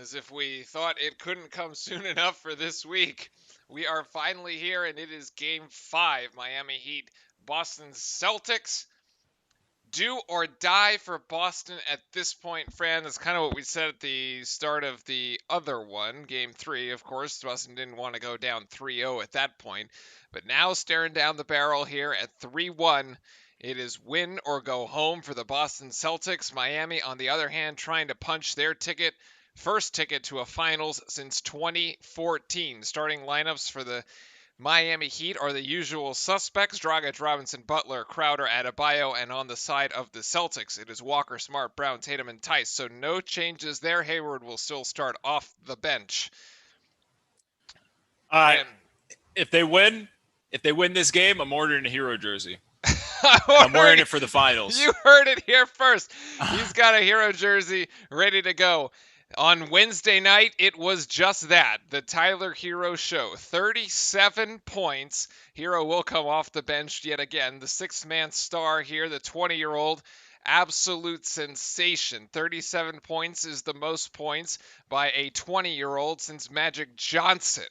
as if we thought it couldn't come soon enough for this week. We are finally here, and it is Game 5. Miami Heat, Boston Celtics. Do or die for Boston at this point, Fran. That's kind of what we said at the start of the other one, Game 3. Of course, Boston didn't want to go down 3-0 at that point. But now staring down the barrel here at 3-1. It is win or go home for the Boston Celtics. Miami, on the other hand, trying to punch their first ticket to a finals since 2014. Starting lineups for the Miami Heat are the usual suspects: Dragic, Robinson, Butler, Crowder, Adebayo, and on the side of the Celtics, it is Walker, Smart, Brown, Tatum, and Tice. So no changes there. Hayward will still start off the bench. And if they win this game, I'm ordering a hero jersey. I'm wearing it for the finals. You heard it here first. He's got a hero jersey ready to go. On Wednesday night, it was just that, the Tyler Hero show. 37 points. Hero will come off the bench yet again. The sixth-man star here, the 20-year-old, absolute sensation. 37 points is the most points by a 20-year-old since Magic Johnson.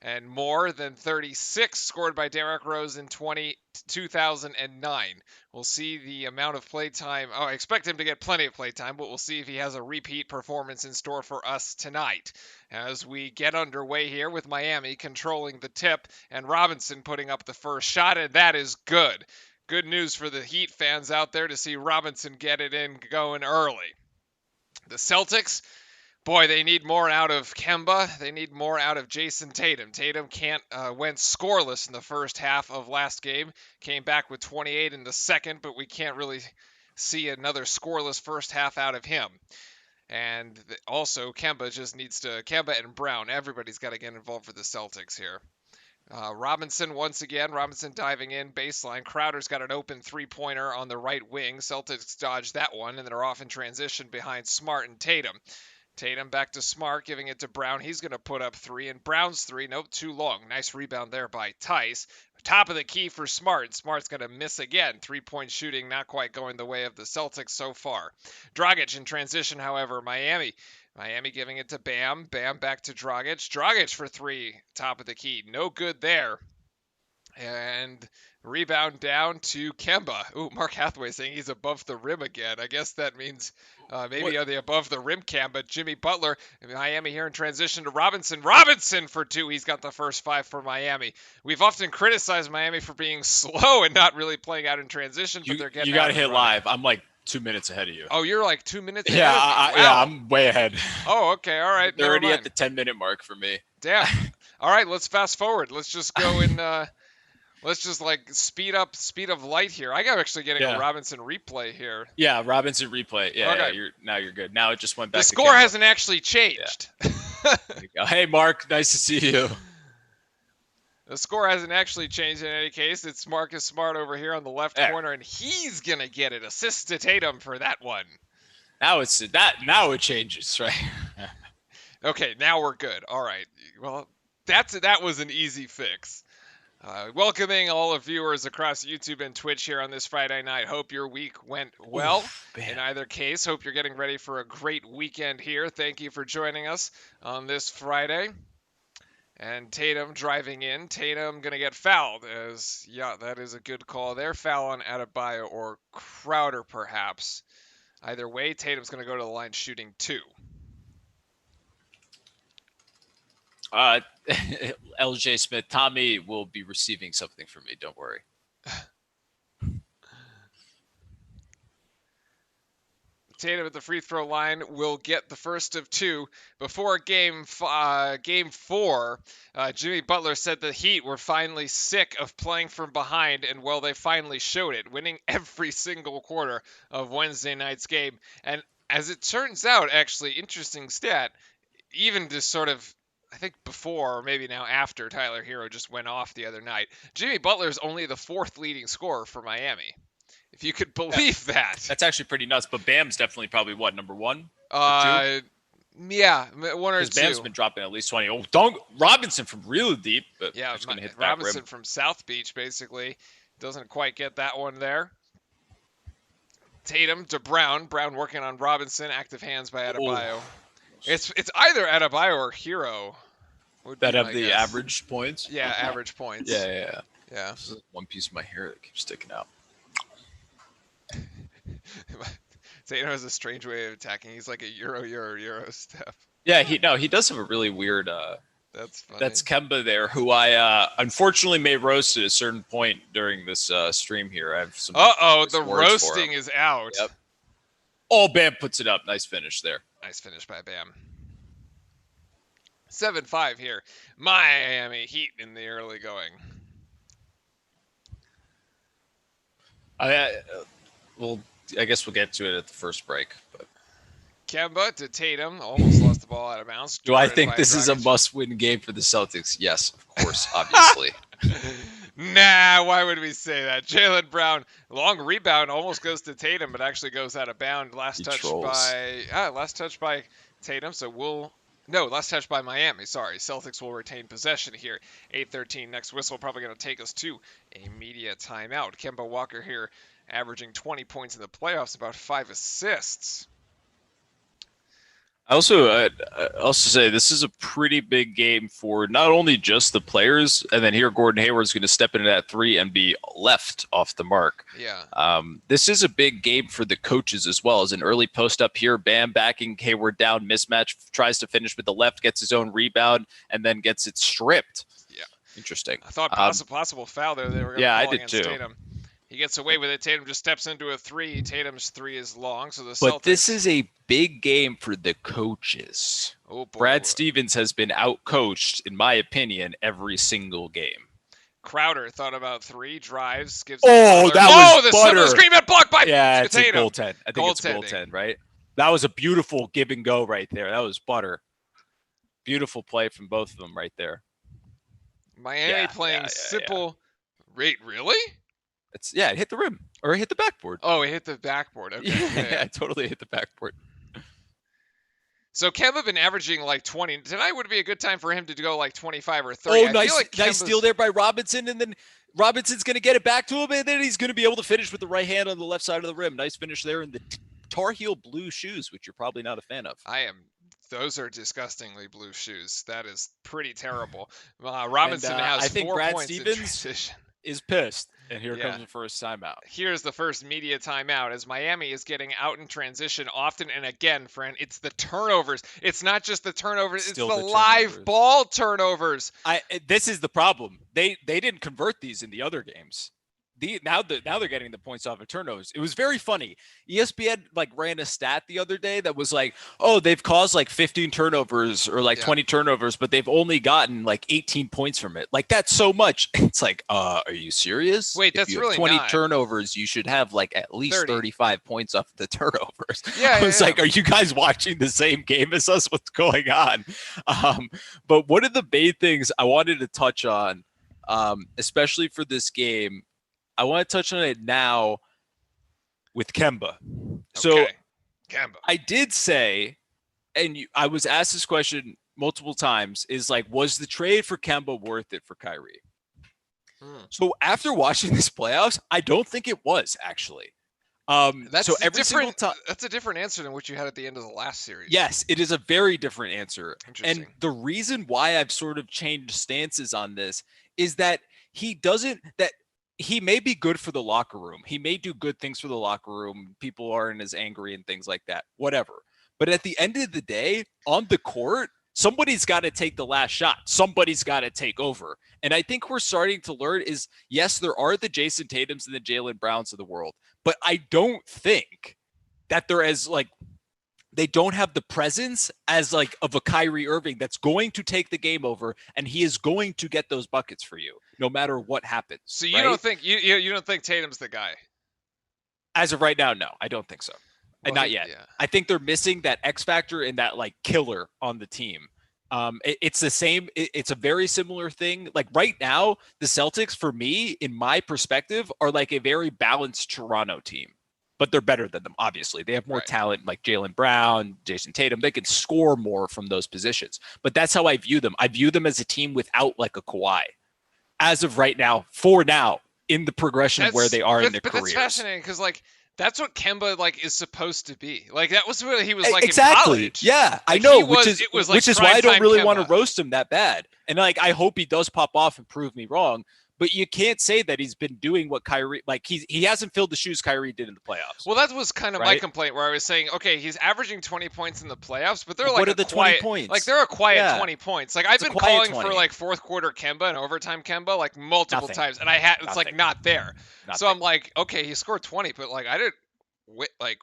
And more than 36 scored by Derrick Rose in 2009. We'll see the amount of playtime. I expect him to get plenty of playtime, but we'll see if he has a repeat performance in store for us tonight. As we get underway here with Miami controlling the tip and Robinson putting up the first shot, and that is good. Good news for the Heat fans out there to see Robinson get it in going early. The Celtics, boy, they need more out of Kemba. They need more out of Jason Tatum. Tatum went scoreless in the first half of last game. Came back with 28 in the second, but we can't really see another scoreless first half out of him. And also, Kemba and Brown, everybody's got to get involved for the Celtics here. Robinson diving in, baseline. Crowder's got an open three-pointer on the right wing. Celtics dodge that one, and they're off in transition behind Smart and Tatum. Tatum back to Smart, giving it to Brown. He's going to put up three, and Brown's three, nope, too long. Nice rebound there by Tice. Top of the key for Smart. Smart's going to miss again. Three-point shooting not quite going the way of the Celtics so far. Dragic in transition, however. Miami giving it to Bam. Bam back to Dragic. Dragic for three, top of the key. No good there. And rebound down to Kemba. Ooh, Mark Hathaway saying he's above the rim again. I guess that means maybe on the above the rim cam, but Jimmy Butler, Miami here in transition to Robinson. Robinson for two. He's got the first five for Miami. We've often criticized Miami for being slow and not really playing out in transition, but they're getting. You got to hit live. I'm like 2 minutes ahead of you. Oh, you're like 2 minutes ahead? Wow. Yeah, I'm way ahead. Oh, okay, all right. They're already at the 10-minute mark for me. Damn. All right, let's fast forward. Let's just go in. Let's just like speed of light here. I got actually getting a Robinson replay here. Yeah, Robinson replay. Yeah, okay. You're good. Now it just went back. The score hasn't actually changed. Yeah. Hey, Mark, nice to see you. The score hasn't actually changed in any case. It's Marcus Smart over here on the left corner, and he's gonna get it. Assist to Tatum for that one. Now it changes, right? Okay, now we're good. All right. Well, that was an easy fix. Welcoming all of viewers across YouTube and Twitch here on this Friday night. Hope your week went well. In either case, hope you're getting ready for a great weekend here. Thank you for joining us on this Friday. And Tatum driving in. Tatum going to get fouled. That is a good call there. Foul on Adebayo or Crowder, perhaps. Either way, Tatum's going to go to the line shooting two. LJ Smith, Tommy will be receiving something from me. Don't worry. Tatum at the free throw line will get the first of two. Before game four, Jimmy Butler said the Heat were finally sick of playing from behind, and well, they finally showed it, winning every single quarter of Wednesday night's game. And as it turns out, actually, interesting stat, even just sort of, I think before or maybe now after Tyler Hero just went off the other night, Jimmy Butler is only the fourth leading scorer for Miami. If you could believe that. That's actually pretty nuts, but Bam's definitely probably number one? Yeah, one or two. Bam's been dropping at least 20. Robinson from really deep, but yeah, just going to hit Robinson rim. From South Beach, basically. Doesn't quite get that one there. Tatum to Brown. Brown working on Robinson. Active hands by Adebayo. It's either Adebayo or Hero would that be have my the guess. average points. Yeah, average points. Yeah. Yeah. This is one piece of my hair that keeps sticking out. Tatum has a strange way of attacking. He's like a Euro step. Yeah, he does have a really weird. That's funny. That's Kemba there, who I unfortunately may roast at a certain point during this stream here. I have some. The roasting is out. Yep. Oh, Bam puts it up. Nice finish there. Nice finish by Bam. 7-5 here. Miami Heat in the early going. I guess we'll get to it at the first break. But Kemba to Tatum, almost lost the ball out of bounds. do I think this is a must-win game for the Celtics? Yes, of course, obviously. Nah, why would we say that? Jaylen Brown, long rebound, almost goes to Tatum, but actually goes out of bounds. Last touch by Tatum. Last touch by Miami. Sorry, Celtics will retain possession here. 8:13. Next whistle probably going to take us to a media timeout. Kemba Walker here, averaging 20 points in the playoffs, about 5 assists. I also say this is a pretty big game for not only just the players, and then here Gordon Hayward's going to step into that 3 and be left off the mark. Yeah. This is a big game for the coaches as well. As an early post up here, Bam backing Hayward down, mismatch, tries to finish with the left, gets his own rebound, and then gets it stripped. Yeah. Interesting. I thought possible foul there. They were going to call against Tatum. He gets away with it. Tatum just steps into a 3. Tatum's 3 is long, so the Celtics. But this is a big game for the coaches. Oh, boy. Brad Stevens has been out-coached, in my opinion, every single game. Crowder thought about 3, drives, gives. Oh, that was butter. The screen got blocked by Tatum. It's a goaltend. I think it's a goaltend, right? That was a beautiful give and go right there. That was butter. Beautiful play from both of them right there. Miami playing simple. Wait, really? It hit the rim or it hit the backboard. Oh, it hit the backboard. Okay. Yeah, totally hit the backboard. So Kemba been averaging like 20. Tonight would be a good time for him to go like 25 or 30. Oh, nice steal there by Robinson, and then Robinson's going to get it back to him, and then he's going to be able to finish with the right hand on the left side of the rim. Nice finish there in the Tar Heel blue shoes, which you're probably not a fan of. I am. Those are disgustingly blue shoes. That is pretty terrible. Robinson has 4 points in transition. Is pissed, and here comes the first timeout. Here's the first media timeout as Miami is getting out in transition often and again, friend. It's the turnovers. It's not just the turnovers. It's the live ball turnovers. This is the problem. They didn't convert these in the other games. Now they're getting the points off of turnovers. It was very funny. ESPN ran a stat the other day that was like, oh, they've caused 15 turnovers or 20 turnovers, but they've only gotten 18 points from it. That's so much. It's are you serious? Wait, that's really 20 not. turnovers. You should have at least 35 points off the turnovers. Yeah, I was are you guys watching the same game as us? What's going on? But one of the main things I wanted to touch on, especially for this game, I want to touch on it now with Kemba. So Kemba. I did say, and I was asked this question multiple times, is was the trade for Kemba worth it for Kyrie? So after watching this playoffs, I don't think it was actually. That's so every single time. That's a different answer than what you had at the end of the last series. Yes, it is a very different answer. Interesting. And the reason why I've sort of changed stances on this is that he may be good for the locker room. He may do good things for the locker room. People aren't as angry and things like that, whatever. But at the end of the day, on the court, somebody's got to take the last shot. Somebody's got to take over. And I think we're starting to learn is, yes, there are the Jason Tatums and the Jaylen Browns of the world, but I don't think that they're as they don't have the presence as of a Kyrie Irving that's going to take the game over, and he is going to get those buckets for you no matter what happens. So you don't think you don't think Tatum's the guy? As of right now, no, I don't think so. Well, not yet. Yeah. I think they're missing that X factor and that killer on the team. It's the same. It's a very similar thing. Right now, the Celtics, for me, in my perspective, are a very balanced Toronto team. But they're better than them, obviously. They have more talent like Jaylen Brown, Jason Tatum. They can score more from those positions. But that's how I view them. I view them as a team without a Kawhi. As of right now, in the progression of where they are in their careers. But that's fascinating because That's what Kemba like is supposed to be. Like that was what he was like in Exactly. college. Yeah, I Like know, he which was is it was like which is why prime I don't time really want to Kemba. roast him that bad. And like I hope he does pop off and prove me wrong. But you can't say that he's been doing what Kyrie like he hasn't filled the shoes Kyrie did in the playoffs, Well, that was kind of my right? complaint where I was saying, okay, he's averaging 20 points in the playoffs, but they're What like are a the 20 quiet, like points? they're a quiet Yeah, 20 points. Like I've it's a been quiet calling for 20. like fourth quarter Kemba and overtime Kemba like multiple Nothing. times, and I had it's like Nothing. not there. So Nothing. I'm like, okay, he scored 20, but like I didn't, like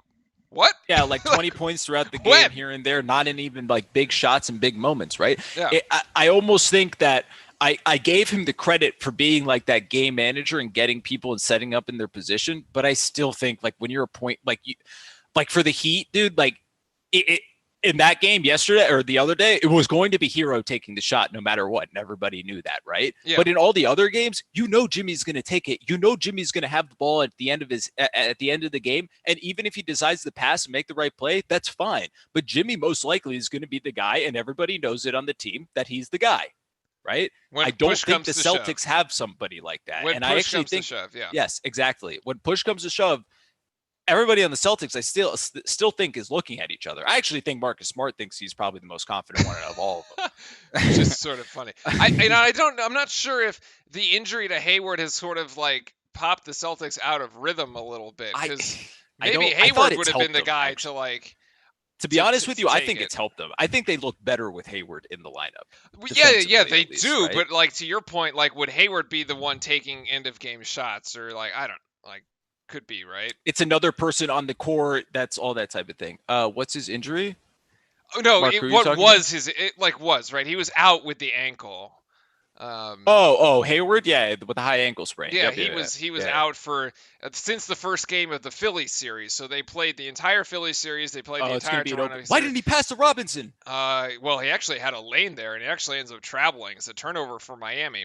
what? Yeah, like 20 Like, points throughout the game when? here and there, not in even like big shots and big moments, right? Yeah. I almost think that I gave him the credit for being like that game manager and getting people and setting up in their position, but I still think like when you're a point like for the Heat, dude, like it in that game yesterday or the other day, it was going to be Hero taking the shot no matter what, and everybody knew that, right? Yeah. But in all the other games, you know Jimmy's going to take it. You know Jimmy's going to have the ball at the end of the game, and even if he decides to pass and make the right play, that's fine. But Jimmy most likely is going to be the guy, and everybody knows it on the team that he's the guy, right? When I don't push think comes the to Celtics shove. have somebody like that, When and I push actually comes to think shove, yeah. yes, exactly. When push comes to shove, everybody on the Celtics, I still think is looking at each other. I actually think Marcus Smart thinks he's probably the most confident one of all of Which is them. sort of funny. I'm not sure if the injury to Hayward has sort of like popped the Celtics out of rhythm a little bit I because I maybe don't. I thought Hayward would it's have been helped the them guy to actually. like To be honest with to you, I take think it. it's helped them. I think they look better with Hayward in the lineup, Yeah, defensively they at least, do. right? But like to your point, like would Hayward be the one taking end of game shots or like I don't like could be right. It's another person on the court. That's all that type of thing. What's his injury? Oh no, Mark, who are you what talking about? was his it like was right. He was out with the ankle. Um, Oh, Hayward, yeah, with the high ankle sprain. Yeah, Yep, he yeah, was he was yeah. out for since the first game of the Phillies series. So they played the entire Phillies series. They played the Oh, it's gonna entire be an open. Toronto Why series. didn't he pass to Robinson? Well, he actually had a lane there, and he actually ends up traveling. It's a turnover for Miami.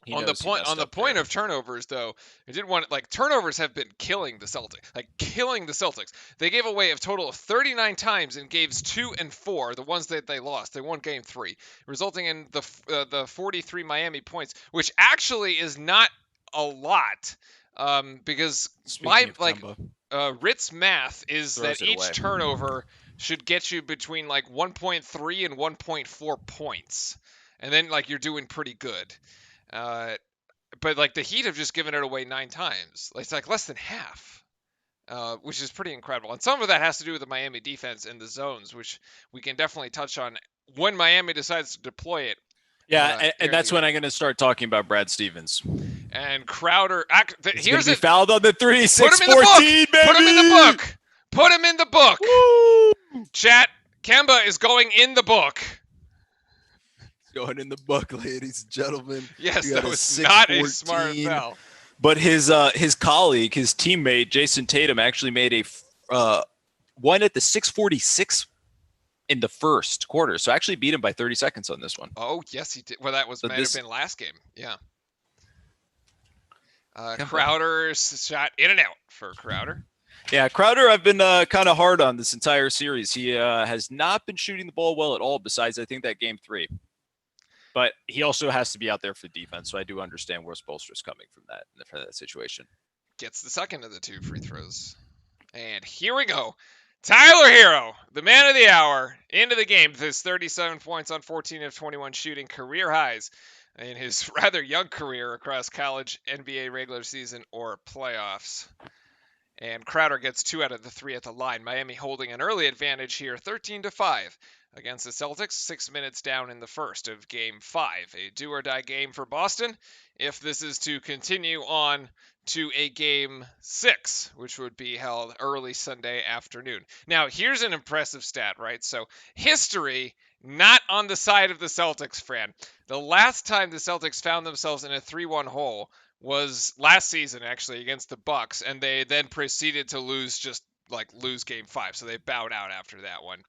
He knows he messed On the up point there. of turnovers, though, I did want like turnovers have been killing the Celtics, like killing the Celtics. They gave away a total of 39 times in games 2 and 4, the ones that they lost. They won game 3, resulting in the 43 Miami points, which actually is not a lot, because my Speaking of like Kemba, Ritz math is that throws it each away. turnover should get you between like 1.3 and 1.4 points, and then like you're doing pretty good. Uh, but like the Heat have just given it away 9 times. It's like less than half, which is pretty incredible. And some of that has to do with the Miami defense and the zones, which we can definitely touch on when Miami decides to deploy it. Yeah, Here and in that's the when game. I'm going to start talking about Brad Stevens. And Crowder. He's going Here's to be it. fouled on the three, Put 6 him in the book. 14, baby. Put him in the book. Put him in the book. Woo! Chat. Kemba is going in the book. Going in the book, ladies and gentlemen. Yes, We that got was not a 6-14. smart foul. But his colleague, his teammate Jason Tatum, actually made a one at the 6:46 in the first quarter. So actually beat him by 30 seconds on this one. Oh yes, he did. Well, that was So might this- have been last game. Yeah. Kemba. Crowder's shot in and out for Crowder. Yeah, Crowder, I've been kind of hard on this entire series. He has not been shooting the ball well at all, besides, I think, that game 3. But he also has to be out there for defense, so I do understand where Spoelstra's coming from that situation. Gets the second of the 2 free throws. And here we go. Tyler Hero, the man of the hour, into the game with his 37 points on 14 of 21 shooting, career highs in his rather young career across college, NBA regular season, or playoffs. And Crowder gets 2 out of the 3 at the line. Miami holding an early advantage here, 13-5 against the Celtics, 6 minutes down in the first of Game 5. A do-or-die game for Boston if this is to continue on to a Game 6, which would be held early Sunday afternoon. Now, here's an impressive stat, right? So, history not on the side of the Celtics, Fran. The last time the Celtics found themselves in a 3-1 hole was last season, actually, against the Bucks, and they then proceeded to lose Game 5, so they bowed out after that one.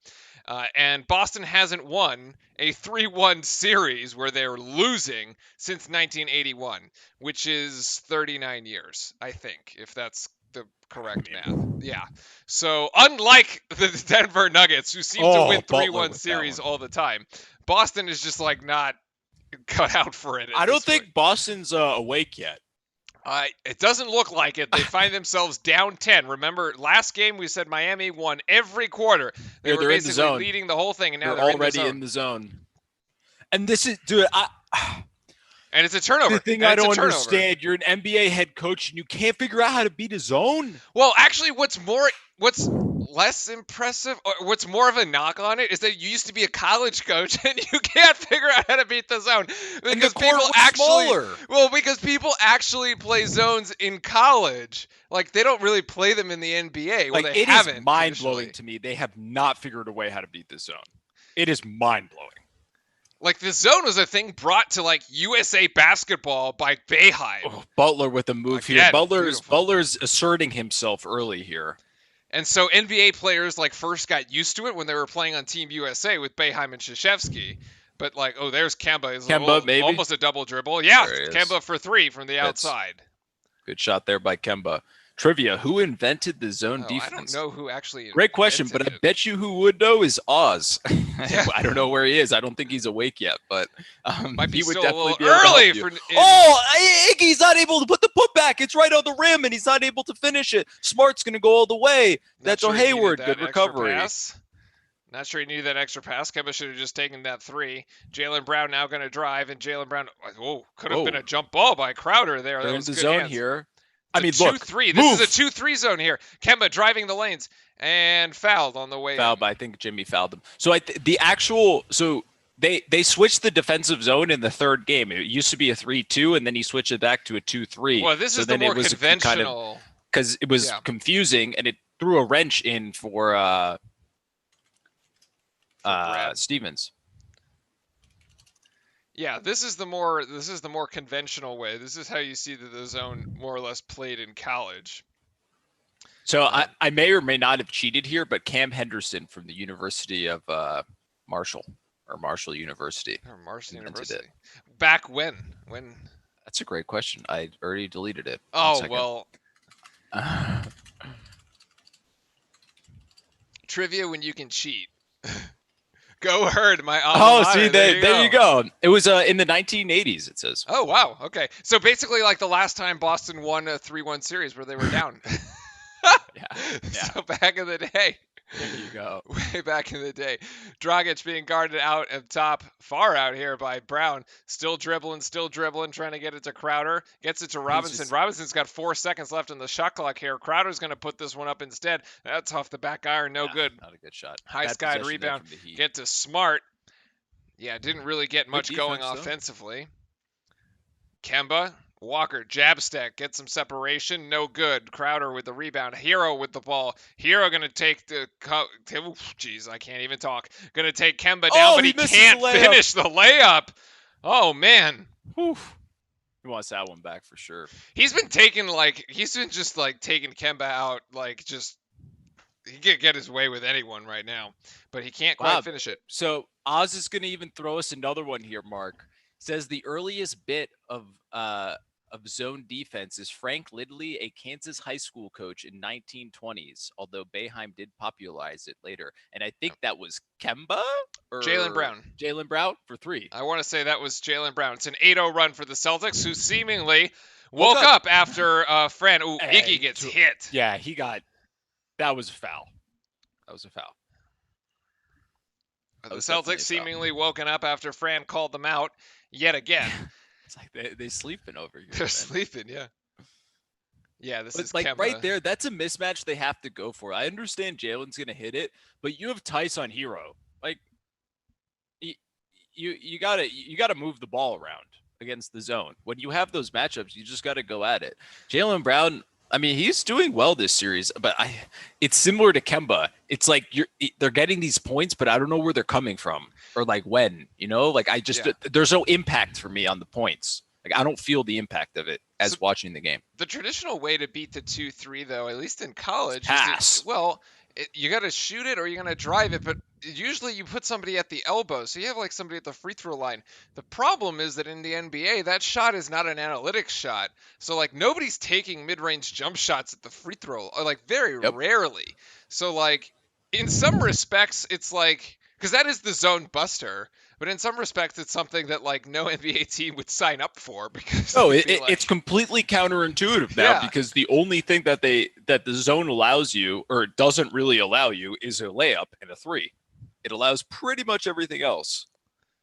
And Boston hasn't won a 3-1 series where they're losing since 1981, which is 39 years, I think, if that's the correct math. Yeah. So unlike the Denver Nuggets, who seem to win 3-1 series all the time, Boston is just like not cut out for it. I don't think Boston's awake yet. It doesn't look like it. They find themselves down 10. Remember, last game we said Miami won every quarter. They Here were they're in the basically zone. leading the whole thing, and now They're they're in the already zone. in the zone. And this is, dude, And it's a turnover. the thing and I it's a don't turnover. understand. You're an NBA head coach and you can't figure out how to beat a zone. Well, actually, what's less impressive, or what's more of a knock on it, is that you used to be a college coach and you can't figure out how to beat the zone And the because court people was actually, smaller. well, because people actually play zones in college. Like they don't really play them in the NBA. Well, Like, they it is haven't mind blowing traditionally. to me. They have not figured a way how to beat this zone. It is mind blowing. Like the zone was a thing brought to like USA basketball by Boeheim. Oh, Butler with a move here. Again, Butler's beautiful. asserting himself early here. And so NBA players like first got used to it when they were playing on Team USA with Boeheim and Krzyzewski. But like, oh, there's Kemba. It's Kemba, maybe? almost a double dribble. Yeah, There he is. Kemba for 3 from the That's outside. good shot there by Kemba. Trivia: who invented the zone defense? I don't know who actually. Great question, but I bet you who would know is Oz. Yeah. I don't know where he is. I don't think he's awake yet, but Might be he would still definitely a little be able to early help you. for. Iggy's not able to put the putback. It's right on the rim, and he's not able to finish it. Smart's going to go all the way. That's Sure Hayward. Good recovery. Pass. Not sure he needed that extra pass. Kemba should have just taken that 3. Jaylen Brown now going to drive, and Jaylen Brown, could have been a jump ball by Crowder there. They're that in was the good zone hands. here. It's a 2-3. This is a 2-3 zone here. Kemba driving the lanes and fouled on the way. Fouled, but I think Jimmy fouled him. So they switched the defensive zone in the third game. It used to be a 3-2, and then he switched it back to a 2-3. Well, this is the more conventional. Because it was confusing, and it threw a wrench in for Stevens. Yeah, this is the more conventional way. This is how you see the zone more or less played in college. So I may or may not have cheated here, but Cam Henderson from the University of Marshall University. Or Marshall University. Back when? That's a great question. I already deleted it. Oh, well. Trivia when you can cheat. Go Herd, my see, there you go. It was in the 1980s, it says. Oh, wow. Okay. So basically like the last time Boston won a 3-1 series where they were down. Yeah. So back in the day. There you go. Way back in the day. Dragic being guarded out of top, far out here by Brown. Still dribbling, trying to get it to Crowder. Gets it to Robinson. Robinson's got 4 seconds left on the shot clock here. Crowder's going to put this one up instead. That's off the back iron. No good. Not a good shot. High skied rebound. Get to Smart. Yeah, didn't really get much defense, going offensively. Kemba. Walker, jab stack, get some separation, no good. Crowder with the rebound. Hero with the ball. Hero going to take the... Jeez, I can't even talk. Going to take Kemba down, but he can't finish the layup. Oh, man. Whew. He wants that one back for sure. He's been taking Kemba out, he can't get his way with anyone right now, but he can't quite finish it. So Oz is going to even throw us another one here, Mark. Says the earliest bit of zone defense is Frank Lidley, a Kansas high school coach in 1920s, although Boeheim did popularize it later. And I think that was Kemba or Jaylen Brown. Jaylen Brown for 3. I want to say that was Jaylen Brown. It's an 8-0 run for the Celtics, who seemingly woke up after Fran. Ooh, Iggy gets hit. Yeah, that was a foul. The Celtics seemingly woken up after Fran called them out yet again. It's like they sleeping over here. They're sleeping, yeah. Yeah, this is like Kemba. Right there. That's a mismatch they have to go for. I understand Jalen's gonna hit it, but you have Tice on Hero. Like you gotta move the ball around against the zone. When you have those matchups, you just gotta go at it. Jaylen Brown, I mean, he's doing well this series, but it's similar to Kemba. It's like they're getting these points, but I don't know where they're coming from or like when, like there's no impact for me on the points. Like I don't feel the impact of it as watching the game. The traditional way to beat the 2-3 though, at least in college, pass. You got to shoot it or you're going to drive it, but usually you put somebody at the elbow, so you have like somebody at the free throw line. The problem is that in the NBA, that shot is not an analytics shot. So like nobody's taking mid-range jump shots at the free throw, or like very rarely. So like in some respects, it's like, because that is the zone buster. But in some respects, it's something that like no NBA team would sign up for because No, they'd be it's like, completely counterintuitive now yeah, because the only thing that the zone allows you or doesn't really allow you is a layup and a three. It allows pretty much everything else.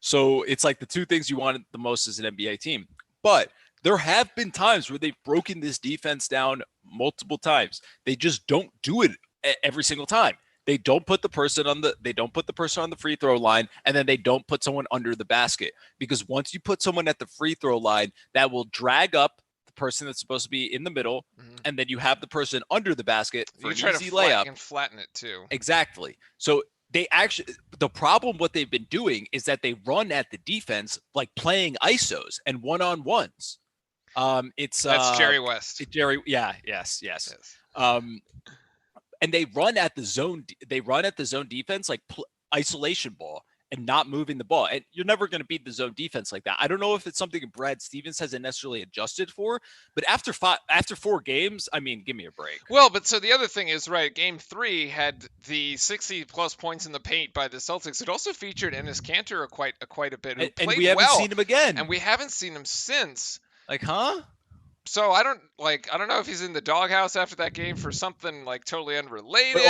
So it's like the two things you want the most as an NBA team. But there have been times where they've broken this defense down multiple times. They just don't do it every single time. They don't put the person on the free throw line, and then they don't put someone under the basket, because once you put someone at the free throw line, that will drag up the person that's supposed to be in the middle, and then you have the person under the basket for you an try to easy layup. flatten it too. Exactly. So they actually, the problem what they've been doing is that they run at the defense like playing isos and one-on-ones. That's Jerry West. Jerry, yeah, yes. And they run at the zone. They run at the zone defense like isolation ball and not moving the ball. And you're never going to beat the zone defense like that. I don't know if it's something Brad Stevens hasn't necessarily adjusted for, but after 4 games, I mean, give me a break. Well, but so the other thing is, right, Game 3 had the 60-plus points in the paint by the Celtics. It also featured Enes Kanter quite a bit, who played and we haven't well, seen him again. and we haven't seen him since. Like, huh? So I don't know if he's in the doghouse after that game for something like totally unrelated.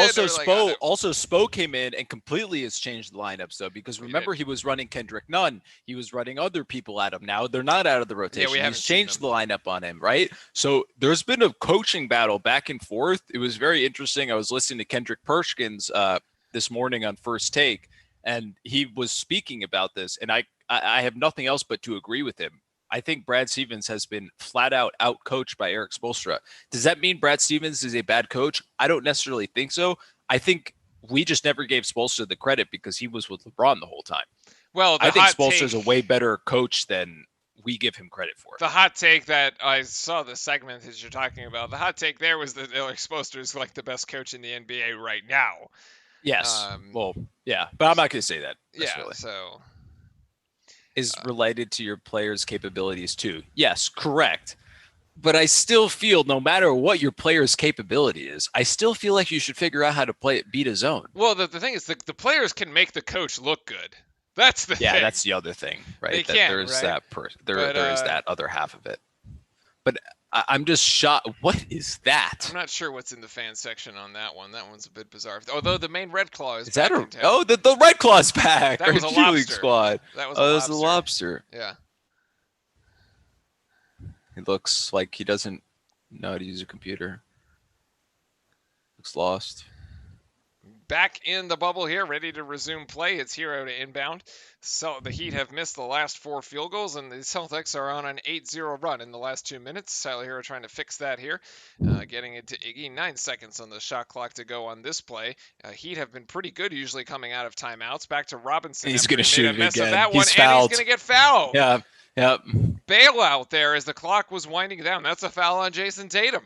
But also Spo came in and completely has changed the lineups though, because remember he was running Kendrick Nunn, he was running other people at him. Now they're not out of the rotation. He's changed the lineup on him, right? So there's been a coaching battle back and forth. It was very interesting. I was listening to Kendrick Perkins this morning on First Take, and he was speaking about this, and I have nothing else but to agree with him. I think Brad Stevens has been flat out coached by Eric Spoelstra. Does that mean Brad Stevens is a bad coach? I don't necessarily think so. I think we just never gave Spoelstra the credit because he was with LeBron the whole time. Well, I think Spoelstra is a way better coach than we give him credit for. The hot take that I saw the segment that you're talking about, the hot take there was that Eric Spoelstra is like the best coach in the NBA right now. Yes. Well, yeah, but I'm not going to say that. Yeah, so... is related to your players' capabilities too. Yes, correct. But I still feel no matter what your player's capability is, I still feel like you should figure out how to beat a zone. Well, the thing is, the players can make the coach look good. That's the thing. Yeah, that's the other thing, right? They can, there's right? There is that other half of it. But I'm just shocked. What is that? I'm not sure what's in the fan section on that one. That one's a bit bizarre. Although the main Red Claw is back in town. Oh, the Red Claw's back. That was a G-League lobster. squad. That was a lobster. Yeah. It looks like he doesn't know how to use a computer. Looks lost. Back in the bubble here, ready to resume play. It's Hero to inbound. So the Heat have missed the last 4 field goals, and the Celtics are on an 8-0 run in the last 2 minutes. Tyler Hero trying to fix that here. Getting it to Iggy. 9 seconds on the shot clock to go on this play. Heat have been pretty good usually coming out of timeouts. Back to Robinson. He's going to shoot it again. That he's one, fouled. And he's going to get fouled. Yeah. Yep. Bailout there as the clock was winding down. That's a foul on Jason Tatum.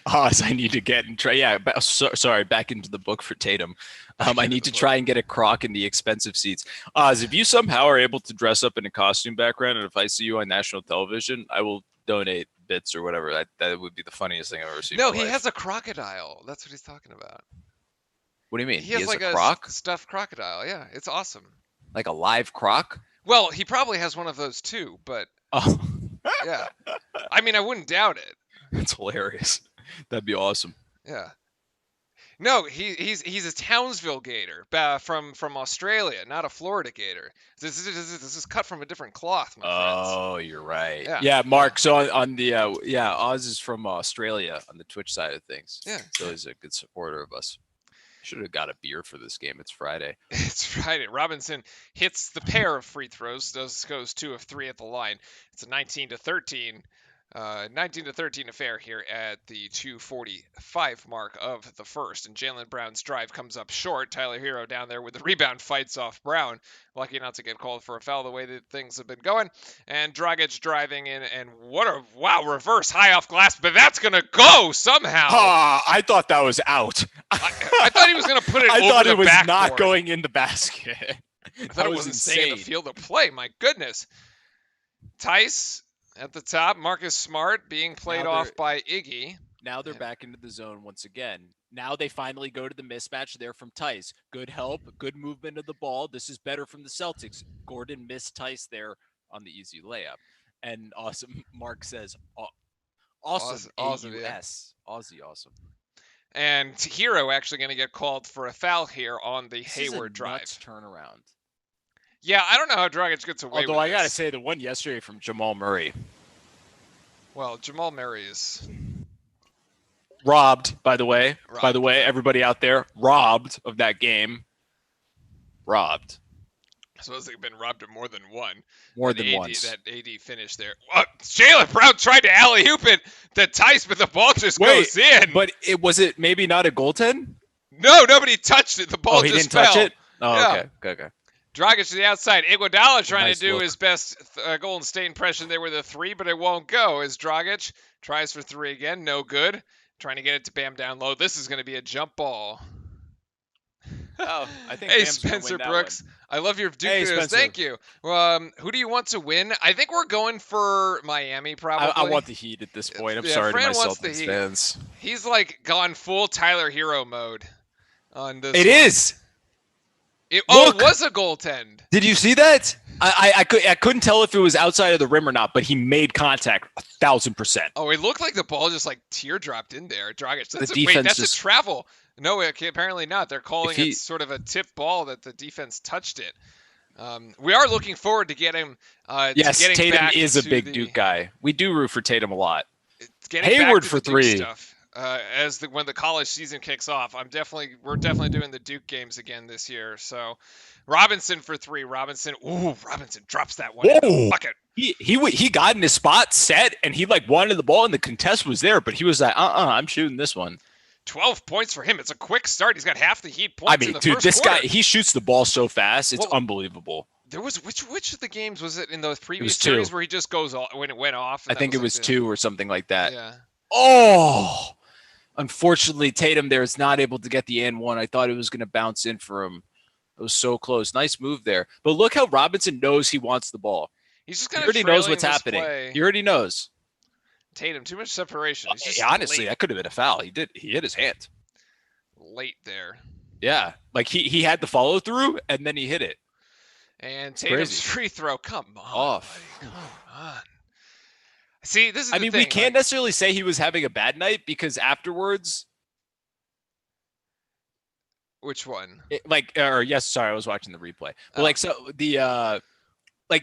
Oz, I need to get and try. Yeah, sorry, back into the book for Tatum. I need to try and get a croc in the expensive seats. Oz, if you somehow are able to dress up in a costume background, and if I see you on national television, I will donate bits or whatever. That would be the funniest thing I've ever seen. No, he has a crocodile. That's what he's talking about. What do you mean? He has like a croc? Stuffed crocodile. Yeah, it's awesome. Like a live croc? Well, he probably has one of those too, but yeah. I mean, I wouldn't doubt it. That's hilarious. That'd be awesome. Yeah. No, he's a Townsville gator from Australia, not a Florida gator. This is cut from a different cloth, my friends. Oh, you're right. Yeah, Mark. So on the Oz is from Australia on the Twitch side of things. Yeah. So he's a good supporter of us. Should have got a beer for this game. It's Friday. It's Friday. Robinson hits the pair of free throws. Goes 2 of 3 at the line. It's a 19-13 affair here at the 2:45 mark of the first. And Jaylen Brown's drive comes up short. Tyler Hero down there with the rebound fights off Brown. Lucky not to get called for a foul the way that things have been going. And Dragic driving in, and reverse high off glass, but that's going to go somehow. I thought that was out. I thought he was going to put it over the backboard. I thought it was not going in the basket. I thought it wasn't staying in the field of play. My goodness. Tice at the top. Marcus Smart being played off by Iggy. Now they're back into the zone once again. Now they finally go to the mismatch there from Tice. Good help, good movement of the ball. This is better from the Celtics. Gordon missed Tice there on the easy layup. And awesome, Mark says, awesome, Awesome, awesome, yeah. AUS. Aussie awesome. And Hero actually going to get called for a foul here on the This Hayward is a nuts drive. turnaround. Yeah, I don't know how Dragic gets away Although with I got to this. say, the one yesterday from Jamal Murray. Well, Jamal Murray is Robbed, by the way. robbed. By the way, everybody out there, robbed of that game. Robbed. I suppose they've been robbed of more than one. More than once. That AD finish there. Jaylen Brown tried to alley-oop it to Tice, but the ball just goes in. But was it maybe not a goaltend? No, nobody touched it. The ball he just didn't touch fell. it? Oh, Yeah. Okay. Dragic to the outside. Iguodala trying Nice to do look. his best Golden State impression there with a three, but it won't go as Dragic tries for three again. No good. Trying to get it to Bam down low. This is going to be a jump ball. Oh, I think Hey, Bam's gonna win Spencer that Brooks. I love your Duke Hey, news. Spencer. Thank you. Who do you want to win? I think we're going for Miami, probably. I want the Heat at this point. I'm Yeah, sorry Fran to my wants the Celtics Heat. fans. He's like gone full Tyler Hero mode on this. It is. It Look. was a goaltend. Did you see that? I couldn't tell if it was outside of the rim or not, but he made contact 1,000%. Oh, it looked like the ball just like teardropped in there. Dragic. Defense that's just- a travel. No, apparently not. They're calling he- it sort of a tip ball that the defense touched it. We are looking forward to getting. Yes, to getting Tatum back is a to big the, Duke guy. We do root for Tatum a lot. Getting Hayward back to for the Duke three. stuff. When the college season kicks off, we're definitely doing the Duke games again this year. So, Robinson for three. Robinson drops that one in the bucket. He got in his spot, set, and he like wanted the ball, and the contest was there, but he was like, I'm shooting this one. 12 points for him. It's a quick start. He's got half the Heat points in the first this quarter. guy, he shoots the ball so fast. It's unbelievable. There was which of the games was it in those previous two. series where he just goes off when it went off? I think it was 2 or something like that. Yeah. Oh, unfortunately, Tatum there is not able to get the and one. I thought it was going to bounce in for him. It was so close. Nice move there. But look how Robinson knows he wants the ball. He's just He kind of already knows what's happening. Play. He already knows. Tatum, too much separation. Honestly, late. that could have been a foul. He hit his hand. Late there. Yeah, like he had the follow through and then he hit it. And Tatum's free throw. Come on. Off. Buddy, come on. See, this is the thing. We can't necessarily say he was having a bad night because afterwards. Which one? I was watching the replay. But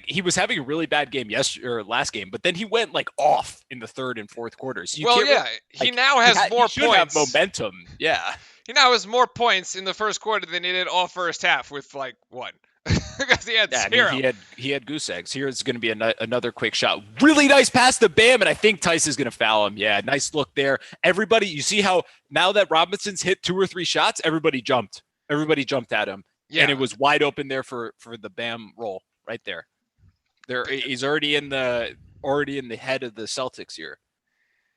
he was having a really bad game last game, but then he went like off in the third and fourth quarters. He now has more points. Have momentum. Yeah. He now has more points in the first quarter than he did all first half with like what? Because he had zero. He had goose eggs. Here's going to be another quick shot. Really nice pass to Bam, and I think Tice is going to foul him. Yeah, nice look there. Everybody, you see how now that Robinson's hit 2 or 3 shots, everybody jumped. Everybody jumped at him, and it was wide open there for the Bam roll right there. He's already in the head of the Celtics here.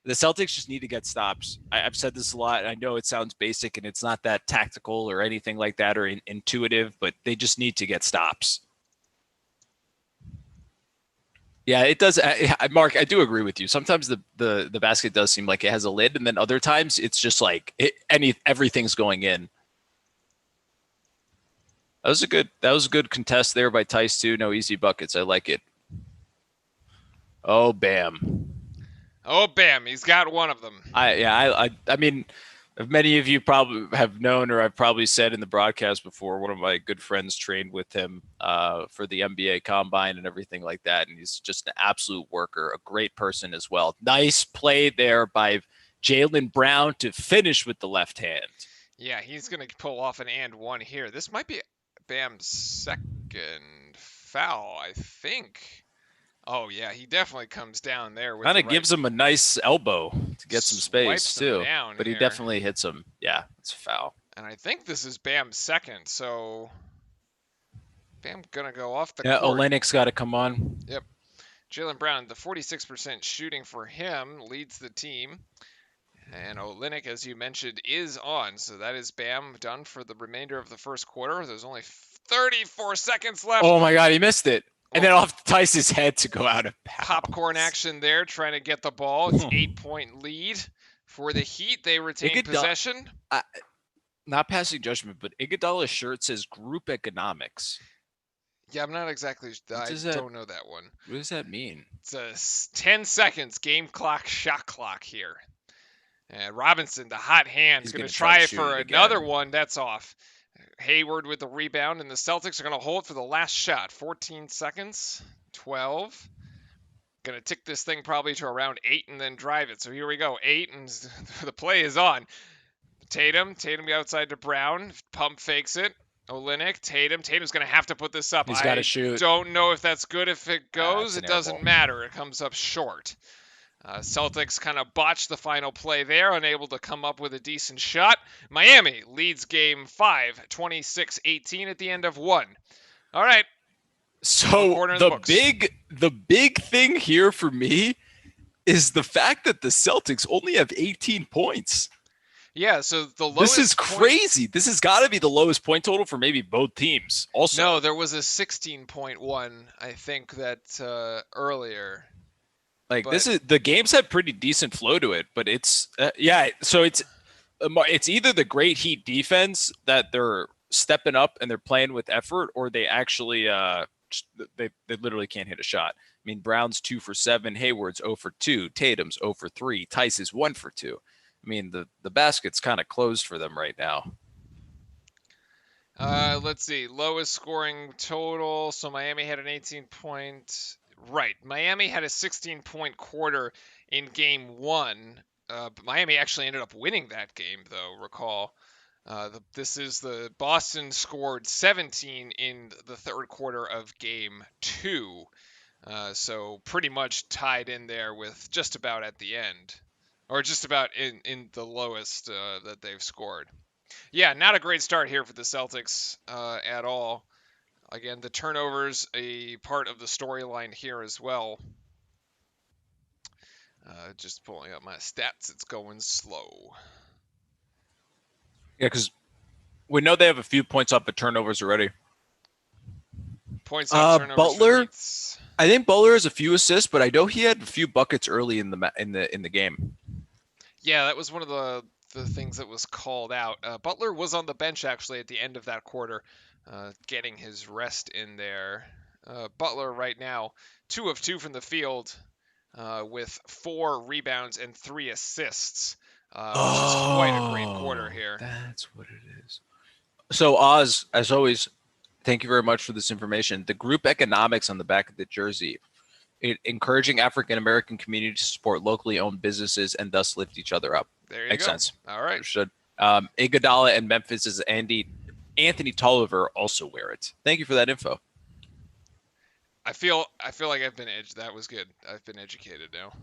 The Celtics just need to get stops. I've said this a lot. I know it sounds basic and it's not that tactical or anything like that or intuitive, but they just need to get stops. Yeah, it does. Mark, I do agree with you. Sometimes the basket does seem like it has a lid, and then other times it's just like everything's going in. That was a good contest there by Tice too. No easy buckets. I like it. Oh, Bam. Oh, Bam. He's got one of them. I mean, many of you probably have known, or I've probably said in the broadcast before, one of my good friends trained with him for the NBA Combine and everything like that. And he's just an absolute worker, a great person as well. Nice play there by Jaylen Brown to finish with the left hand. Yeah, he's going to pull off an and one here. This might be Bam's second foul, I think. Oh, yeah, he definitely comes down there. Kind of gives him a nice elbow to get some space, too. But he definitely hits him. Yeah, it's a foul. And I think this is Bam's second, so Bam going to go off the court. Olynyk's got to come on. Yep. Jaylen Brown, the 46% shooting for him, leads the team. And Olynyk, as you mentioned, is on. So that is Bam done for the remainder of the first quarter. There's only 34 seconds left. Oh, my God, he missed it. And then off Tice's head to go out of bounds. Popcorn action there, trying to get the ball. It's 8-point lead For the Heat, they retain possession. Not passing judgment, but Iguodala's shirt says group economics. Yeah, I'm not exactly. I don't know that one. What does that mean? It's 10 seconds game clock, shot clock here. And Robinson, the hot hand, is going to try for another one. That's off. Hayward with the rebound, and the Celtics are going to hold for the last shot. 14 seconds. 12. Going to tick this thing probably to around 8 and then drive it. So here we go. 8, and the play is on. Tatum outside to Brown. Pump fakes it. Olynyk, Tatum's going to have to put this up. He's got to shoot. Don't know if that's good. If it goes, it doesn't matter. It comes up short. Celtics kind of botched the final play there, unable to come up with a decent shot. Miami leads game 5, 26-18 at the end of 1. All right. So the big thing here for me is the fact that the Celtics only have 18 points. Yeah, so the lowest. This is crazy. This has got to be the lowest point total for maybe both teams. Also, no, there was a 16.1, I think, that earlier. This is the games have pretty decent flow to it, but it's So it's either the great Heat defense that they're stepping up and they're playing with effort, or they actually they literally can't hit a shot. I mean, Brown's 2 for 7, Hayward's 0 for 2, Tatum's 0 for 3, Tice is 1 for 2. I mean, the basket's kind of closed for them right now. Let's see. Lowest scoring total. So Miami had an 18-point. Right. Miami had a 16-point quarter in game 1. But Miami actually ended up winning that game, though, recall. This is the Boston scored 17 in the third quarter of game 2. So pretty much tied in there with just about at the end. Or just about in the lowest that they've scored. Yeah, not a great start here for the Celtics at all. Again, the turnovers a part of the storyline here as well. Just pulling up my stats. It's going slow. Yeah, because we know they have a few points up at turnovers already. Points on turnovers. Butler. I think Butler has a few assists, but I know he had a few buckets early in the game. Yeah, that was one of the things that was called out. Butler was on the bench actually at the end of that quarter, getting his rest in there. Butler right now 2 of 2 from the field, with 4 rebounds and 3 assists, which is quite a great quarter here. That's what it is. So Oz, as always, thank you very much for this information. The group economics on the back of the jersey, encouraging African-American communities to support locally owned businesses and thus lift each other up. There you Makes go. sense. All right. Understood. Iguodala and Memphis's Anthony Tolliver also wear it. Thank you for that info. I feel like I've been That was good. I've been educated now.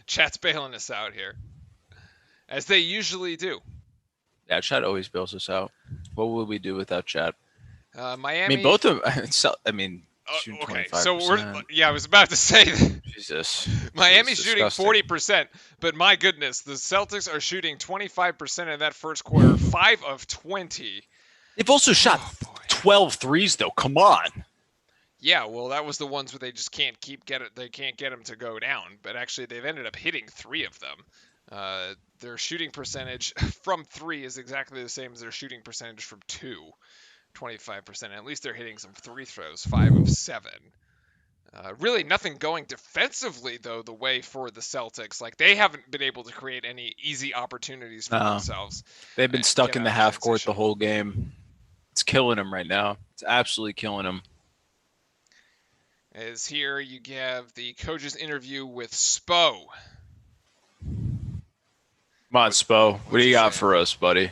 Chat's bailing us out here, as they usually do. Yeah, Chat always bails us out. What would we do without Chat? Miami. I mean, both of them. I mean. Okay, so I was about to say that. Jesus. Miami's shooting 40%, but my goodness, the Celtics are shooting 25% in that first quarter, 5 of 20. They've also shot 12 threes, though. Come on. Yeah, well, that was the ones where they just can't they can't get them to go down, but actually they've ended up hitting 3 of them. Their shooting percentage from 3 is exactly the same as their shooting percentage from 2. 25%. At least they're hitting some 3 throws, 5 of 7. Really nothing going defensively, though, the way for the Celtics. Like, they haven't been able to create any easy opportunities for themselves. They've been stuck in the half court the whole game. It's killing them right now. It's absolutely killing them. As here you have the coach's interview with Spo. Come on, Spo. What do you got for us, buddy?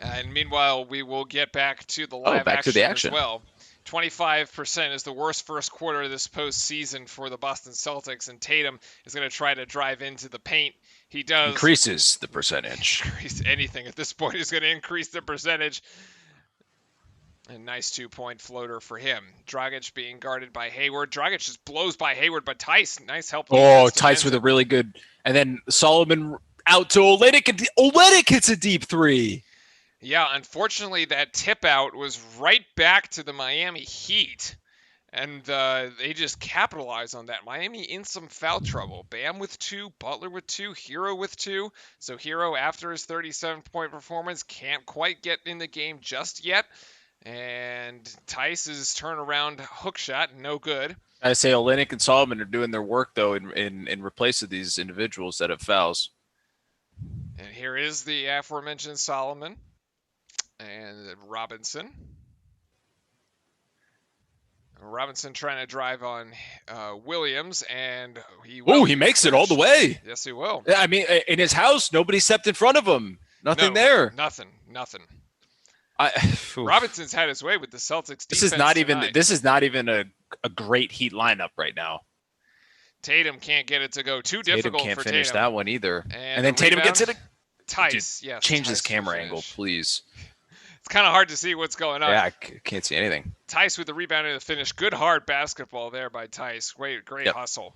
And meanwhile, we will get back to the live action as well. 25% is the worst first quarter of this postseason for the Boston Celtics, and Tatum is going to try to drive into the paint. He does. Increases the percentage. Anything at this point is going to increase the percentage. A nice 2-point floater for him. Dragic being guarded by Hayward. Dragic just blows by Hayward, but Tice, nice help. Oh, Tice with a really good. And then Solomon out to Olynyk, and Olynyk hits a deep 3. Yeah, unfortunately, that tip out was right back to the Miami Heat, And they just capitalize on that. Miami in some foul trouble. Bam with 2, Butler with 2, Hero with 2. So Hero, after his 37-point performance, can't quite get in the game just yet. And Tice's turnaround hook shot, no good. I say Olynyk and Solomon are doing their work though in replace of these individuals that have fouls. And here is the aforementioned Solomon and Robinson. Robinson trying to drive on Williams, and he will. Oh, he makes it all the way. Yes, he will. I mean, in his house, nobody stepped in front of him. Nothing there. Nothing. I, Robinson's had his way with the Celtics defense. This is not even a great Heat lineup right now. Tatum can't get it to go. Too difficult for Tatum. Tatum can't finish that one either. And then Tatum gets it. Tice, yes. Change Tice this camera angle, please. It's kind of hard to see what's going on. Yeah, I can't see anything. Tice with the rebound and the finish. Good hard basketball there by Tice. Great hustle.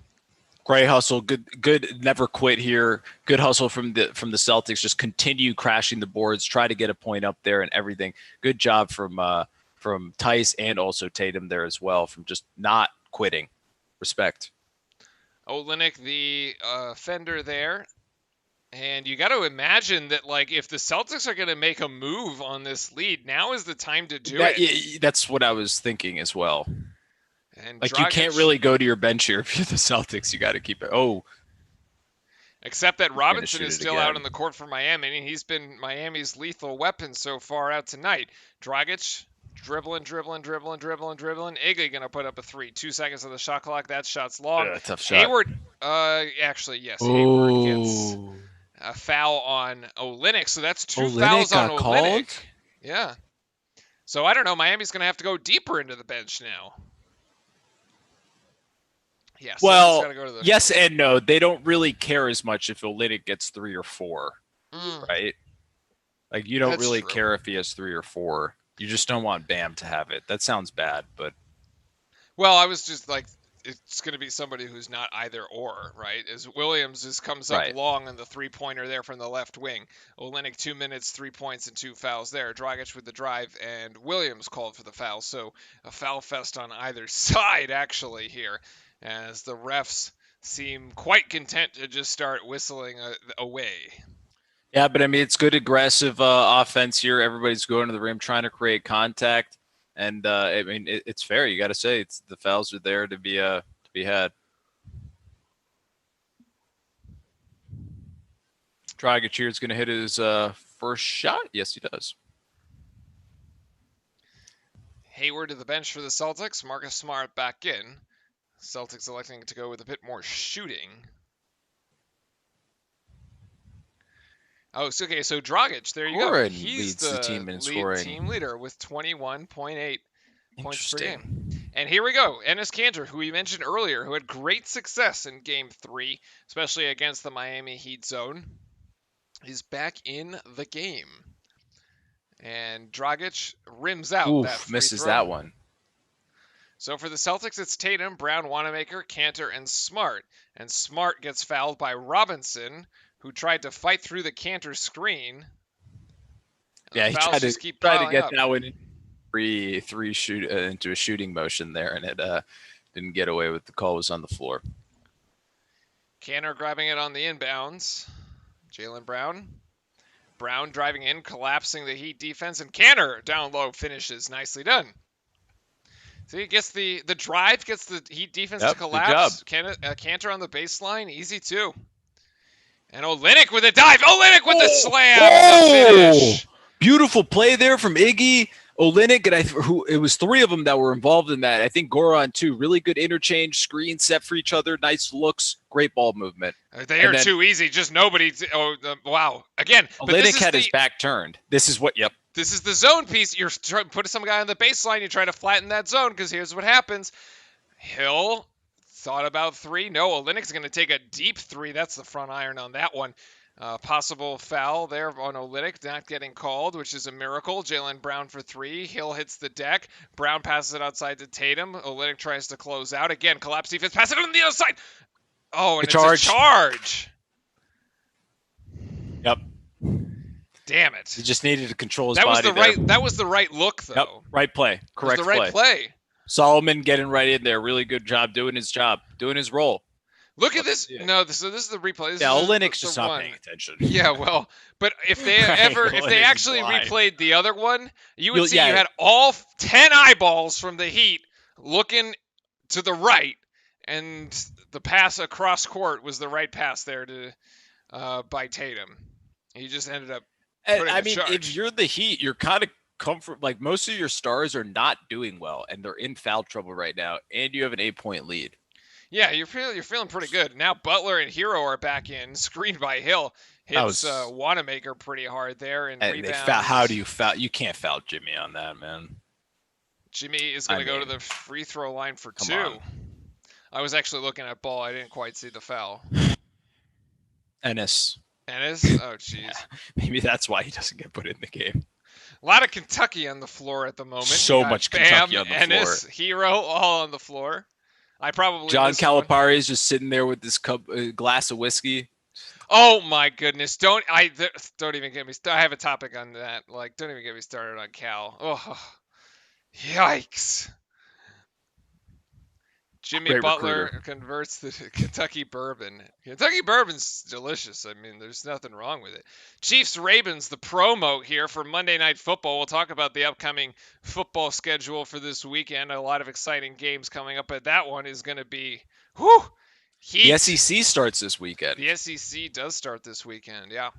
Great hustle. Good. Never quit here. Good hustle from the Celtics. Just continue crashing the boards. Try to get a point up there and everything. Good job from Tice and also Tatum there as well, from just not quitting. Respect. Olynyk, the fender there. And you got to imagine that, like, if the Celtics are going to make a move on this lead, now is the time to do it. That's what I was thinking as well. And like, Dragic, you can't really go to your bench here if you're the Celtics. You got to keep it. Oh. Except that Robinson is still out on the court for Miami, and he's been Miami's lethal weapon so far out tonight. Dragic dribbling. Iggy going to put up a 3. 2 seconds on the shot clock. That shot's long. Tough shot. Hayward, actually, yes. Hayward gets a foul on Olynyk, so that's 2 fouls on Olynyk. Called? Yeah. So I don't know. Miami's going to have to go deeper into the bench now. Yeah. So well, go to yes and no. They don't really care as much if Olynyk gets 3 or 4, right? Like, you don't really care if he has 3 or 4. You just don't want Bam to have it. That sounds bad, but. Well, I was just like, it's going to be somebody who's not either or, right? As Williams just comes up long on the 3-pointer there from the left wing. Olynyk 2 minutes, 3 points, and 2 fouls there. Dragic with the drive, and Williams called for the foul. So a foul fest on either side, actually, here, as the refs seem quite content to just start whistling away. Yeah, but I mean, it's good aggressive offense here. Everybody's going to the rim, trying to create contact. And I mean, it's fair. You got to say the fouls are there to be had. Dragic here is going to hit his first shot. Yes, he does. Hayward to the bench for the Celtics. Marcus Smart back in. Celtics electing to go with a bit more shooting. Oh, so, okay. So Dragic, there you go. He's leads the team in scoring. Team leader with 21.8 points per game. And here we go. Enes Kanter, who we mentioned earlier, who had great success in Game 3, especially against the Miami Heat zone, is back in the game. And Dragic rims out that free misses throw. That one. So for the Celtics, it's Tatum, Brown, Wanamaker, Kanter, and Smart. And Smart gets fouled by Robinson, who tried to fight through the Kanter screen. Yeah, he tried to get that one three shoot into a shooting motion there, and it didn't get away with the call. Was on the floor. Kanter grabbing it on the inbounds. Jaylen Brown. Brown driving in, collapsing the Heat defense, and Kanter down low finishes. Nicely done. See, it gets the drive, gets the Heat defense to collapse. Kanter on the baseline, easy too. And Olynyk with a dive. Olynyk with the slam. The finish. Beautiful play there from Iggy, Olynyk, and it was 3 of them that were involved in that. I think Goran too. Really good interchange, screen set for each other, nice looks, great ball movement. They are too easy. Just nobody. Wow. Again, Olynyk had his back turned. This is what. Yep. This is the zone piece. You're trying to put some guy on the baseline. You try to flatten that zone because here's what happens. Hill thought about 3. No, Olynyk's going to take a deep 3. That's the front iron on that one. Possible foul there on Olynyk, not getting called, which is a miracle. Jaylen Brown for 3. Hill hits the deck. Brown passes it outside to Tatum. Olynyk tries to close out. Again, collapse defense. Pass it on the other side. Oh, and it's a charge. Yep. Damn it. He just needed to control his body. That was the right look, though. Yep. Right play. Correct play. It was the right play. Solomon getting right in there. Really good job doing his job, doing his role. Look at Love to this. see it. No, so this is the replay. This Yeah, is Olynyk's the just not one. paying attention. Yeah, well, but if they Right, if they Olynyk's actually blind. replayed the other one, you would see you Yeah, had all 10 eyeballs from the Heat looking to the right, and the pass across court was the right pass there to by Tatum. He just ended up putting I the mean, if charge. you're the Heat, you're kind of comfort. Like most of your stars are not doing well, and they're in foul trouble right now, and you have an 8-point lead. Yeah, you're feeling pretty good now. Butler and Hero are back in, screened by Hill. That Hits was Wanamaker pretty hard there, and they foul. How do rebounds. you foul? You can't foul Jimmy on that, man. Jimmy is I going to go to mean, the free throw line for come 2. on. I was actually looking at ball. I didn't quite see the foul. Ennis. Ennis? Oh, jeez. Yeah, maybe that's why he doesn't get put in the game. A lot of Kentucky on the floor at the moment. So much Bam, Kentucky on the Ennis, floor. Hero, all on the floor. I probably John missed one. Calipari is just sitting there with this glass of whiskey. Oh my goodness! Don't even get me. I have a topic on that. Like, don't even get me started on Cal. Oh, yikes! Jimmy Great Butler recruiter. converts the Kentucky bourbon. Kentucky bourbon's delicious. I mean, there's nothing wrong with it. Chiefs Ravens, the promo here for Monday Night Football. We'll talk about the upcoming football schedule for this weekend. A lot of exciting games coming up, but that one is going to be heat. The SEC starts this weekend. The SEC does start this weekend. Yeah.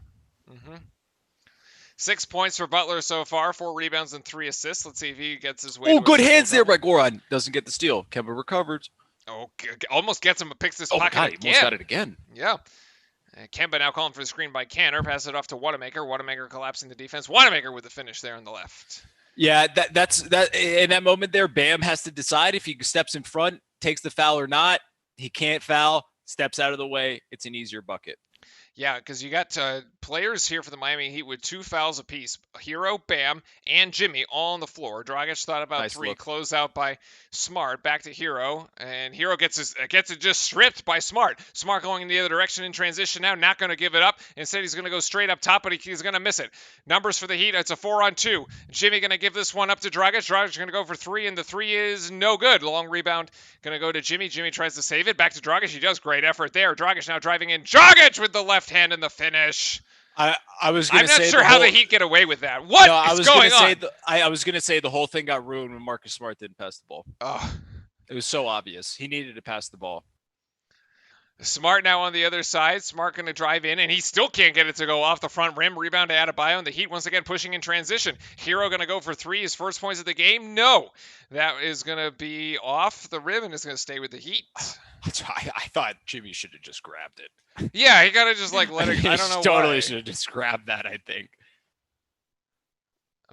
6 points for Butler so far, 4 rebounds and 3 assists. Let's see if he gets his way. Oh, good hands there by Goran. Doesn't get the steal. Kemba recovers. Oh, almost gets him. Picks this Oh, pocket God, he again. almost got it again. Yeah. Kemba now calling for the screen by Canner. Pass it off to Wanamaker. Wanamaker collapsing the defense. Wanamaker with the finish there on the left. Yeah, that's in that moment there, Bam has to decide if he steps in front, takes the foul or not. He can't foul, steps out of the way. It's an easier bucket. Yeah, because you got players here for the Miami Heat with 2 fouls apiece. Hero, Bam, and Jimmy all on the floor. Dragic thought about Nice 3. look. Closed out by Smart. Back to Hero. And Hero gets it just stripped by Smart. Smart going in the other direction in transition now. Not going to give it up. Instead, he's going to go straight up top, but he's going to miss it. Numbers for the Heat. It's a 4-on-2. Jimmy going to give this one up to Dragic. Dragic going to go for 3, and the 3 is no good. Long rebound. Going to go to Jimmy. Jimmy tries to save it. Back to Dragic. He does great effort there. Dragic now driving in. Dragic with the left hand in the finish. I was going I'm to say not sure how the Heat get away with that. What is going on? I was going to say the whole thing got ruined when Marcus Smart didn't pass the ball. Oh. It was so obvious. He needed to pass the ball. Smart now on the other side. Smart going to drive in, and he still can't get it to go off the front rim. Rebound to Adebayo, and the Heat once again pushing in transition. Hero going to go for 3. His first points of the game? No. That is going to be off the rim, and is going to stay with the Heat. I thought Jimmy should have just grabbed it. Yeah, he got to just let it. I don't know totally why. should have just grabbed that, I think.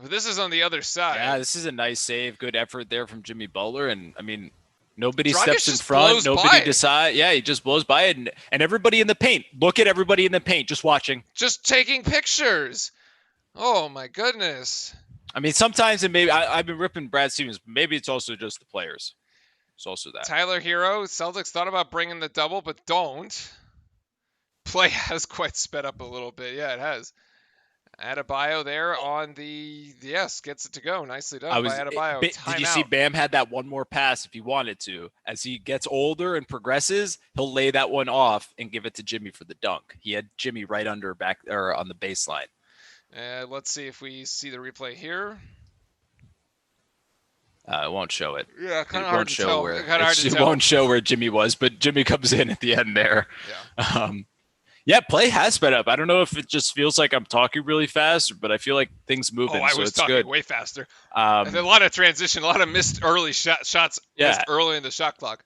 But this is on the other side. Yeah, this is a nice save. Good effort there from Jimmy Butler. And, I mean, nobody Dragic steps in front. Nobody decides. Yeah, he just blows by it. And everybody in the paint. Look at everybody in the paint just watching. Just taking pictures. Oh, my goodness. I mean, sometimes it maybe I've been ripping Brad Stevens. Maybe it's also just the players. It's also that. Tyler Hero. Celtics thought about bringing the double, but don't. Play has quite sped up a little bit. Yeah, it has. Adebayo there on the gets it to go. Nicely done by Adebayo. Did you see Bam had that one more pass if he wanted to? As he gets older and progresses, he'll lay that one off and give it to Jimmy for the dunk. He had Jimmy right under back or on the baseline. Let's see if we see the replay here. It won't show it. Yeah, kind of hard to tell. It won't show where Jimmy was, but Jimmy comes in at the end there. Yeah. Yeah, play has sped up. I don't know if it just feels like I'm talking really fast, but I feel like things moving. I was talking good. way faster. A lot of transition, a lot of missed early shots. Yeah. Missed early in the shot clock.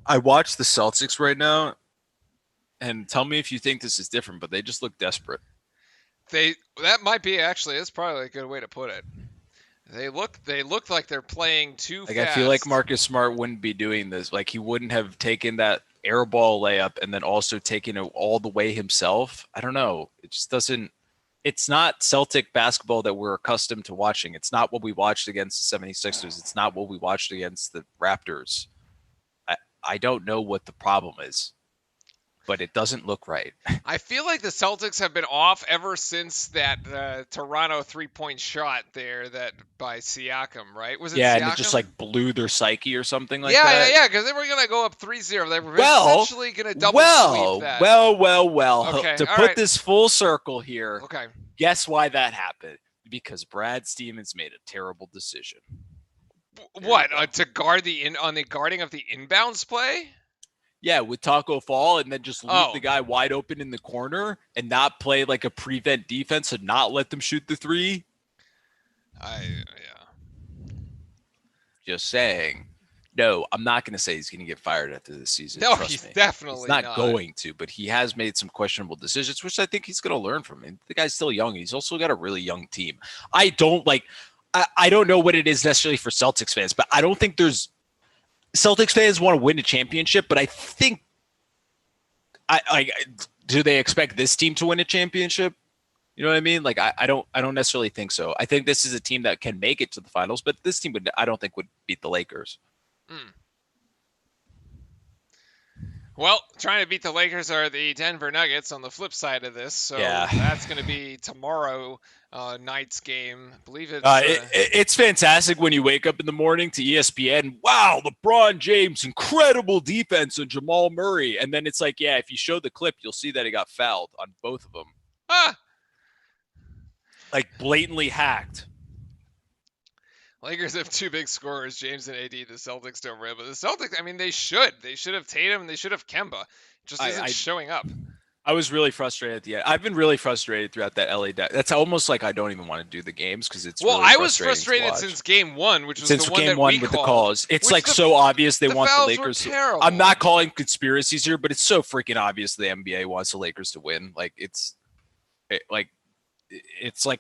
I watch the Celtics right now, and tell me if you think this is different, but they just look desperate. That might be actually. It's probably a good way to put it. They look like they're playing too fast. I feel like Marcus Smart wouldn't be doing this. Like he wouldn't have taken that air ball layup and then also taken it all the way himself. I don't know. It just doesn't. It's not Celtic basketball that we're accustomed to watching. It's not what we watched against the 76ers. It's not what we watched against the Raptors. I don't know what the problem is. but it doesn't look right. I feel like the Celtics have been off ever since that Toronto 3-point shot there that by Siakam, right? Was it Yeah, and it just Siakam? like blew their psyche or something like Yeah, that. because they were gonna go up 3-0. They were Well, essentially gonna double sweep well, that. well, well, well. Okay, To all put right. this full circle here, Okay. guess why that happened? Because Brad Stevens made a terrible decision. There you What? go. To guard on the guarding of the inbounds play? Yeah, with Taco Fall and then just leave the Oh, guy wide open in the corner and not play like a prevent defense and not let them shoot the three. yeah. Just saying. No, I'm not going to say he's going to get fired after this season. No, Trust he's me. definitely He's not not. going to, but he has made some questionable decisions, which I think he's going to learn from. The guy's still young. He's also got a really young team. I don't know what it is necessarily for Celtics fans, but I don't think there's Celtics fans want to win a championship, but I think do they expect this team to win a championship? You know what I mean? Like I don't necessarily think so. I think this is a team that can make it to the finals, but this team I don't think would beat the Lakers. Mm. Well, trying to beat the Lakers are the Denver Nuggets on the flip side of this. So Yeah. that's going to be tomorrow night's game. I believe it's. It's fantastic when you wake up in the morning to ESPN. Wow, LeBron James, incredible defense on Jamal Murray. And then it's like, yeah, if you show the clip, you'll see that he got fouled on both of them. Like blatantly hacked. Lakers have two big scorers, James and AD. The Celtics don't really, but the Celtics, I mean, they should. They should have Tatum and they should have Kemba. It just isn't showing up. I was really frustrated at the end. I've been really frustrated throughout that LA. That's almost like I don't even want to do the games because it's. Well, really I was frustrated since game one, which was since the one game that one we with called, the calls. It's like so obvious they want the Lakers. Terrible. I'm not calling conspiracies here, but it's so freaking obvious the NBA wants the Lakers to win. Like it's like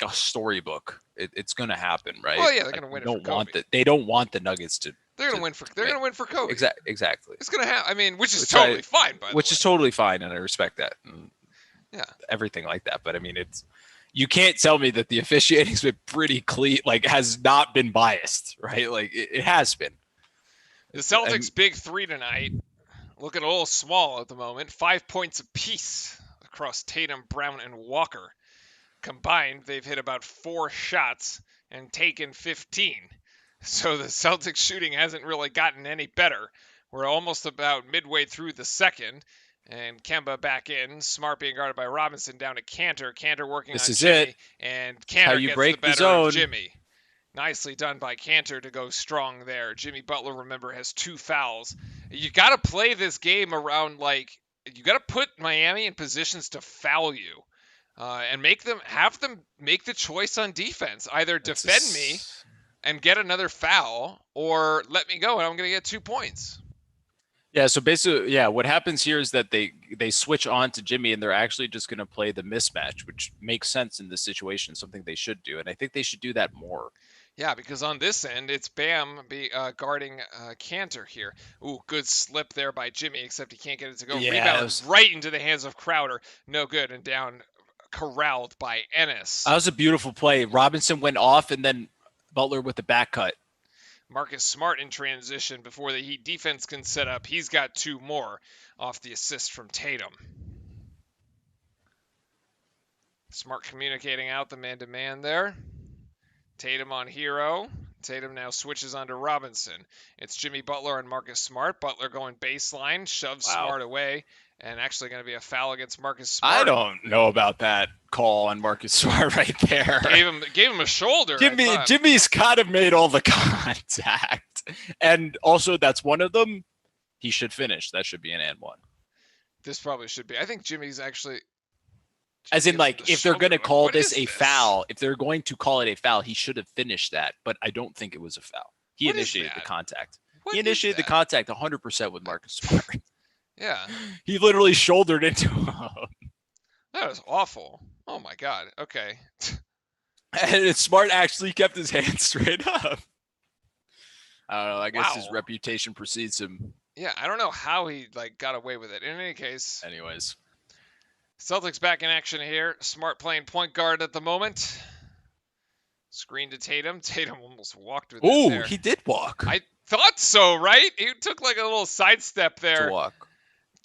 a storybook. It's going to happen, right? Oh yeah, they're going to win. They don't want the Nuggets to. They're going to win for. They're going to win for Kobe. Exactly. It's going to happen. I mean, which is totally fine. By the way. Which is totally fine, and I respect that. And yeah. Everything like that, but I mean, you can't tell me that the officiating's been pretty clean. Like, has not been biased, right? Like it has been. The Celtics' big three tonight, looking a little small at the moment. 5 points apiece across Tatum, Brown, and Walker. Combined, they've hit about 4 shots and taken 15. So the Celtics shooting hasn't really gotten any better. We're almost about midway through the second. And Kemba back in. Smart being guarded by Robinson down to Cantor. Cantor working on Jimmy. And Cantor gets the better of Jimmy. Nicely done by Cantor to go strong there. Jimmy Butler, remember, has 2 fouls. You got to play this game around, you got to put Miami in positions to foul you. And have them make the choice on defense. Either defend me and get another foul, or let me go and I'm going to get 2 points. Yeah, so basically, what happens here is that they switch on to Jimmy and they're actually just going to play the mismatch, which makes sense in this situation, something they should do. And I think they should do that more. Yeah, because on this end, it's Bam guarding Cantor here. Ooh, good slip there by Jimmy, except he can't get it to go. Yeah, Rebound right into the hands of Crowder. No good, and down corralled by Ennis. That was a beautiful play. Robinson went off, and then Butler with the back cut. Marcus Smart in transition before the Heat defense can set up. He's got 2 more off the assist from Tatum. Smart communicating out the man-to-man there. Tatum on Hero. Tatum now switches on to Robinson. It's Jimmy Butler and Marcus Smart. Butler going baseline, shoves Smart away, and actually going to be a foul against Marcus Smart. I don't know about that call on Marcus Smart right there. Gave him a shoulder. Jimmy's kind of made all the contact, and also that's one of them. He should finish. That should be an and one. This probably should be. I think Jimmy's actually. As in, if they're going to call this a foul, if they're going to call it a foul, he should have finished that. But I don't think it was a foul. He initiated the contact. He initiated the contact 100% with Marcus Smart. Yeah. He literally shouldered into him. That was awful. Oh my God. Okay. And Smart actually kept his hand straight up. I don't know. I guess his reputation precedes him. Yeah, I don't know how he got away with it. In any case. Anyways. Celtics back in action here. Smart playing point guard at the moment. Screen to Tatum. Tatum almost walked with it there. Oh, he did walk. I thought so, right? He took a little sidestep there. To walk.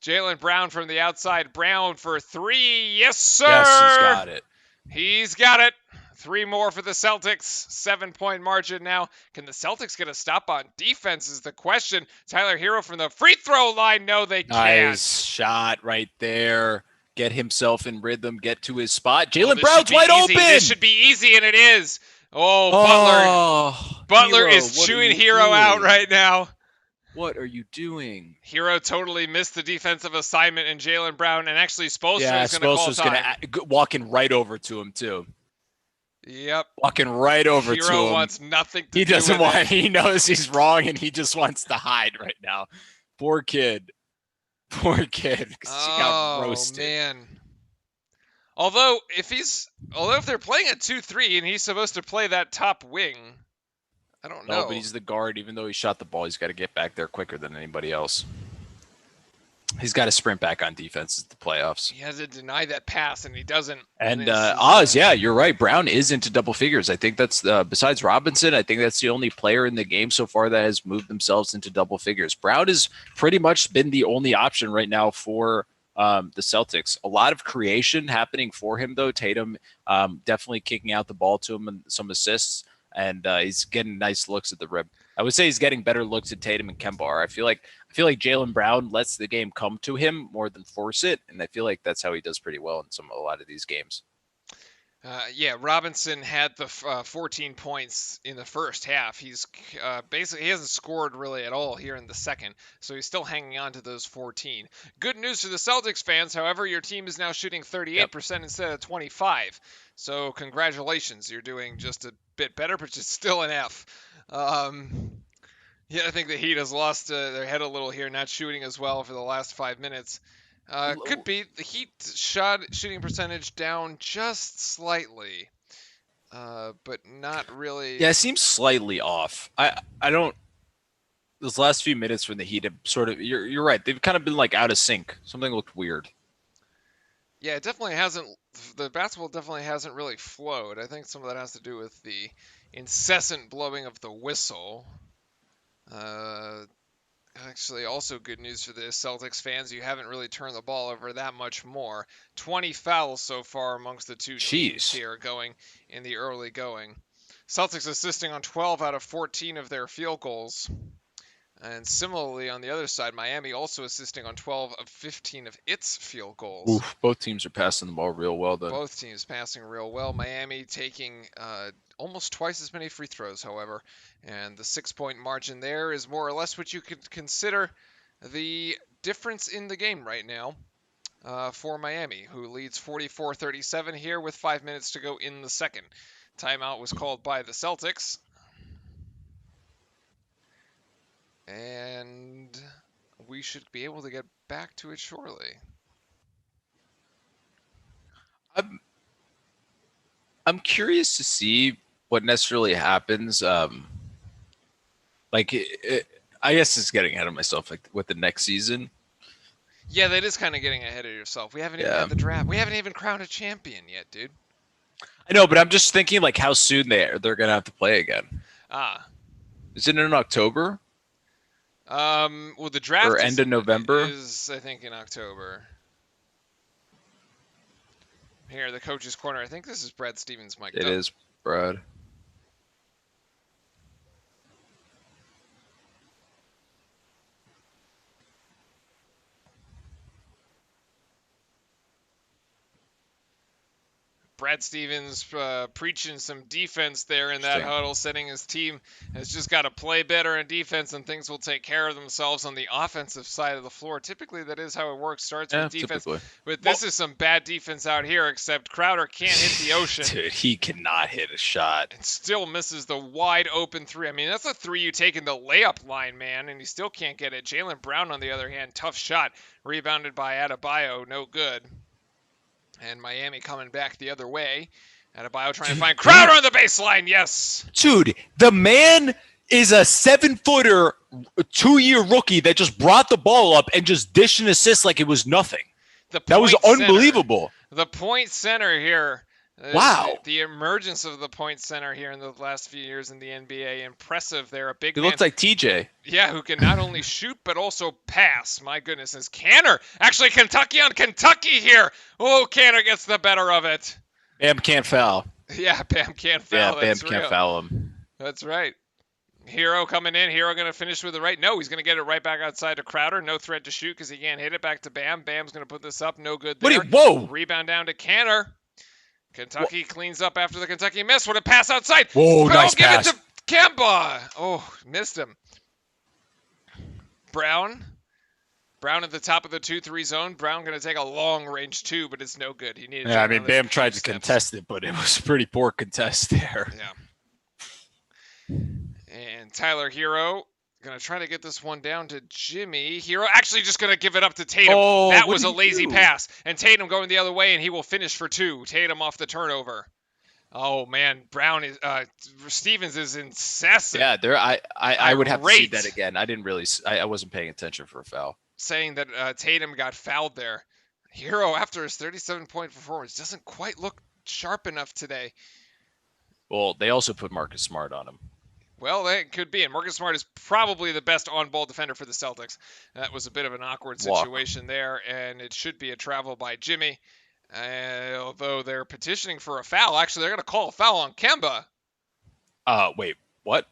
Jaylen Brown from the outside. Brown for three. Yes, sir. Yes, he's got it. He's got it. 3 more for the Celtics. 7-point margin now. Can the Celtics get a stop on defense is the question. Tyler Hero from the free throw line. No, they can't. Nice shot right there. Get himself in rhythm. Get to his spot. Oh, Jalen Brown's wide easy. open. This should be easy, and it is. Oh, Butler Hero, is chewing Hero out right now. What are you doing? Hero totally missed the defensive assignment, and Jaylen Brown, and actually Spoelstra is going to call time. Walking right over to him, too. Yep. Walking right over to him. Hero wants nothing to do with it. He doesn't want. He knows he's wrong, and he just wants to hide right now. Poor kid. Poor kid. She got roasted. Oh, man. Although if they're playing a 2-3 and he's supposed to play that top wing, I don't know. No, but he's the guard. Even though he shot the ball, he's got to get back there quicker than anybody else. He's got to sprint back on defense at the playoffs. He has to deny that pass, and he doesn't. And Oz, yeah, you're right. Brown is into double figures. I think that's, besides Robinson, I think that's the only player in the game so far that has moved themselves into double figures. Brown has pretty much been the only option right now for the Celtics. A lot of creation happening for him, though. Tatum definitely kicking out the ball to him and some assists, and he's getting nice looks at the rim. I would say he's getting better looks at Tatum and Kemba. I feel like Jaylen Brown lets the game come to him more than force it, and I feel like that's how he does pretty well in a lot of these games. Yeah, Robinson had the 14 points in the first half. He's basically, he hasn't scored really at all here in the second, so he's still hanging on to those 14. Good news for the Celtics fans, however, your team is now shooting 38% instead of 25. So congratulations, you're doing just a bit better, but it's still an F. Yeah, I think the Heat has lost their head a little here, not shooting as well for the last 5 minutes. Could be the Heat shooting percentage down just slightly, but not really. Yeah, it seems slightly off. I don't. Those last few minutes from the Heat have sort of. You're right. They've kind of been like out of sync. Something looked weird. Yeah, it definitely hasn't. The basketball definitely hasn't really flowed. I think some of that has to do with the incessant blowing of the whistle. Actually, also good news for the Celtics fans. You haven't really turned the ball over that much more. 20 fouls so far amongst the two teams here going in the early going. Celtics assisting on 12 out of 14 of their field goals. And similarly, on the other side, Miami also assisting on 12 of 15 of its field goals. Oof, both teams are passing the ball real well, though. Both teams passing real well. Miami taking almost twice as many free throws, however. And the 6-point margin there is more or less what you could consider the difference in the game right now for Miami, who leads 44-37 here with 5 minutes to go in the second. Timeout was called by the Celtics. And we should be able to get back to it shortly. I'm curious to see what necessarily happens. I guess it's getting ahead of myself, like with the next season. Yeah, that is kind of getting ahead of yourself. We haven't even had the draft. We haven't even crowned a champion yet, dude. I know, but I'm just thinking like how soon they're gonna have to play again. Is it in October? Well, the draft or end of November is, I think, in October. Here, the coach's corner. I think this is Brad Stevens' mic. It is, Brad. Brad Stevens preaching some defense there in that huddle, setting his team has just got to play better in defense and things will take care of themselves on the offensive side of the floor. Typically, that is how it works. Starts with defense. Typically. But this is some bad defense out here, except Crowder can't hit the ocean. Dude, he cannot hit a shot. And still misses the wide open three. I mean, that's a three you take in the layup line, man, and he still can't get it. Jaylen Brown, on the other hand, tough shot. Rebounded by Adebayo, no good. And Miami coming back the other way. Adebayo trying to find Crowder on the baseline. Yes. Dude, the man is a 7-footer, 2-year rookie that just brought the ball up and just dished an assist like it was nothing. That was unbelievable. The point center here, Wow. The emergence of the point center here in the last few years in the NBA, impressive. They're a big He man. looks like TJ. Yeah, who can not only shoot but also pass. My goodness, is Canner actually Kentucky on Kentucky here? Oh, Canner gets the better of it. Bam can't foul. Yeah, Bam can't foul. Yeah, Bam That's can't real. foul him. That's right. Hero coming in. Hero going to finish with the right. No, he's going to get it right back outside to Crowder. No threat to shoot because he can't hit it. Back to Bam. Bam's going to put this up. No good there. Whoa. Rebound down to Canner. Kentucky cleans up after the Kentucky miss. What a pass outside. Whoa, nice give pass. It to Kemba. Oh, missed him. Brown at the top of the 2-3 zone. Brown going to take a long range 2, but it's no good. He needed. Yeah, I mean, Bam tried to contest it, but it was a pretty poor contest there. Yeah. And Tyler Hero going to try to get this one down to Jimmy. Hero actually just going to give it up to Tatum. Oh, that was a lazy pass. And Tatum going the other way, and he will finish for 2. Tatum off the turnover. Oh man, Brown is Stevens is incessant. Yeah, there. I would have to see that again. I didn't really. I wasn't paying attention for a foul. Saying that Tatum got fouled there. Hero, after his 37-point performance, doesn't quite look sharp enough today. Well, they also put Marcus Smart on him. Well, that could be. And Marcus Smart is probably the best on-ball defender for the Celtics. That was a bit of an awkward situation there, and it should be a travel by Jimmy. Although they're petitioning for a foul. Actually, they're going to call a foul on Kemba. Wait, what?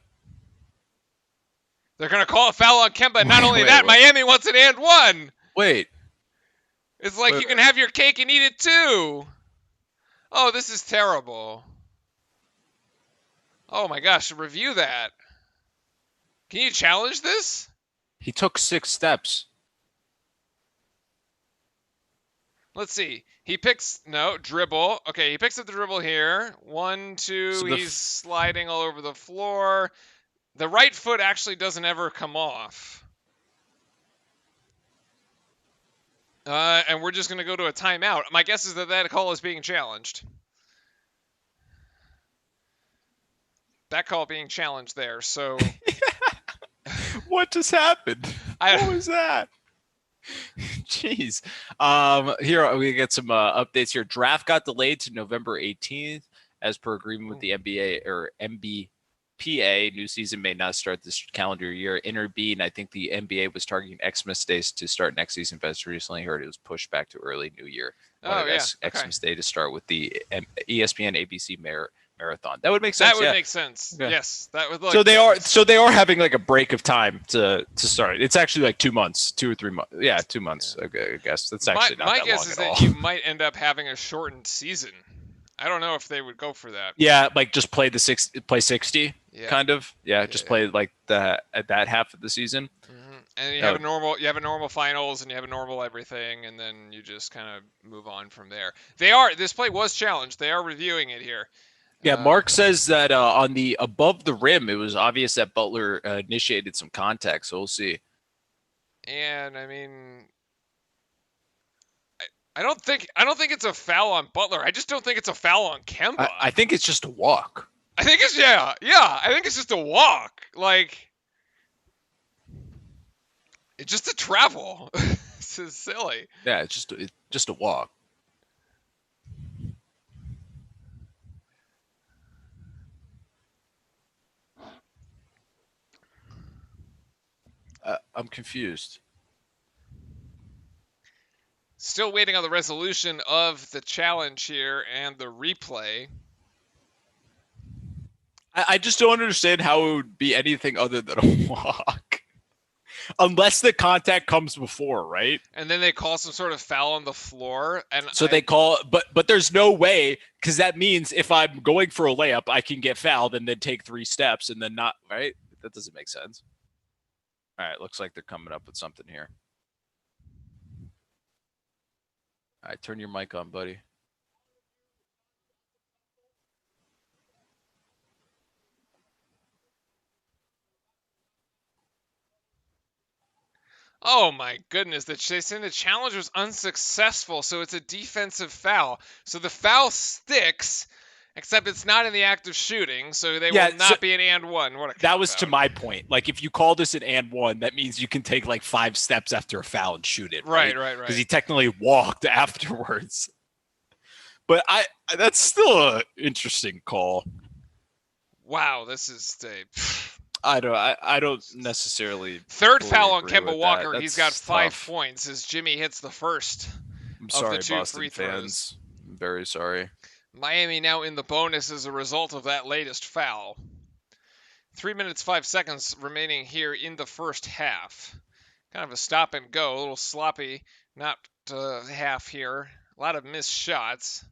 They're going to call a foul on Kemba. Not only that, Miami wants an and one. Wait. It's like you can have your cake and eat it too. Oh, this is terrible. Oh my gosh, review that. Can you challenge this? He took 6 steps. Let's see. He picks, dribble. Okay, he picks up the dribble here. 1, 2, so he's sliding all over the floor. The right foot actually doesn't ever come off. And we're just going to go to a timeout. My guess is that call is being challenged. That call being challenged there, so... What just happened? What was that? Jeez. Here we get some updates here. Draft got delayed to November 18th as per agreement with the NBA or MBPA. New season may not start this calendar year. Intervene. I think the NBA was targeting Xmas days to start next season, but I recently heard it was pushed back to early New Year. Xmas Day to start with the ESPN ABC marathon. That would make sense. That would make sense. Yeah. Yes, that would look. So they are having like a break of time to start. It's actually like 2 months, 2 or 3 months. Yeah, 2 months. Yeah. Okay, I guess that's actually not that long at all. My guess is that you might end up having a shortened season. I don't know if they would go for that. Yeah, like just play 60, kind of. Yeah, just play like at that half of the season. Mm-hmm. And you have a normal finals, and you have a normal everything, and then you just kind of move on from there. This play was challenged. They are reviewing it here. Yeah, Mark says that on the above the rim, it was obvious that Butler initiated some contact, so we'll see. And I mean, I don't think it's a foul on Butler. I just don't think it's a foul on Kemba. I think it's just a walk. I think it's I think it's just a walk. Like, it's just a travel. This is silly. Yeah, it's just a walk. I'm confused. Still waiting on the resolution of the challenge here and the replay. I just don't understand how it would be anything other than a walk. Unless the contact comes before, right? And then they call some sort of foul on the floor. And so they call, but there's no way, because that means if I'm going for a layup, I can get fouled and then take 3 steps and then not, right? That doesn't make sense. All right, looks like they're coming up with something here. All right, turn your mic on, buddy. Oh my goodness, they saying the challenge was unsuccessful, so it's a defensive foul. So the foul sticks, except it's not in the act of shooting, so they will not be an and one. That was to my point. Like, if you call this an and one, that means you can take like 5 steps after a foul and shoot it. Right. Because he technically walked afterwards. But that's still an interesting call. Wow, this is I don't necessarily third fully foul on agree Kemba with that. Walker. He's got That's 5 tough. points as Jimmy hits the first I'm of the sorry, 2 free Boston throws. fans. I'm very sorry. Miami now in the bonus as a result of that latest foul. 3 minutes 5 seconds remaining here in the first half. Kind of a stop and go, a little sloppy, not half here. A lot of missed shots.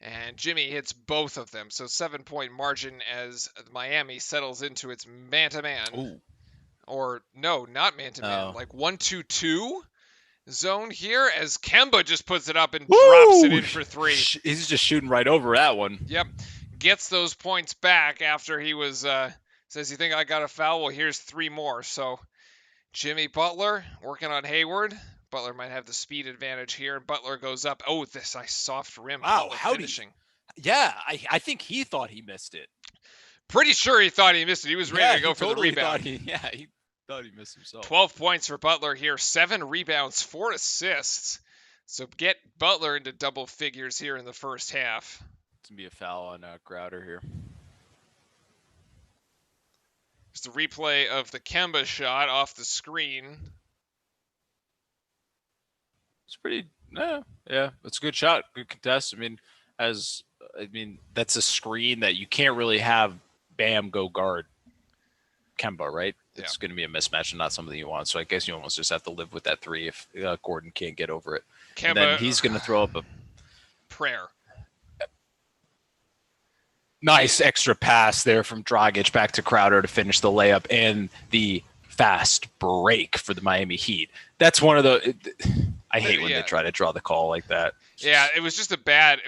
And Jimmy hits both of them. So 7-point margin as Miami settles into its man-to-man. Ooh. Or no, not man-to-man. Oh. Like 1-2-2 zone here as Kemba just puts it up and Woo! drops it in for 3. He's just shooting right over that one. Yep. Gets those points back after he was says, "You think I got a foul? Well, here's 3 more." So Jimmy Butler working on Hayward. Butler might have the speed advantage here, and Butler goes up. Oh, this nice soft rim. Wow, Butler howdy. finishing. Yeah, I think he thought he missed it. Pretty sure he thought he missed it. He was ready to go for totally the rebound. he thought he missed himself. 12 points for Butler here, 7 rebounds, 4 assists. So get Butler into double figures here in the first half. It's going to be a foul on Crowder here. Just a replay of the Kemba shot off the screen. It's pretty, yeah, it's a good shot, good contest. I mean, that's a screen that you can't really have Bam go guard Kemba, right? Yeah. It's going to be a mismatch and not something you want. So I guess you almost just have to live with that 3 if Gordon can't get over it. Kemba, and then he's going to throw up a prayer. Nice extra pass there from Dragic back to Crowder to finish the layup and the fast break for the Miami Heat. That's one of the. I hate when they try to draw the call like that. Yeah, it was just a bad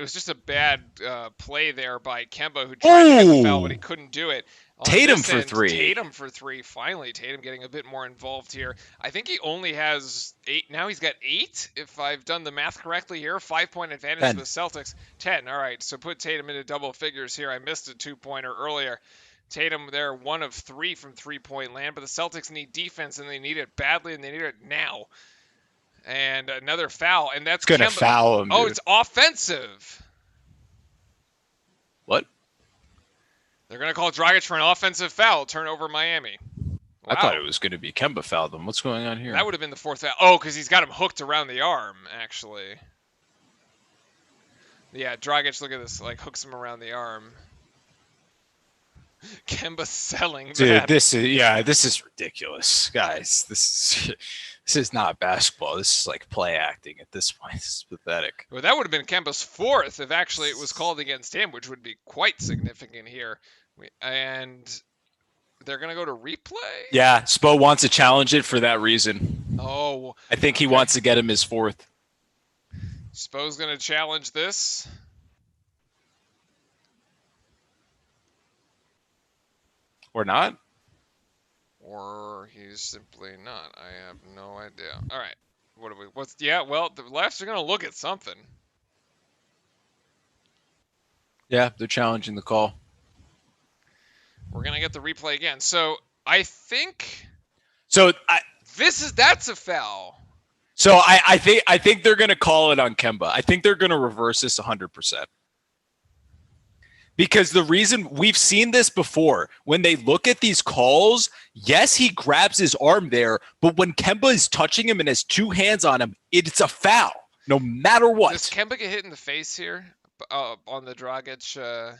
play there by Kemba, who tried to get the foul, but he couldn't do it. Tatum for 3. Tatum for 3. Finally, Tatum getting a bit more involved here. I think he only has 8. Now he's got 8, if I've done the math correctly here. 5-point advantage 10. for the Celtics. 10. All right, so put Tatum into double figures here. I missed a 2-pointer earlier. Tatum there, 1 of 3 from 3-point land, but the Celtics need defense, and they need it badly, and they need it now. And another foul, and that's going to foul him. Oh, dude. It's offensive. What? They're going to call Dragic for an offensive foul, turnover Miami. Wow. I thought it was going to be Kemba fouled them. What's going on here? That would have been the 4th foul. Oh, because he's got him hooked around the arm, actually. Yeah, Dragic, look at this, like hooks him around the arm. Kemba selling Dude, that. this is ridiculous, guys. This is not basketball. This is like play acting at this point. This is pathetic. Well, that would have been Kemba's 4th if actually it was called against him, which would be quite significant here. And they're going to go to replay? Yeah, Spo wants to challenge it for that reason. Oh. I think he wants to get him his 4th. Spo's going to challenge this. Or not? Or he's simply not. I have no idea. All right. Well, the refs are going to look at something. Yeah, they're challenging the call. We're going to get the replay again. So, I think that's a foul. So, I think they're going to call it on Kemba. I think they're going to reverse this 100%. Because the reason we've seen this before, when they look at these calls, yes, he grabs his arm there, but when Kemba is touching him and has 2 hands on him, it's a foul, no matter what. Does Kemba get hit in the face here on the Dragic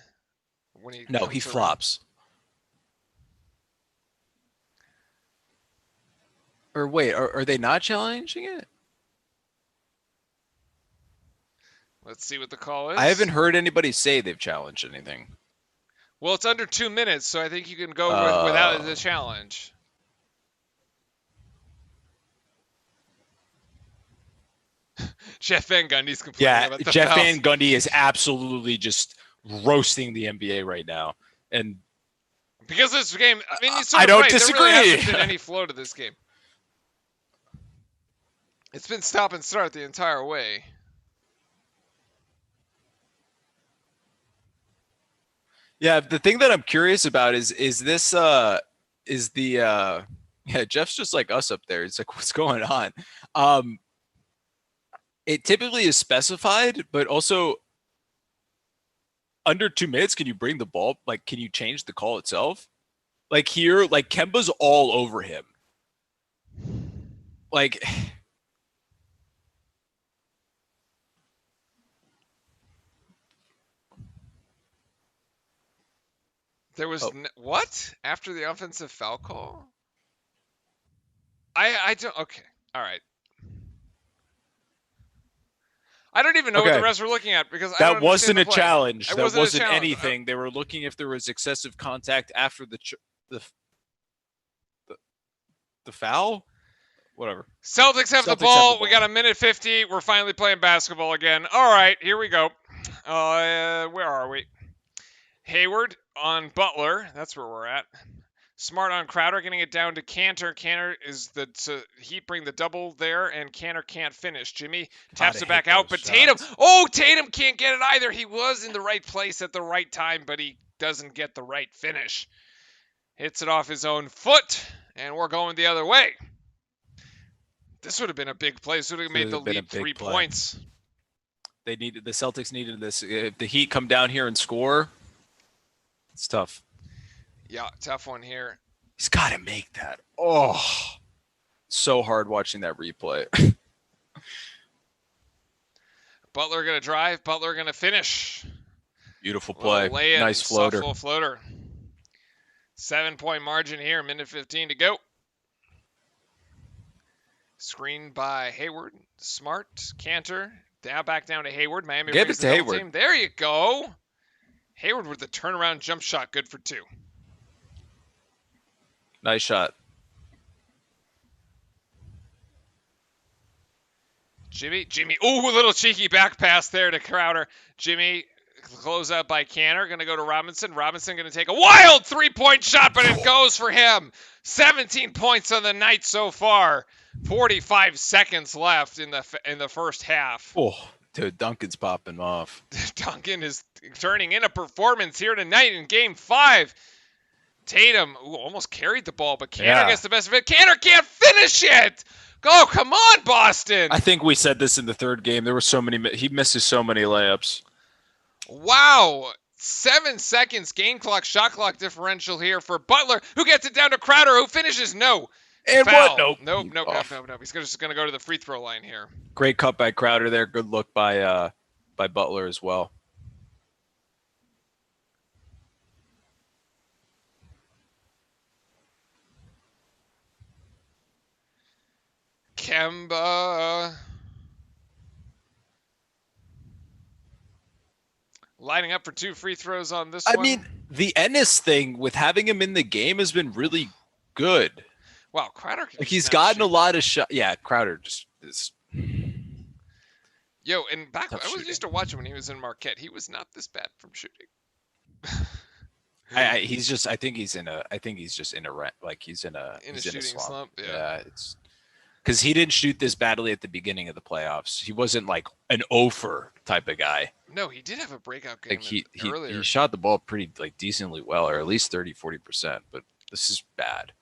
when he? No, he flops. Or wait, are they not challenging it? Let's see what the call is. I haven't heard anybody say they've challenged anything. Well, it's under 2 minutes, so I think you can go without the challenge. Jeff Van Gundy's complaining about the Jeff fouls. Van Gundy is absolutely just roasting the NBA right now. And because this game, I mean, he's I don't right. disagree. There really hasn't been any flow to this game. It's been stop and start the entire way. Yeah, the thing that I'm curious about is this Jeff's just like us up there. It's like, what's going on? It typically is specified, but also under 2 minutes, can you bring the ball? Like, can you change the call itself? Like here, like Kemba's all over him. Like, There was oh, what after the offensive foul call? I don't. Okay, all right. I don't even know what the okay. refs were looking at because I don't That understand wasn't the a play. challenge. It That wasn't a wasn't challenge. anything. They were looking if there was excessive contact after the the, the foul. Whatever. Celtics have the Celtics have the ball. We ball. got a minute 50. We're finally playing basketball again. All right, here we go. Where are we? Hayward on Butler. That's where we're at. Smart on Crowder, getting it down to Cantor. Cantor is the Heat bring the double there, and Cantor can't finish. Jimmy taps Gotta it hit back out, those but Tatum. shots. Oh, Tatum can't get it either. He was in the right place at the right time, but he doesn't get the right finish. Hits it off his own foot, and we're going the other way. This would have been a big play. This would have made the lead 3 points. The Celtics needed this. If the Heat come down here and score, it's tough. Yeah, tough one here. He's got to make that. Oh, so hard watching that replay. Butler gonna drive. Butler gonna finish. Beautiful play. Nice floater. Soft floater. 7-point margin here. Minute 15 to go. Screen by Hayward. Smart. Cantor. Now back down to Hayward. Miami Give brings it to the double Hayward. team. There you go. Hayward with the turnaround jump shot. Good for 2. Nice shot. Jimmy. Ooh, a little cheeky back pass there to Crowder. Jimmy, close out by Cantor. Going to go to Robinson. Robinson going to take a wild 3-point shot, but it goes for him. 17 points on the night so far. 45 seconds left in the first half. Oh, dude, Duncan's popping off. Duncan is turning in a performance here tonight in Game 5. Tatum almost carried the ball, but Cantor gets the best of it. Cantor can't finish it. Oh, come on, Boston. I think we said this in the third game. There were so many. He misses so many layups. Wow. 7 seconds game clock, shot clock differential here for Butler, who gets it down to Crowder, who finishes. No. And Foul. what? Nope. He's just going to go to the free throw line here. Great cut by Crowder there. Good look by Butler as well. Kemba lining up for 2 free throws on this one. I mean, the Ennis thing with having him in the game has been really good. Wow, Crowder. Like he's gotten a lot of shots. Yeah, Crowder just is. Yo, and back I was used to watch him when he was in Marquette. He was not this bad from shooting. He's just. I think he's just in a. He's in a shooting slump. Yeah, it's because he didn't shoot this badly at the beginning of the playoffs. He wasn't like an offer type of guy. No, he did have a breakout game earlier. He shot the ball pretty decently well, or at least 30-40%. But this is bad.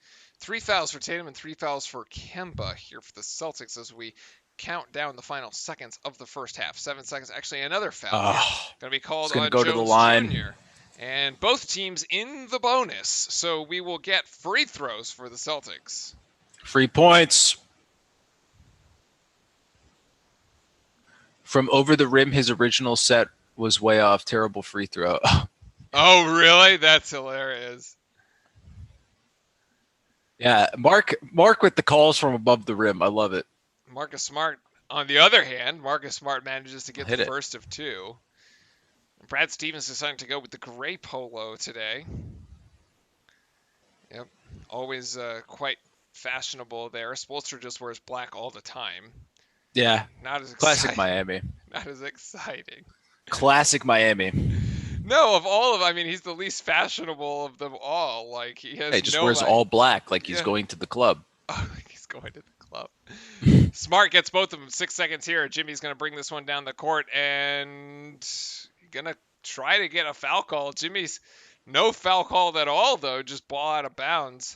3 fouls for Tatum and 3 fouls for Kemba here for the Celtics as we count down the final seconds of the first half. 7 seconds. Actually, another foul. Going to be called on go Jones to the line. Jr. And both teams in the bonus, so we will get free throws for the Celtics. Free points. From over the rim, his original set was way off. Terrible free throw. Oh, really? That's hilarious. Yeah, Mark with the calls from above the rim. I love it. Marcus Smart, on the other hand, Marcus Smart manages to get the first of 2. Brad Stevens deciding to go with the gray polo today. Yep, always quite fashionable there. Spoelstra just wears black all the time. Yeah, not as classic Miami. Not as exciting. Classic Miami. No, he's the least fashionable of them all. Like he has. He just wears all black, like he's going to the club. Oh, like he's going to the club. Smart gets both of them. 6 seconds here. Jimmy's gonna bring this one down the court and gonna try to get a foul call. Jimmy's no foul called at all though. Just ball out of bounds.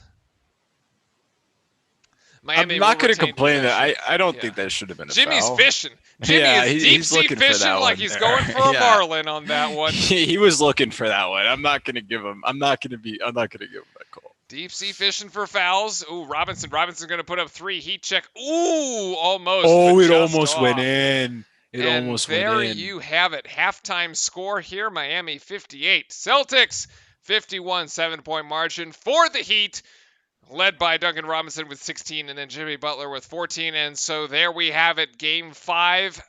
Miami I'm will not going to retain complain that possession. I don't Yeah. think that should have been a Jimmy's foul. fishing. Jimmy Yeah, is deep he's sea looking for fishing that like one he's there. going for a Yeah, marlin on that one. he was looking for that one. I'm not going to give him. I'm not going to be. I'm not going to give him that call. Deep sea fishing for fouls. Ooh, Robinson. Robinson going to put up 3. Heat check. Ooh, almost, but Oh, it just almost went off. in. It And almost went there in. you have it. Halftime score here Miami 58. Celtics 51, 7-point margin for the Heat, led by Duncan Robinson with 16 and then Jimmy Butler with 14. And so there we have it. Game 5.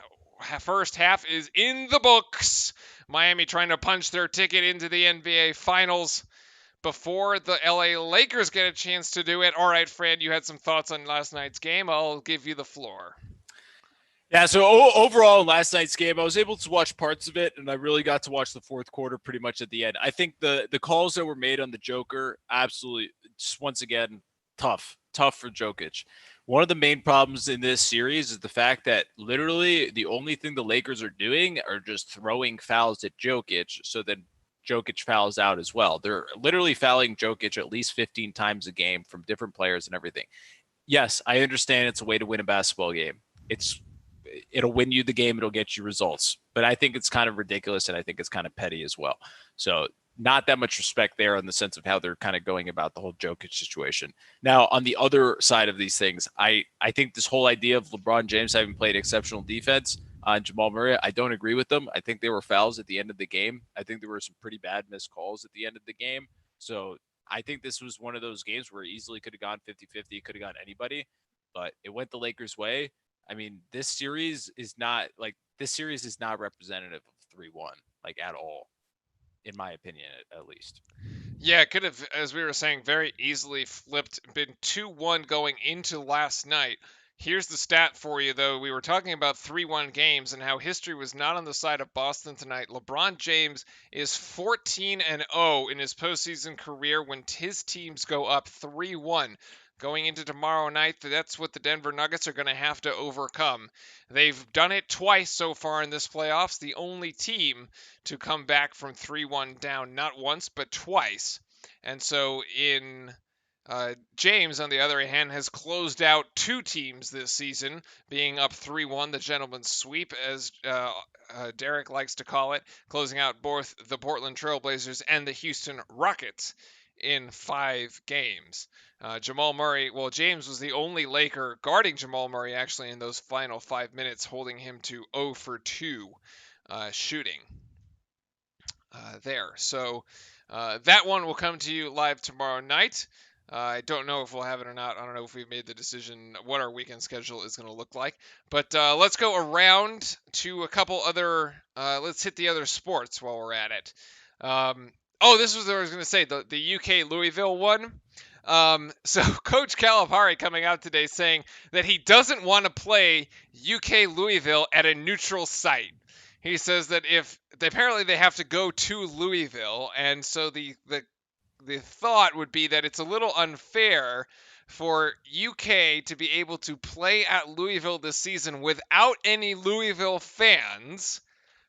First half is in the books. Miami trying to punch their ticket into the NBA Finals before the LA Lakers get a chance to do it. All right, Fran, you had some thoughts on last night's game. I'll give you the floor. Yeah, so overall in last night's game, I was able to watch parts of it, and I really got to watch the fourth quarter pretty much at the end. I think the calls that were made on the Joker, absolutely, just once again, tough for Jokic. One of the main problems in this series is the fact that literally the only thing the Lakers are doing are just throwing fouls at Jokic, so then Jokic fouls out as well. They're literally fouling Jokic at least 15 times a game from different players and everything. Yes, I understand it's a way to win a basketball game. It'll win you the game, it'll get you results. But I think it's kind of ridiculous and I think it's kind of petty as well. So not that much respect there in the sense of how they're kind of going about the whole Jokic situation. Now, on the other side of these things, I think this whole idea of LeBron James having played exceptional defense on Jamal Murray, I don't agree with them. I think there were fouls at the end of the game. I think there were some pretty bad missed calls at the end of the game. So I think this was one of those games where it easily could have gone 50-50. It could have gone anybody, but it went the Lakers' way. I mean, this series is not representative of 3-1 like at all, in my opinion, at least. Yeah, it could have, as we were saying, very easily flipped, been 2-1 going into last night. Here's the stat for you, though. We were talking about 3-1 games and how history was not on the side of Boston tonight. LeBron James is 14-0 in his postseason career when his teams go up 3-1. Going into tomorrow night, that's what the Denver Nuggets are going to have to overcome. They've done it twice so far in this playoffs, the only team to come back from 3-1 down, not once, but twice. And so James, on the other hand, has closed out 2 teams this season, being up 3-1, the gentleman's sweep, as Derek likes to call it, closing out both the Portland Trailblazers and the Houston Rockets in 5 games. Jamal Murray, well, James was the only Laker guarding Jamal Murray actually in those final 5 minutes, holding him to 0 for 2 shooting there. So that one will come to you live tomorrow night. I don't know if we'll have it or not. I don't know if we've made the decision what our weekend schedule is going to look like. But let's go around to a couple other. Let's hit the other sports while we're at it. This was what I was going to say. The UK Louisville one. So Coach Calipari coming out today saying that he doesn't want to play UK Louisville at a neutral site. He says that if apparently they have to go to Louisville, and so the thought would be that it's a little unfair for UK to be able to play at Louisville this season without any Louisville fans,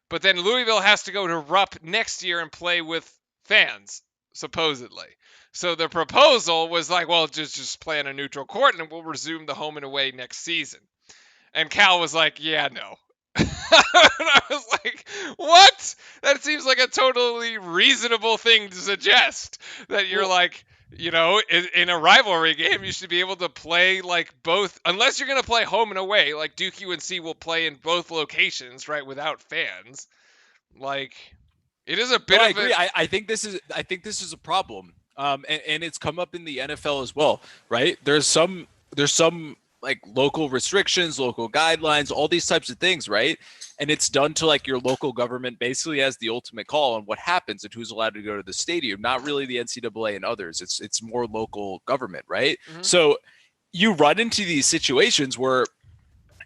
but then Louisville has to go to Rupp next year and play with fans, supposedly. So the proposal was like, well, just play on a neutral court and we'll resume the home and away next season. And Cal was like, yeah, no. And I was like, what? That seems like a totally reasonable thing to suggest. That you're like, in a rivalry game, you should be able to play like both, unless you're going to play home and away. Like Duke UNC will play in both locations, right, without fans. Like, it is a No, bit I of a. agree. I think this is a problem. And it's come up in the NFL as well, right? There's some like local restrictions, local guidelines, all these types of things, right? And it's done to like your local government basically has the ultimate call on what happens and who's allowed to go to the stadium, not really the NCAA and others. It's more local government, right? Mhm. So you run into these situations where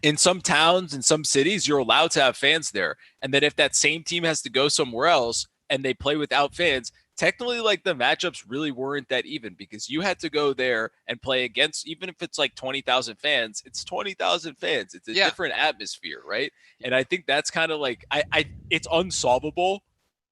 in some towns and some cities, you're allowed to have fans there. And then if that same team has to go somewhere else and they play without fans, technically like the matchups really weren't that even because you had to go there and play against, even if it's like 20,000 fans, it's 20,000 fans. It's a Yeah. different atmosphere, right? And I think that's kind of like, it's unsolvable.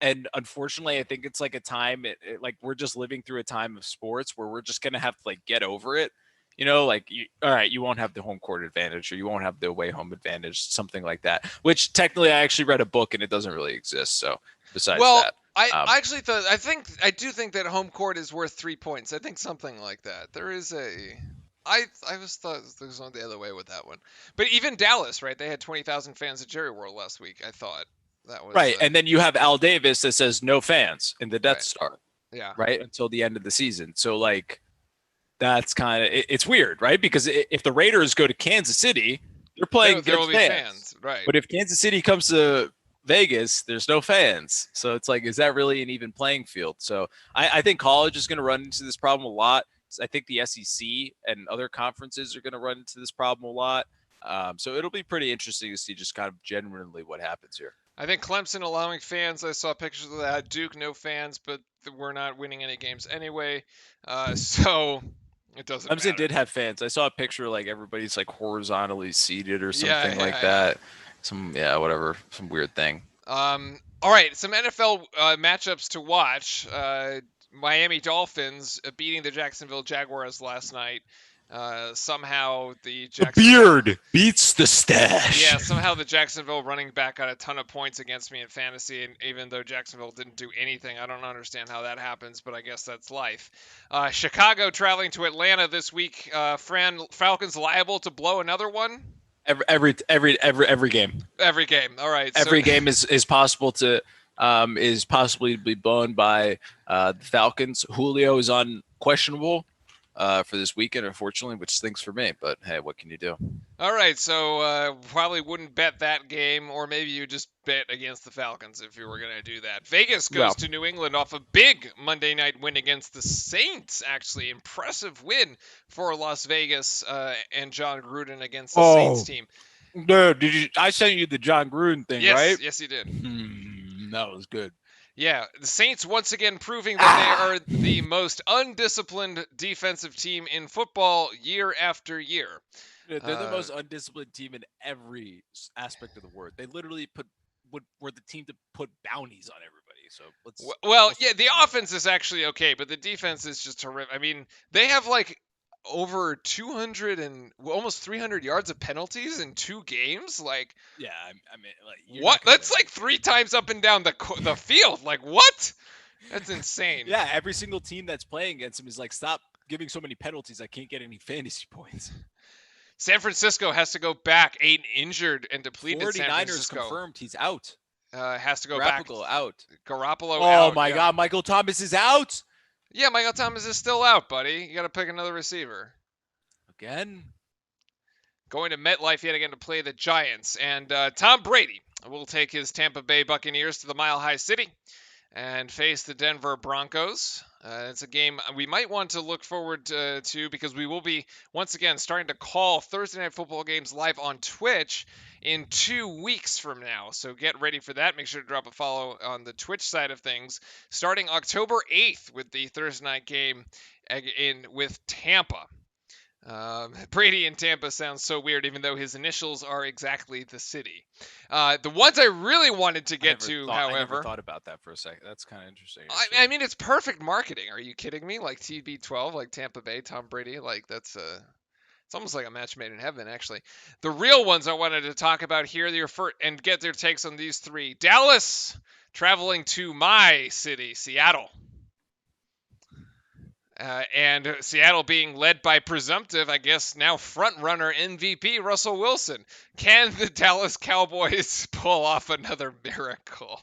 And unfortunately, I think it's like a time, like we're just living through a time of sports where we're just going to have to like get over it Like, all right, you won't have the home court advantage or you won't have the away home advantage, something like that, which technically I actually read a book and it doesn't really exist. So besides Well, that, I actually thought I do think that home court is worth 3 points. I think something like that. There is a I was thought there was on the other way with that one. But even Dallas, right? They had 20,000 fans at Jerry World last week. I thought that was right. And then you have Al Davis that says no fans in the Death right. Star, Yeah. right? Until the end of the season. So, like, that's kind of, it's weird, right? Because if the Raiders go to Kansas City, they're playing There will against be fans. fans, right? But if Kansas City comes to Vegas, there's no fans. So it's like, is that really an even playing field? So I think college is going to run into this problem a lot. I think the SEC and other conferences are going to run into this problem a lot. So it'll be pretty interesting to see just kind of genuinely what happens here. I think Clemson allowing fans. I saw pictures of that. Duke no fans, but we're not winning any games anyway. So it doesn't Clemson matter. did have fans. I saw a picture like everybody's like horizontally seated or Yeah, something like yeah. that. Whatever, some weird thing. All right, some NFL matchups to watch. Miami Dolphins beating the Jacksonville Jaguars last night. Somehow the The Jacksonville beard beats the stash. Yeah, somehow the Jacksonville running back got a ton of points against me in fantasy, and even though Jacksonville didn't do anything, I don't understand how that happens, but I guess that's life. Chicago traveling to Atlanta this week. Falcons liable to blow another one Every game. every game. All right, so Every game is possible to is possibly to be blown by the Falcons. Julio is on questionable for this weekend, unfortunately, which stinks for me. But hey, what can you do? all right, so probably wouldn't bet that game, or maybe you just bet against the Falcons if you were going to do that. Vegas goes Well, to New England off a big Monday night win against the Saints. Actually, impressive win for Las Vegas and John Gruden against the Saints team. no, did you? I sent you the John Gruden thing, right? Yes, you did. That was good. Yeah, the Saints once again proving that they are the most undisciplined defensive team in football year after year. They're the most undisciplined team in every aspect of the word. They literally were the team to put bounties on everybody. So Yeah, the offense is actually okay, but the defense is just horrific. I mean, they have like over 200 and almost 300 yards of penalties in 2 games. Like, yeah, I mean, like, what? That's like 3 times up and down the field. Like, what? That's insane. Yeah, every single team that's playing against him is like, stop giving so many penalties. I can't get any fantasy points. San Francisco has to go back. Aiden injured and depleted. 49ers San Francisco confirmed he's out. has to go Garoppolo back. out. Garoppolo Oh out. my God, Michael Thomas is out Yeah, Michael Thomas is still out, buddy. You got to pick another receiver. again. Going to MetLife yet again to play the Giants, and Tom Brady will take his Tampa Bay Buccaneers to the Mile High City and face the Denver Broncos. It's a game we might want to look forward to because we will be once again starting to call Thursday Night Football games live on Twitch in 2 weeks from now. So get ready for that. Make sure to drop a follow on the Twitch side of things. Starting October 8th with the Thursday night game with Tampa. Brady in Tampa sounds so weird, even though his initials are exactly the city. The ones I really wanted to get to, however, I never thought about that for a second. That's kind of interesting. I mean, it's perfect marketing. Are you kidding me? Like TB12, like Tampa Bay, Tom Brady, like that's it's almost like a match made in heaven, actually. The real ones I wanted to talk about here, and get their takes on these three. Dallas traveling to my city, Seattle. And Seattle being led by presumptive, I guess now front-runner MVP Russell Wilson. Can the Dallas Cowboys pull off another miracle?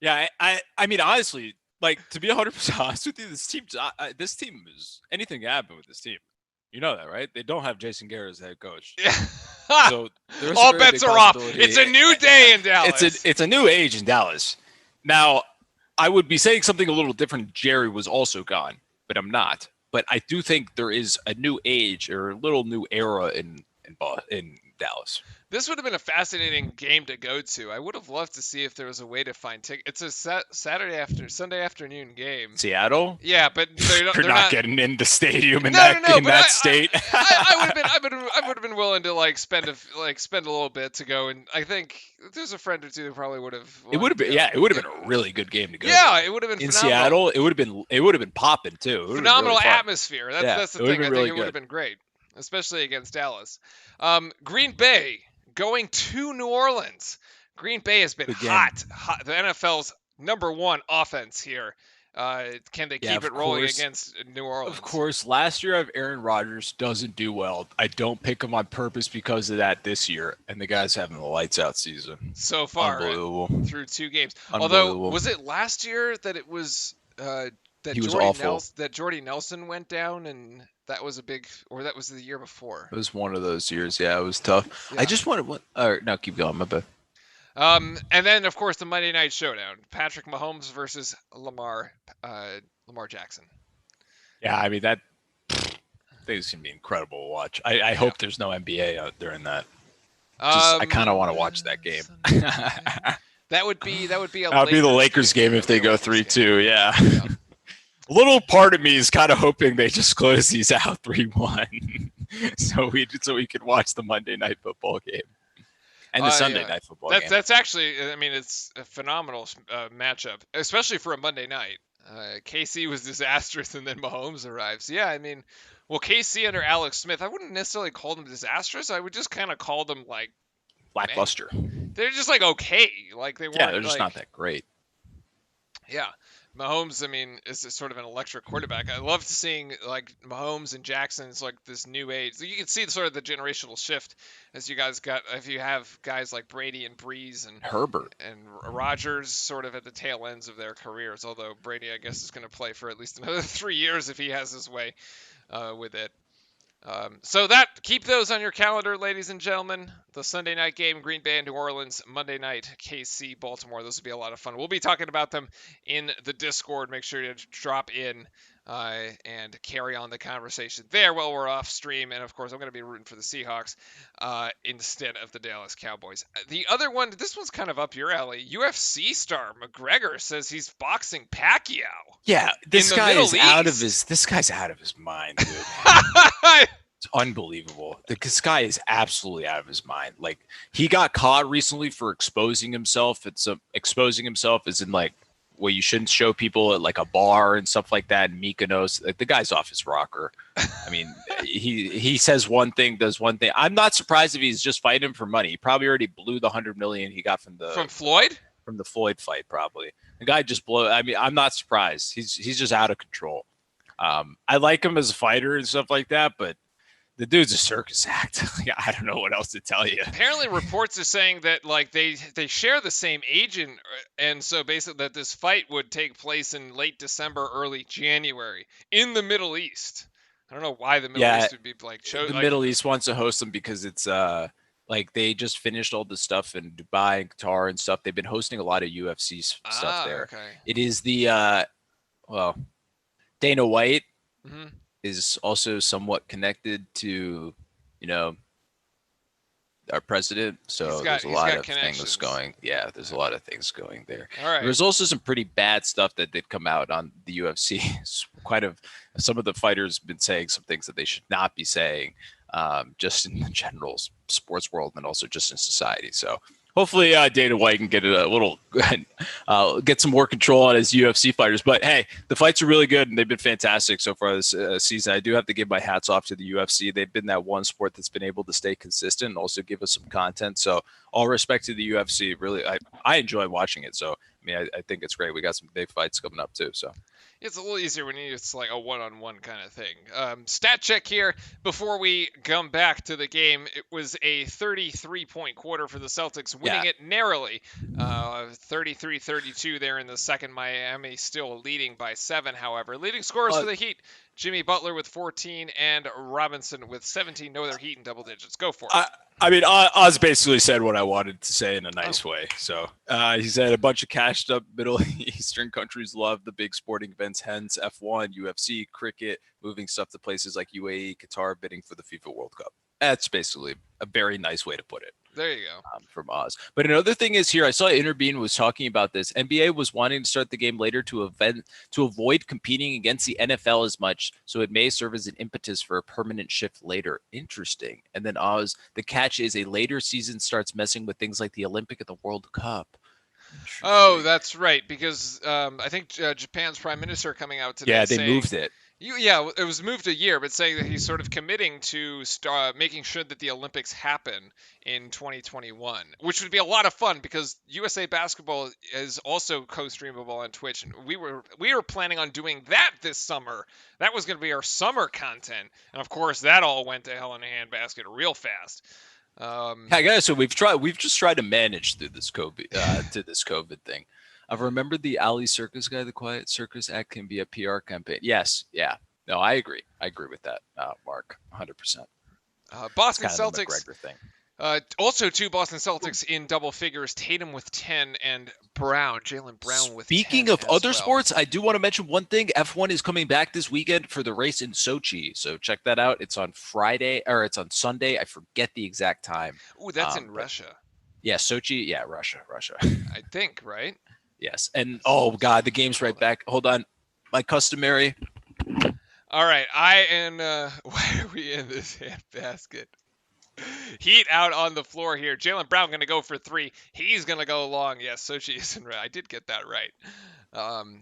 Yeah, I mean, honestly, like, to be 100% honest with you, this team is anything can happen with this team. You know that, right? They don't have Jason Garrett as head coach. Yeah. So all bets are off. It's a new day in Dallas. It's a new age in Dallas. Now, I would be saying something a little different. Jerry was also gone, but I'm not. But I do think there is a new age or a little new era in Dallas. This would have been a fascinating game to go to. I would have loved to see if there was a way to find tickets. It's a Sunday afternoon game. Seattle, Yeah, but you're they're not not. getting in the stadium in No, no, that no. in But that state. I would have been, I would have been willing to like spend a little bit to go, and I think there's a friend or two that probably would have It would wanted have to been, go. yeah, it would have been a really good game to go to. Yeah, it would have been In phenomenal. Seattle, it would have been popping too. It would have been really Phenomenal fun. atmosphere. Yeah, That's the it would have thing. I been think really it would have good. been great, especially against Dallas. Green Bay going to New Orleans. Green Bay has been Good game. hot. The NFL's #1 offense here. Can they Yeah, keep of it rolling course. against New Orleans? Of course, last year I have Aaron Rodgers doesn't do well. I don't pick him on purpose because of that this year, and the guy's having a lights out season. So far Unbelievable. through 2 games. Although, Unbelievable. was it last year that it was He was awful. That Jordy Nelson went down, and that was a big, or that was the year before? It was one of those years. Yeah, it was tough. Yeah. I just wanted what? All right, no, keep going. My bad. And then of course the Monday Night Showdown: Patrick Mahomes versus Lamar Jackson. Yeah, I mean that. I think it's gonna be incredible to watch. I hope there's no NBA out during that. I kind of want to watch that game. That would be a. That would be the Lakers game if they go 3-2. Yeah. A little part of me is kind of hoping they just close these out 3-1, so we could watch the Monday Night Football game and the Sunday Night Football game. That's actually, I mean, it's a phenomenal matchup, especially for a Monday night. KC was disastrous, and then Mahomes arrives. Yeah, I mean, well, KC under Alex Smith, I wouldn't necessarily call them disastrous. I would just kind of call them like lackluster. They're just like okay, like they weren't. Yeah, they're just like, not that great. Yeah. Mahomes, I mean, is sort of an electric quarterback. I love seeing like Mahomes and Jackson. It's like this new age. You can see sort of the generational shift as you guys got. If you have guys like Brady and Breeze and Herbert and Rodgers, sort of at the tail ends of their careers. Although Brady, I guess, is going to play for at least another 3 years if he has his way with it. So keep those on your calendar, ladies and gentlemen. The Sunday night game, Green Bay and New Orleans. Monday night, KC, Baltimore. Those will be a lot of fun. We'll be talking about them in the Discord. Make sure to drop in and carry on the conversation there while we're off stream. And of course, I'm going to be rooting for the Seahawks instead of the Dallas Cowboys. The other one, this one's kind of up your alley. UFC star McGregor says he's boxing Pacquiao. Yeah, this guy's out of his mind, dude. It's unbelievable. This guy is absolutely out of his mind. Like, he got caught recently for exposing himself. Exposing himself is in like, well, you shouldn't show people at like a bar and stuff like that in Mykonos. Like, the guy's off his rocker. I mean, he says one thing, does one thing. I'm not surprised if he's just fighting for money. He probably already blew the $100 million he got from Floyd. From the Floyd fight, probably. The guy just blew. I mean, I'm not surprised. He's just out of control. I like him as a fighter and stuff like that, but the dude's a circus act. I don't know what else to tell you. Apparently, reports are saying that like they share the same agent, and so basically that this fight would take place in late December, early January in the Middle East. I don't know why the Middle East would be like chosen. The Middle East wants to host them because it's like they just finished all the stuff in Dubai and Qatar and stuff. They've been hosting a lot of UFC stuff there. Okay. It is the Dana White. Mm-hmm. Is also somewhat connected to, our president. So there's a lot of things going. Yeah, there's a lot of things going there. All right. There's also some pretty bad stuff that did come out on the UFC. Some of the fighters have been saying some things that they should not be saying, just in the general sports world and also just in society. So hopefully Dana White can get it a little, get some more control on his UFC fighters. But hey, the fights are really good and they've been fantastic so far this season. I do have to give my hats off to the UFC. They've been that one sport that's been able to stay consistent and also give us some content. So all respect to the UFC. Really, I enjoy watching it. So I mean, I think it's great. We got some big fights coming up too. So. It's a little easier when it's like a one-on-one kind of thing. Stat check here before we come back to the game. It was a 33-point quarter for the Celtics, winning it narrowly. 33-32 there in the second. Miami still leading by 7, however. Leading scorers for the Heat, Jimmy Butler with 14 and Robinson with 17. No other Heat in double digits. Go for it. I mean, Oz basically said what I wanted to say in a nice way. So he said a bunch of cashed up Middle Eastern countries love the big sporting events, hence F1, UFC, cricket, moving stuff to places like UAE, Qatar, bidding for the FIFA World Cup. That's basically a very nice way to put it. There you go. From Oz. But another thing is here, I saw Interbean was talking about this. NBA was wanting to start the game later to avoid competing against the NFL as much, so it may serve as an impetus for a permanent shift later. Interesting. And then Oz, the catch is a later season starts messing with things like the Olympic and the World Cup. Oh, that's right. Because I think Japan's prime minister coming out today. Yeah, they saying, moved it. It was moved a year, but saying that he's sort of committing to making sure that the Olympics happen in 2021, which would be a lot of fun because USA Basketball is also co-streamable on Twitch, and we were planning on doing that this summer. That was going to be our summer content, and of course that all went to hell in a handbasket real fast. I guess so. We've just tried to manage through this COVID thing. I've remembered the Ali Circus guy. The Quiet Circus Act can be a PR campaign. Yes, yeah. No, I agree. I agree with that, Mark, 100%. Boston It's kind of Celtics. the McGregor thing. Also, two Boston Celtics in double figures. Tatum with 10 and Jalen Brown with 10. Speaking of other sports, I do want to mention one thing. F1 is coming back this weekend for the race in Sochi. So check that out. It's on Friday, or it's on Sunday. I forget the exact time. Ooh, that's in Russia. Yeah, Sochi. Yeah, Russia. I think, right? Yes. And, oh, God, the game's right back. Hold on. My customary. All right. Why are we in this handbasket? Heat out on the floor here. Jalen Brown going to go for 3. He's going to go long. Yes, Sochi isn't right. I did get that right.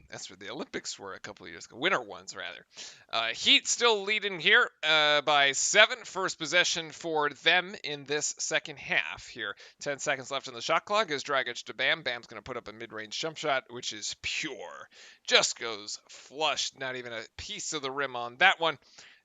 That's where the Olympics were a couple of years ago. Winter ones, rather. Heat still leading here by 7. First possession for them in this second half here. 10 seconds left on the shot clock as Dragic to Bam. Bam's going to put up a mid-range jump shot, which is pure. Just goes flush. Not even a piece of the rim on that one.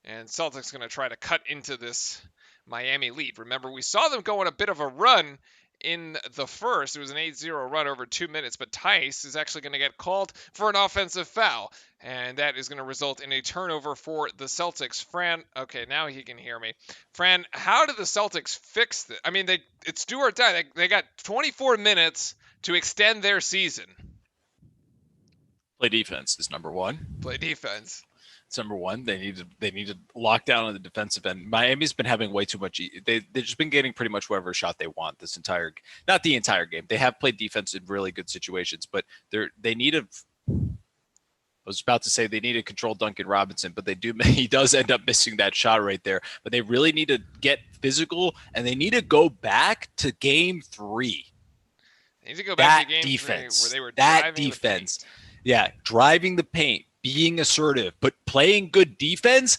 And Celtics going to try to cut into this Miami lead. Remember, we saw them go on a bit of a run in the first. It was an 8-0 run over 2 minutes, but Tice is actually going to get called for an offensive foul, and that is going to result in a turnover for the Celtics. Fran, okay, now he can hear me. Fran, how did the Celtics fix this? I mean, it's do or die. They got 24 minutes to extend their season. Play defense is number one. Play defense. It's number one. They need to lock down on the defensive end. Miami's been having way too much. They've just been getting pretty much whatever shot they want this entire, not the entire game. They have played defense in really good situations, but they need to. I was about to say they need to control Duncan Robinson, but he does end up missing that shot right there. But they really need to get physical, and they need to go back to game 3. They need to go back to game defense, 3 where they were that defense. Yeah, driving the paint, being assertive, but playing good defense.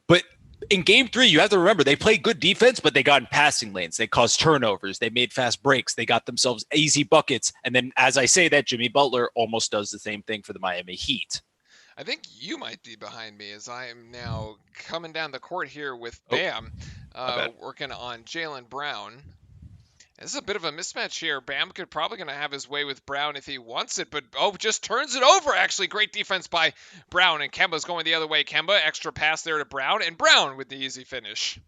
But in game 3, you have to remember they played good defense, but they got in passing lanes. They caused turnovers. They made fast breaks. They got themselves easy buckets. And then as I say that, Jimmy Butler almost does the same thing for the Miami Heat. I think you might be behind me as I am now coming down the court here with Bam, working on Jalen Brown. This is a bit of a mismatch here. Bam could probably going to have his way with Brown if he wants it, but just turns it over, actually. Great defense by Brown, and Kemba's going the other way. Kemba, extra pass there to Brown, and Brown with the easy finish.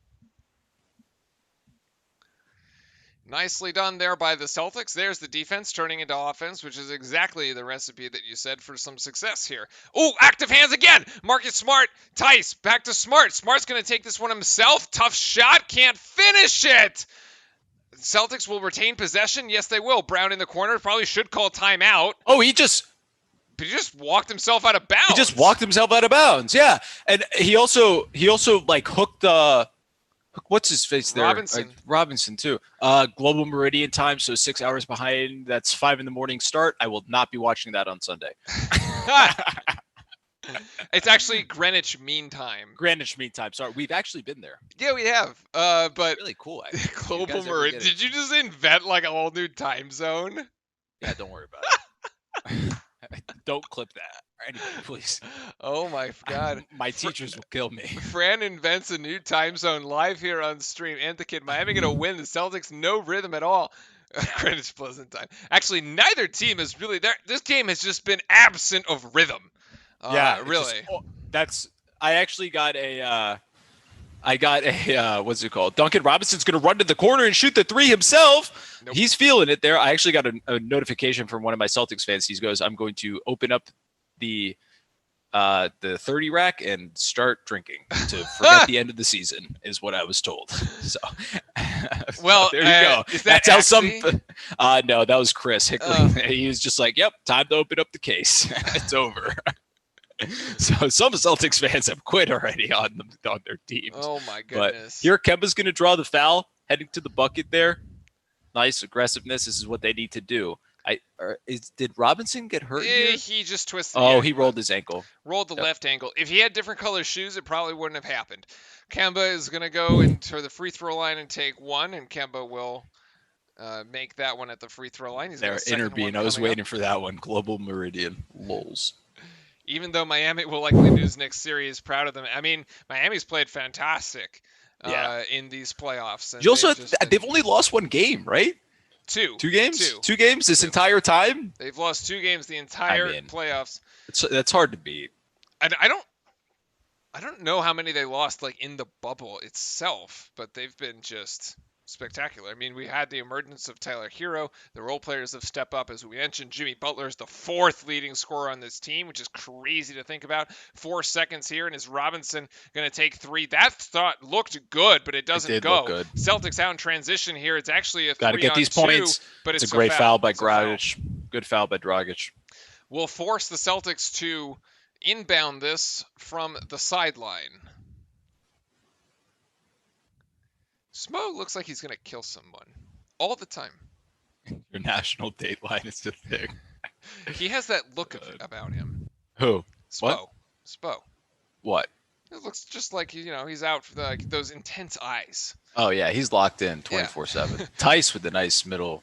Nicely done there by the Celtics. There's the defense turning into offense, which is exactly the recipe that you said for some success here. Oh, active hands again. Marcus Smart. Tice, back to Smart. Smart's going to take this one himself. Tough shot. Can't finish it. Celtics will retain possession. Yes, they will. Brown in the corner. Probably should call timeout. Oh, he just walked himself out of bounds. He just walked himself out of bounds. Yeah. And he also like hooked what's his face there? Robinson too. Global Meridian time, so 6 hours behind. That's 5 a.m. start. I will not be watching that on Sunday. It's actually Greenwich Mean Time. Sorry, we've actually been there. Yeah, we have. But really cool. Global Meridian. Did you just invent like a whole new time zone? Yeah, don't worry about it. Don't clip that. Anybody, please. Oh my God. My teachers will kill me. Fran invents a new time zone live here on stream. And the kid, Miami going to win. The Celtics, no rhythm at all. Greenwich Pleasant Time. Actually, neither team is really there. This game has just been absent of rhythm. Yeah, really. I actually got what's it called? Duncan Robinson's going to run to the corner and shoot the 3 himself. Nope. He's feeling it there. I actually got a notification from one of my Celtics fans. He goes, I'm going to open up the the 30 rack and start drinking to forget the end of the season is what I was told. So, so Well, there you go. is that That's how some. actually? No, that was Chris Hickley. He was just like, "Yep, time to open up the case. It's over." So some Celtics fans have quit already on their teams. Oh my But goodness. here, Kemba's going to draw the foul, heading to the bucket there. Nice aggressiveness. This is what they need to do. Did Robinson get hurt here? He just twisted. Oh, Yeah, he rolled his ankle. rolled the Yep. left ankle. If he had different color shoes, it probably wouldn't have happened. Kemba is going to go into the free throw line and take one, and Kemba will make that one at the free throw line. He's got There, a second Interbeam. one I was coming waiting up. for that one. Global Meridian. Lols. Even though Miami will likely lose next series, proud of them. I mean, Miami's played fantastic Yeah. in these playoffs. And You also been... they've only lost one game, right? Two. 2 games? Two. 2 games this entire time? They've lost 2 games the entire playoffs. That's hard to beat. I don't know how many they lost like in the bubble itself, but they've been just spectacular. I mean, we had the emergence of Tyler Hero. The role players have stepped up, as we mentioned. Jimmy Butler is the 4th leading scorer on this team, which is crazy to think about. 4 seconds here, and is Robinson going to take 3? That thought looked good, but it doesn't did go. look good. Celtics out in transition here. It's actually a 3-on-2. Got to get these points. But it's a great foul by Dragic. Good foul by Dragic. Will force the Celtics to inbound this from the sideline. Smo looks like he's going to kill someone all the time. Your national dateline is the thing. He has that look about him. Who? Spo. What? Spo. What? It looks just like, he's out for like those intense eyes. Oh, yeah. He's locked in 24/7. Yeah. Tice with the nice middle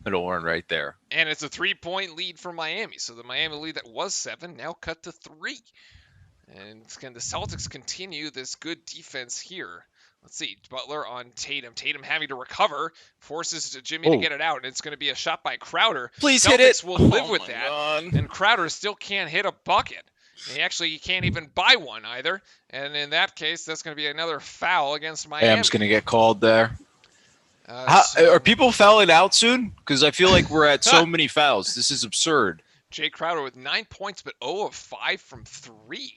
one right there. And it's a 3-point lead for Miami. So the Miami lead that was 7 now cut to 3. And can the Celtics continue this good defense here? Let's see. Butler on Tatum. Tatum having to recover, forces Jimmy to get it out, and it's going to be a shot by Crowder. Please Celtics hit it. Will live with that. God. And Crowder still can't hit a bucket. He can't even buy one either. And in that case, that's going to be another foul against Miami. Bam's going to get called there. Are people fouling out soon? Because I feel like we're at so many fouls. This is absurd. Jay Crowder with 9 points, but 0 of 5 from 3.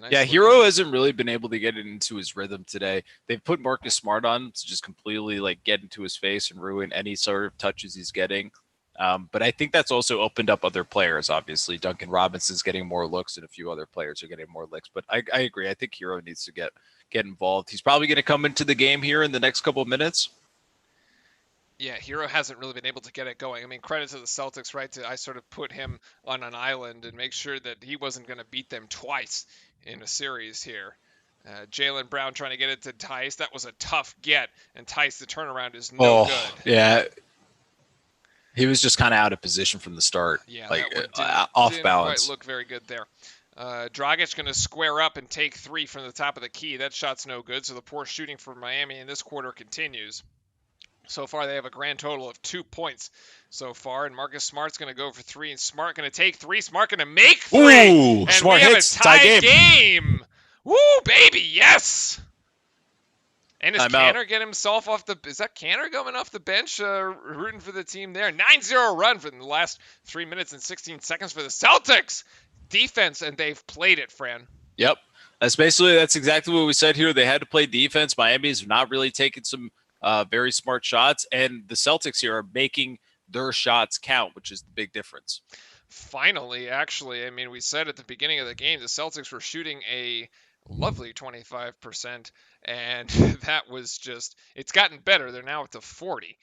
Nice Hero hasn't really been able to get into his rhythm today. They've put Marcus Smart on to just completely get into his face and ruin any sort of touches he's getting. But I think that's also opened up other players, obviously. Duncan Robinson's getting more looks and a few other players are getting more licks. But I agree. I think Hero needs to get involved. He's probably going to come into the game here in the next couple of minutes. Yeah, Hero hasn't really been able to get it going. I mean, credit to the Celtics, right? I sort of put him on an island and make sure that he wasn't going to beat them twice in a series here. Jaylen Brown trying to get it to Tice. That was a tough get, and Tice, the turnaround is no good. Yeah. He was just kind of out of position from the start. Yeah, off balance. Quite look very good there. Dragic going to square up and take 3 from the top of the key. That shot's no good, so the poor shooting for Miami in this quarter continues. So far, they have a grand total of 2 points so far, and Marcus Smart's going to go for 3, and Smart going to take 3. Smart going to make 3. Ooh, and Smart we hits. have a tie game. Woo, baby, yes! And is Canner get himself off the... Is that Canner coming off the bench rooting for the team there? 9-0 run for the last 3 minutes and 16 seconds for the Celtics. Defense, and they've played it, Fran. Yep. That's exactly what we said here. They had to play defense. Miami's not really taking some very smart shots, and the Celtics here are making their shots count, which is the big difference. Finally, actually, I mean, we said at the beginning of the game, the Celtics were shooting a lovely 25%, and that was just, it's gotten better. They're now up to 40.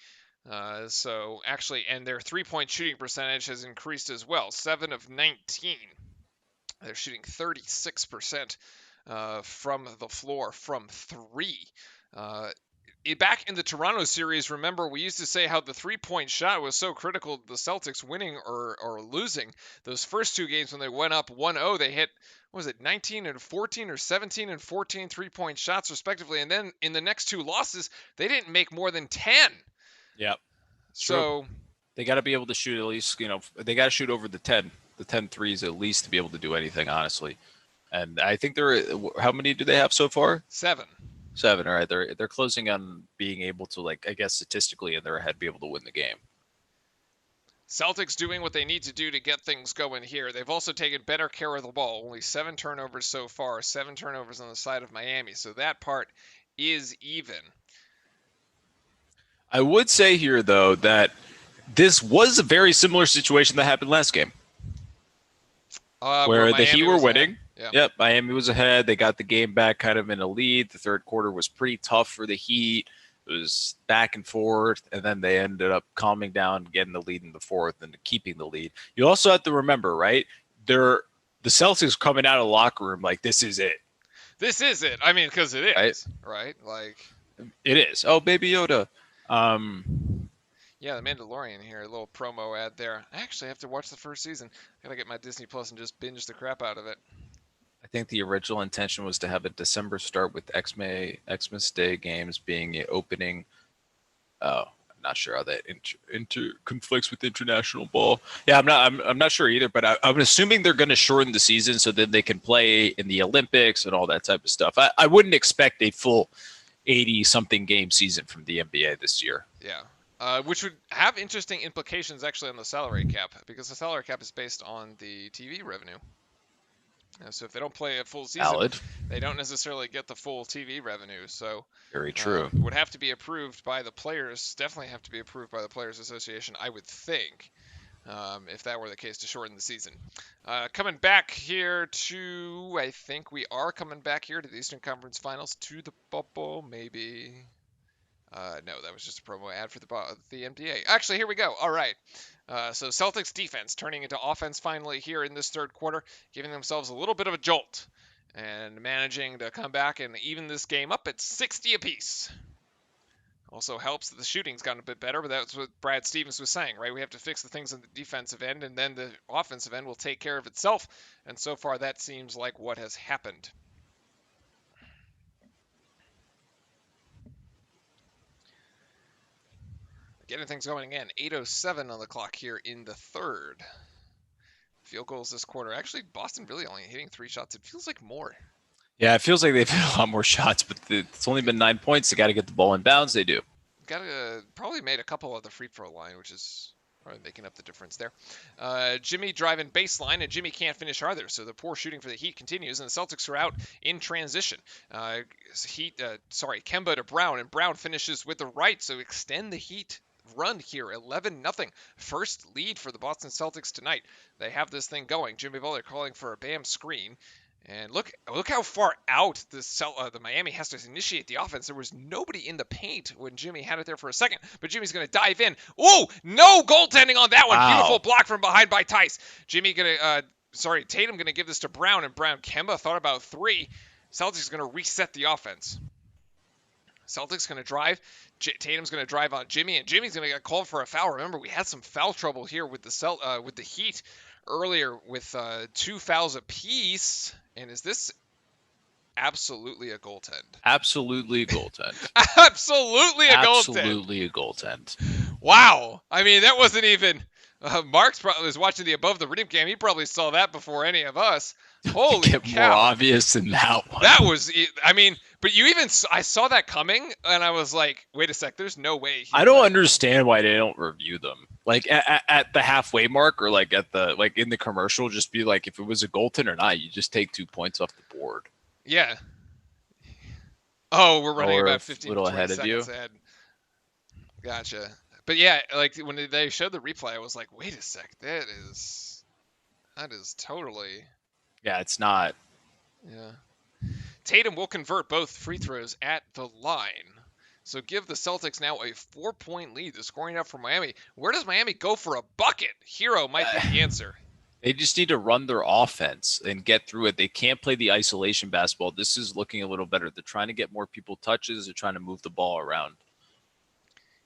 So actually, and their 3-point shooting percentage has increased as well, 7 of 19. They're shooting 36% from the floor from 3. Back in the Toronto series, remember, we used to say how the 3-point shot was so critical to the Celtics winning or losing. Those first 2 games when they went up 1-0, they hit, 19 and 14 or 17 and 14 3-point shots respectively. And then in the next 2 losses, they didn't make more than 10. Yep. So they got to be able to shoot at least, they got to shoot over the 10 threes at least to be able to do anything, honestly. And I think how many do they have so far? 7. 7. All right. They're closing on being able to, I guess statistically in their head, be able to win the game. Celtics doing what they need to do to get things going here. They've also taken better care of the ball. Only 7 turnovers so far, 7 turnovers on the side of Miami. So that part is even. I would say here, though, that this was a very similar situation that happened last game, Where where the Heat Miami were was ahead. winning. Yeah. Yep, Miami was ahead. They got the game back kind of in a lead. The third quarter was pretty tough for the Heat. It was back and forth, and then they ended up calming down, getting the lead in the fourth, and keeping the lead. You also have to remember, right? The Celtics coming out of the locker room like, this is it. This is it. I mean, because it Right? is, right? Like, It is. Oh, Baby Yoda. yeah, the Mandalorian here, a little promo ad there. I actually have to watch the first season. Gotta get my Disney Plus and just binge the crap out of it. I think the original intention was to have a December start with Xmas Day games being the opening. Oh, I'm not sure how that conflicts with international ball. Yeah, I'm not sure either. But I'm assuming they're going to shorten the season so that they can play in the Olympics and all that type of stuff. I wouldn't expect a full 80-something game season from the NBA this year. Yeah. Which would have interesting implications actually on the salary cap, because the salary cap is based on the TV revenue. So if they don't play a full season, Valid. they don't necessarily get the full TV revenue. So Very true. would have to be approved by the players. Definitely have to be approved by the Players Association, I would think, if that were the case, to shorten the season. Coming back here to, I think we are coming back here to the Eastern Conference Finals, to the bubble, maybe. No, that was just a promo ad for the NBA. Actually, here we go. All right. So Celtics defense turning into offense finally here in this third quarter, giving themselves a little bit of a jolt and managing to come back and even this game up at 60 apiece. Also helps that the shooting's gotten a bit better, but that's what Brad Stevens was saying, right? We have to fix the things on the defensive end, and then the offensive end will take care of itself. And so far, that seems like what has happened. Getting things going again. 8:07 on the clock here in the third. Field goals this quarter. Actually, Boston really only hitting 3 shots. It feels like more. Yeah, it feels like they've hit a lot more shots, but it's only been 9 points. They got to get the ball in bounds. They do. Probably made a couple of the free throw line, which is probably making up the difference there. Jimmy driving baseline, and Jimmy can't finish either. So the poor shooting for the Heat continues, and the Celtics are out in transition. Kemba to Brown, and Brown finishes with the right, so extend the Heat run here, 11-0. First lead for the Boston Celtics tonight. They have this thing going. Jimmy Butler calling for a Bam screen. And look how far out the Miami has to initiate the offense. There was nobody in the paint when Jimmy had it there for a second, but Jimmy's going to dive in. Ooh, no goaltending on that one. Wow. Beautiful block from behind by Tice. Tatum going to give this to Brown, and Kemba thought about 3. Celtics going to reset the offense. Celtics going to drive. Tatum's going to drive on Jimmy, and Jimmy's going to get called for a foul. Remember, we had some foul trouble here with the Heat earlier with 2 fouls apiece. And is this absolutely a goaltend? Absolutely a goaltend. Absolutely a goaltend. Absolutely a goaltend. Wow. I mean, that wasn't even. Mark's probably was watching the Above the Rim game. He probably saw that before any of us. Holy Get cow. more obvious than that one. That was, I mean, but I saw that coming, and I was like, wait a sec, there's no way. I don't understand why they don't review them. Like at the halfway mark, or like in the commercial, just be like, if it was a goaltend or not, you just take 2 points off the board. Yeah. Oh, we're running Or about 15 little 20 ahead of seconds you. ahead. Gotcha. But yeah, like when they showed the replay, I was like, wait a sec, that is totally. Yeah, it's not. Yeah. Tatum will convert both free throws at the line. So give the Celtics now a 4-point lead. The scoring up for Miami. Where does Miami go for a bucket? Hero might be the answer. They just need to run their offense and get through it. They can't play the isolation basketball. This is looking a little better. They're trying to get more people touches. They're trying to move the ball around.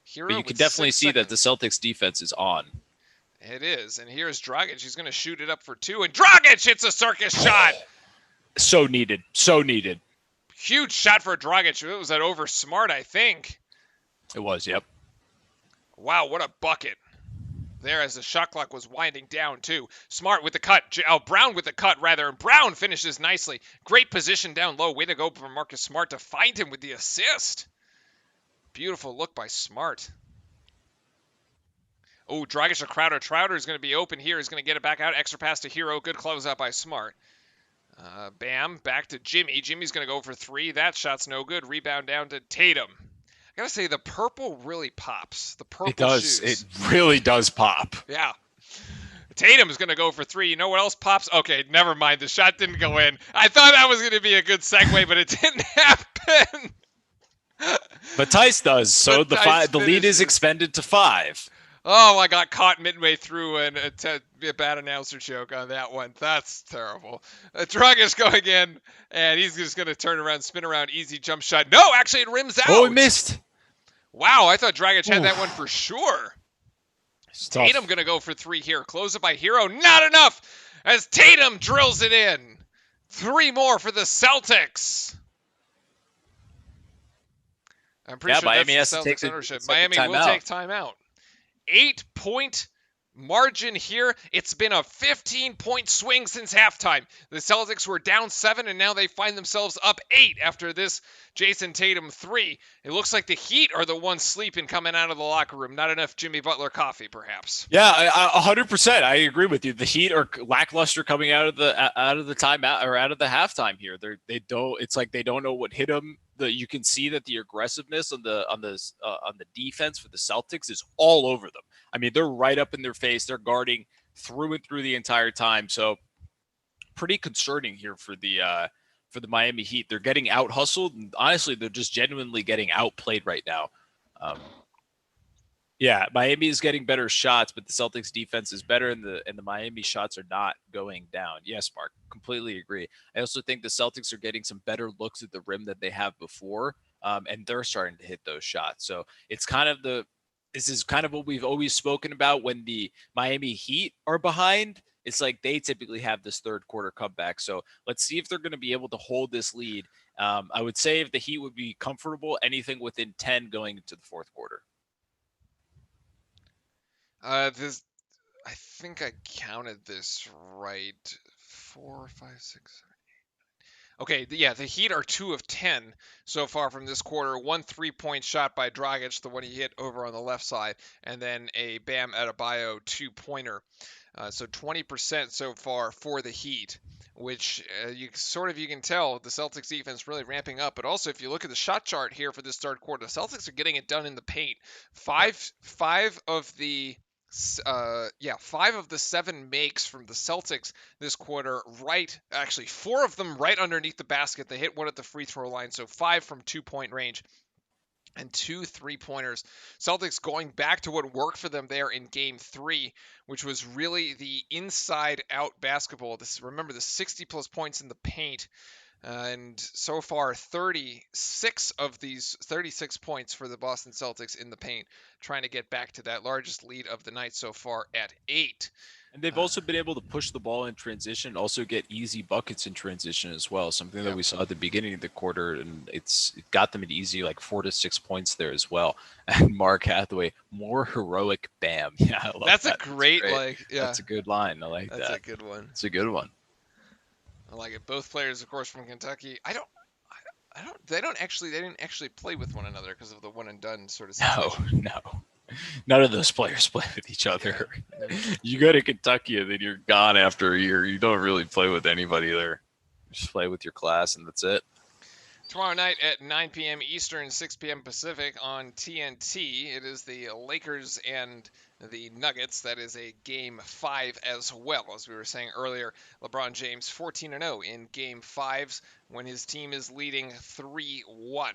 Hero, but you can definitely see that the Celtics defense is on. It is. And here's Dragic. He's going to shoot it up for 2. And Dragic hits a circus shot. So needed. So needed. Huge shot for Dragic. It was that over Smart, I think. It was, yep. Wow, what a bucket. There as the shot clock was winding down, too. Smart with the cut. Brown with the cut, rather. And Brown finishes nicely. Great position down low. Way to go for Marcus Smart to find him with the assist. Beautiful look by Smart. Oh, Dragic to Crowder. Crowder is going to be open here. He's going to get it back out. Extra pass to Hero. Good closeout by Smart. Bam. Back to Jimmy. Jimmy's going to go for three. That shot's no good. Rebound down to Tatum. I got to say, the purple really pops. The It purple does. shoes. It really does pop. Yeah. Tatum's going to go for three. You know what else pops? Okay, never mind. The shot didn't go in. I thought that was going to be a good segue, but it didn't happen. But Tice does. So But Tice the lead is finishes. expanded to 5. Oh, I got caught midway through a bad announcer joke on that one. That's terrible. Dragic going in, and he's just going to turn around, spin around, easy jump shot. No, actually, it rims out. Oh, he missed. Wow, I thought Dragic had that one for sure. It's tough. Tatum going to go for three here. Close it by Hero. Not enough as Tatum drills it in. 3 more for the Celtics. I'm pretty sure Miami that's has the to Celtics take ownership. the second Miami will timeout. take timeout. 8-point margin here. It's been a 15-point swing since halftime. The Celtics were down 7, and now they find themselves up 8 after this Jason Tatum 3. It looks like the Heat are the ones sleeping coming out of the locker room. Not enough Jimmy Butler coffee, perhaps. Yeah, 100%. I agree with you. The Heat are lackluster coming out of the timeout or out of the halftime here. They don't. It's like they don't know what hit them. You can see that the aggressiveness on the defense for the Celtics is all over them. I mean, they're right up in their face. They're guarding through and through the entire time. So pretty concerning here for the Miami Heat. They're getting out hustled, and honestly, they're just genuinely getting outplayed right now. Yeah, Miami is getting better shots, but the Celtics defense is better, and the Miami shots are not going down. Yes, Mark, completely agree. I also think the Celtics are getting some better looks at the rim than they have before, and they're starting to hit those shots. So it's kind of this is kind of what we've always spoken about when the Miami Heat are behind. It's like they typically have this third quarter comeback. So let's see if they're going to be able to hold this lead. I would say if the Heat would be comfortable, anything within 10 going into the fourth quarter. I think I counted this right. 4, 5, 6, 7, 8. Okay, yeah, the Heat are 2 of 10 so far from this quarter. 1 3-point shot by Dragic, the one he hit over on the left side, and then a Bam Adebayo 2-pointer. So 20% so far for the Heat, which you can tell the Celtics defense really ramping up. But also, if you look at the shot chart here for this third quarter, the Celtics are getting it done in the paint. Five of the 7 makes from the Celtics this quarter, actually 4 of them right underneath the basket. They hit one at the free throw line, so 5 from 2-point range and 2 3-pointers. Celtics going back to what worked for them there in game 3, which was really the inside out basketball. Remember the 60 plus points in the paint. And so far, 36 of these 36 points for the Boston Celtics in the paint, trying to get back to that largest lead of the night so far at 8. And they've also been able to push the ball in transition, also get easy buckets in transition as well. Something that we saw at the beginning of the quarter, and it got them an easy 4 to 6 points there as well. And Mark Hathaway, more heroic Bam. Yeah, I love that's that. A great, That's a good line. I like that. That's a good one. It's a good one. I like it. Both players, of course, from Kentucky. They didn't actually play with one another because of the one and done sort of situation. No. None of those players play with each other. Yeah. You go to Kentucky and then you're gone after a year. You don't really play with anybody there. You just play with your class and that's it. Tomorrow night at 9 p.m. Eastern, 6 p.m. Pacific on TNT, it is the Lakers and the Nuggets. That is a Game 5 as well. As we were saying earlier, LeBron James 14-0 in Game 5s when his team is leading 3-1.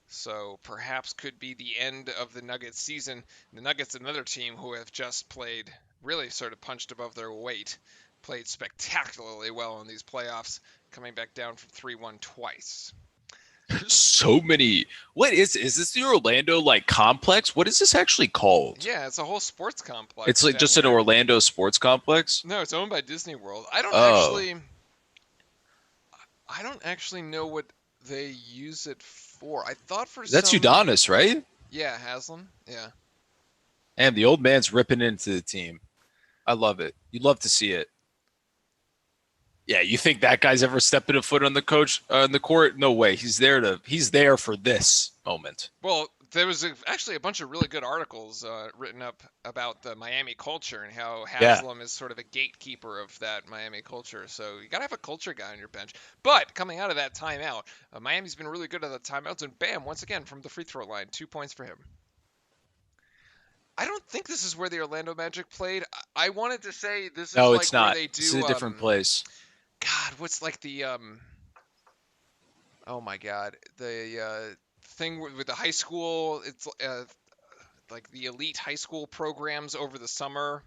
So perhaps could be the end of the Nuggets season. The Nuggets, another team who have just played, really sort of punched above their weight, played spectacularly well in these playoffs, coming back down from 3-1 twice. So many. What is this the Orlando complex? What is this actually called? Yeah, it's a whole sports complex. It's just an Orlando sports complex? No, it's owned by Disney World. I don't actually know what they use it for. I thought that's Udonis, right? Yeah, Haslam. Yeah. And the old man's ripping into the team. I love it. You'd love to see it. Yeah, you think that guy's ever stepping a foot on the court? No way. He's there for this moment. Well, there was actually a bunch of really good articles written up about the Miami culture and how Yeah. Haslam is sort of a gatekeeper of that Miami culture. So you got to have a culture guy on your bench. But coming out of that timeout, Miami's been really good at the timeouts, and bam, once again from the free throw line, 2 points for him. I don't think this is where the Orlando Magic played. I wanted to say this is No, like it's where not. they This is do a different place. God, what's like the oh my God, the thing with the high school. It's like the elite high school programs over the summer.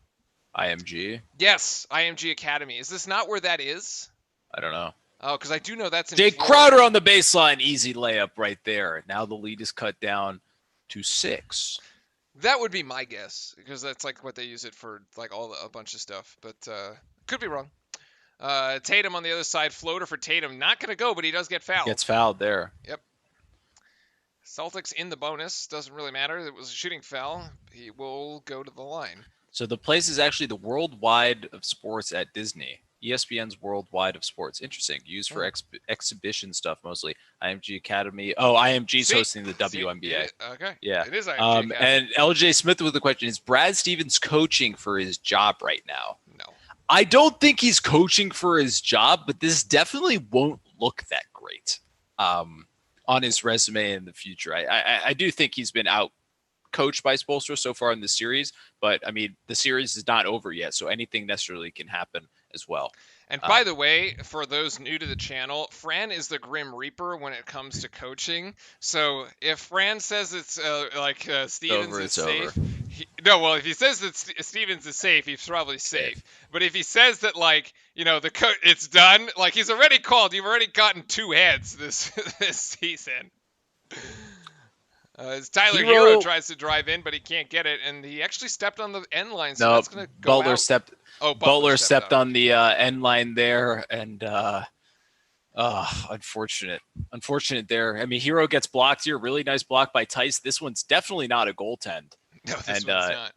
IMG. Yes, IMG Academy. Is this not where that is? I don't know. Oh, because I do know that's in Jake Crowder Florida. on the baseline, easy layup right there. Now the lead is cut down to 6. That would be my guess because that's like what they use it for, like a bunch of stuff. But could be wrong. Tatum on the other side, floater for Tatum. Not gonna go, but he does get He fouled. gets fouled there. Yep. Celtics in the bonus. Doesn't really matter. It was a shooting foul. He will go to the line. So the place is actually the Worldwide of Sports at Disney. ESPN's Worldwide of Sports. Interesting. Used for exhibition stuff mostly. IMG Academy. Oh, IMG's hosting the WNBA. Okay. Yeah. It is IMG Academy. And LJ Smith with the question, is Brad Stevens coaching for his job right now? No. I don't think he's coaching for his job, but this definitely won't look that great on his resume in the future. I do think he's been out coached by Spoelstra so far in the series, but I mean, the series is not over yet, so anything necessarily can happen as well. And by the way, for those new to the channel, Fran is the Grim Reaper when it comes to coaching. So if Fran says it's Stevens is safe, well, if he says that Stevens is safe, he's probably safe. But if he says that it's done, like he's already called, you've already gotten 2 heads this season. As Tyler Hero tries to drive in, but he can't get it, and he actually stepped on the end line, so that's going to go Butler out. Butler stepped on the end line there, and unfortunate there. I mean, Hero gets blocked here. Really nice block by Tice. This one's definitely not a goaltend. No, this one's not.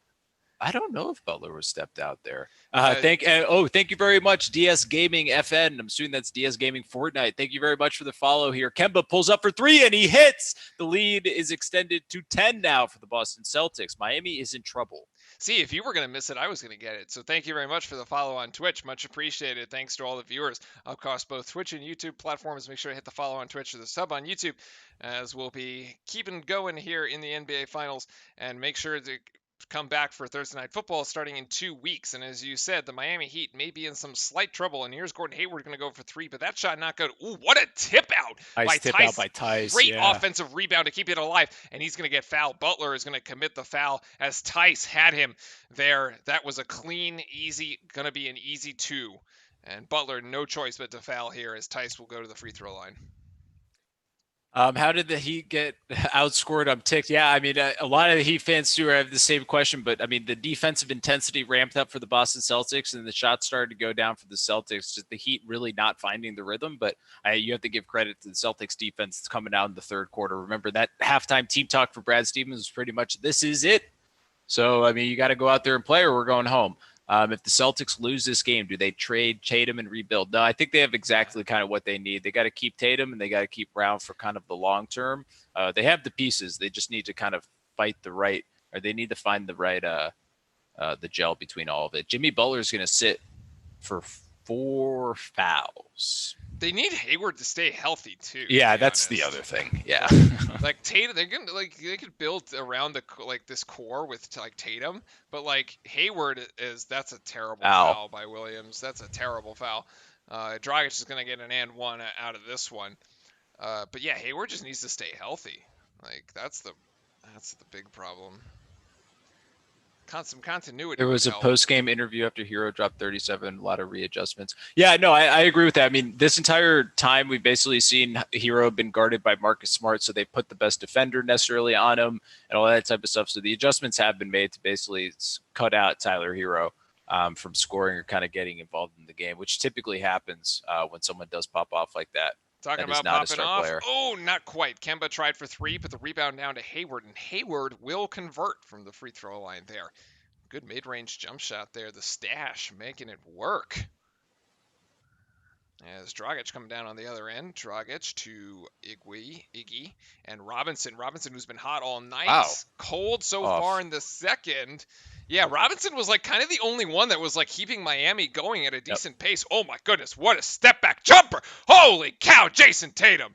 I don't know if Butler was stepped out there. Thank you very much, DS Gaming FN. I'm assuming that's DS Gaming Fortnite. Thank you very much for the follow here. Kemba pulls up for 3 and he hits. The lead is extended to 10 now for the Boston Celtics. Miami is in trouble. See, if you were going to miss it, I was going to get it. So thank you very much for the follow on Twitch. Much appreciated. Thanks to all the viewers across both Twitch and YouTube platforms. Make sure to hit the follow on Twitch or the sub on YouTube, as we'll be keeping going here in the NBA Finals. And make sure to come back for Thursday Night Football starting in 2 weeks. And as you said, the Miami Heat may be in some slight trouble. And here's Gordon Hayward going to go for 3, but that shot not good. Ooh, what a tip out by Tice. Great offensive rebound to keep it alive. And he's going to get fouled. Butler is going to commit the foul as Tice had him there. That was a clean, easy, going to be an easy 2. And Butler, no choice but to foul here as Tice will go to the free throw line. How did the Heat get outscored? I'm ticked. Yeah, I mean, a lot of the Heat fans too have the same question, but I mean, the defensive intensity ramped up for the Boston Celtics, and the shots started to go down for the Celtics. Just the Heat really not finding the rhythm, but you have to give credit to the Celtics defense that's coming out in the third quarter. Remember that halftime team talk for Brad Stevens was pretty much, this is it. So, I mean, you got to go out there and play or we're going home. If the Celtics lose this game, do they trade Tatum and rebuild? No, I think they have exactly kind of what they need. They got to keep Tatum and they got to keep Brown for kind of the long term. They have the pieces. They just need to kind of find the right the gel between all of it. Jimmy Butler is going to sit for 4 fouls. They need Hayward to stay healthy too. Yeah, that's the other thing. Yeah, like Tatum, they could build around this core with Tatum, but Hayward that's a terrible foul by Williams. That's a terrible foul. Dragic is going to get an and 1 out of this one. But yeah, Hayward just needs to stay healthy. That's the big problem. Some continuity. There was a post-game interview after Hero dropped 37, a lot of readjustments. Yeah, no, I agree with that. I mean, this entire time we've basically seen Hero been guarded by Marcus Smart, so they put the best defender necessarily on him and all that type of stuff. So the adjustments have been made to basically cut out Tyler Hero from scoring or kind of getting involved in the game, which typically happens when someone does pop off like that. Talking about popping off. Player. Oh, not quite. Kemba tried for 3, but the rebound down to Hayward, and Hayward will convert from the free throw line there. Good mid-range jump shot there. The stash making it work. As Dragic coming down on the other end, Dragic to Iggy, and Robinson. Robinson, who's been hot all Wow. night, cold so far Off. in the second. Yeah, Robinson was like kind of the only one that was like keeping Miami going at a Yep. decent pace. Oh my goodness, what a step back jumper! Holy cow, Jason Tatum!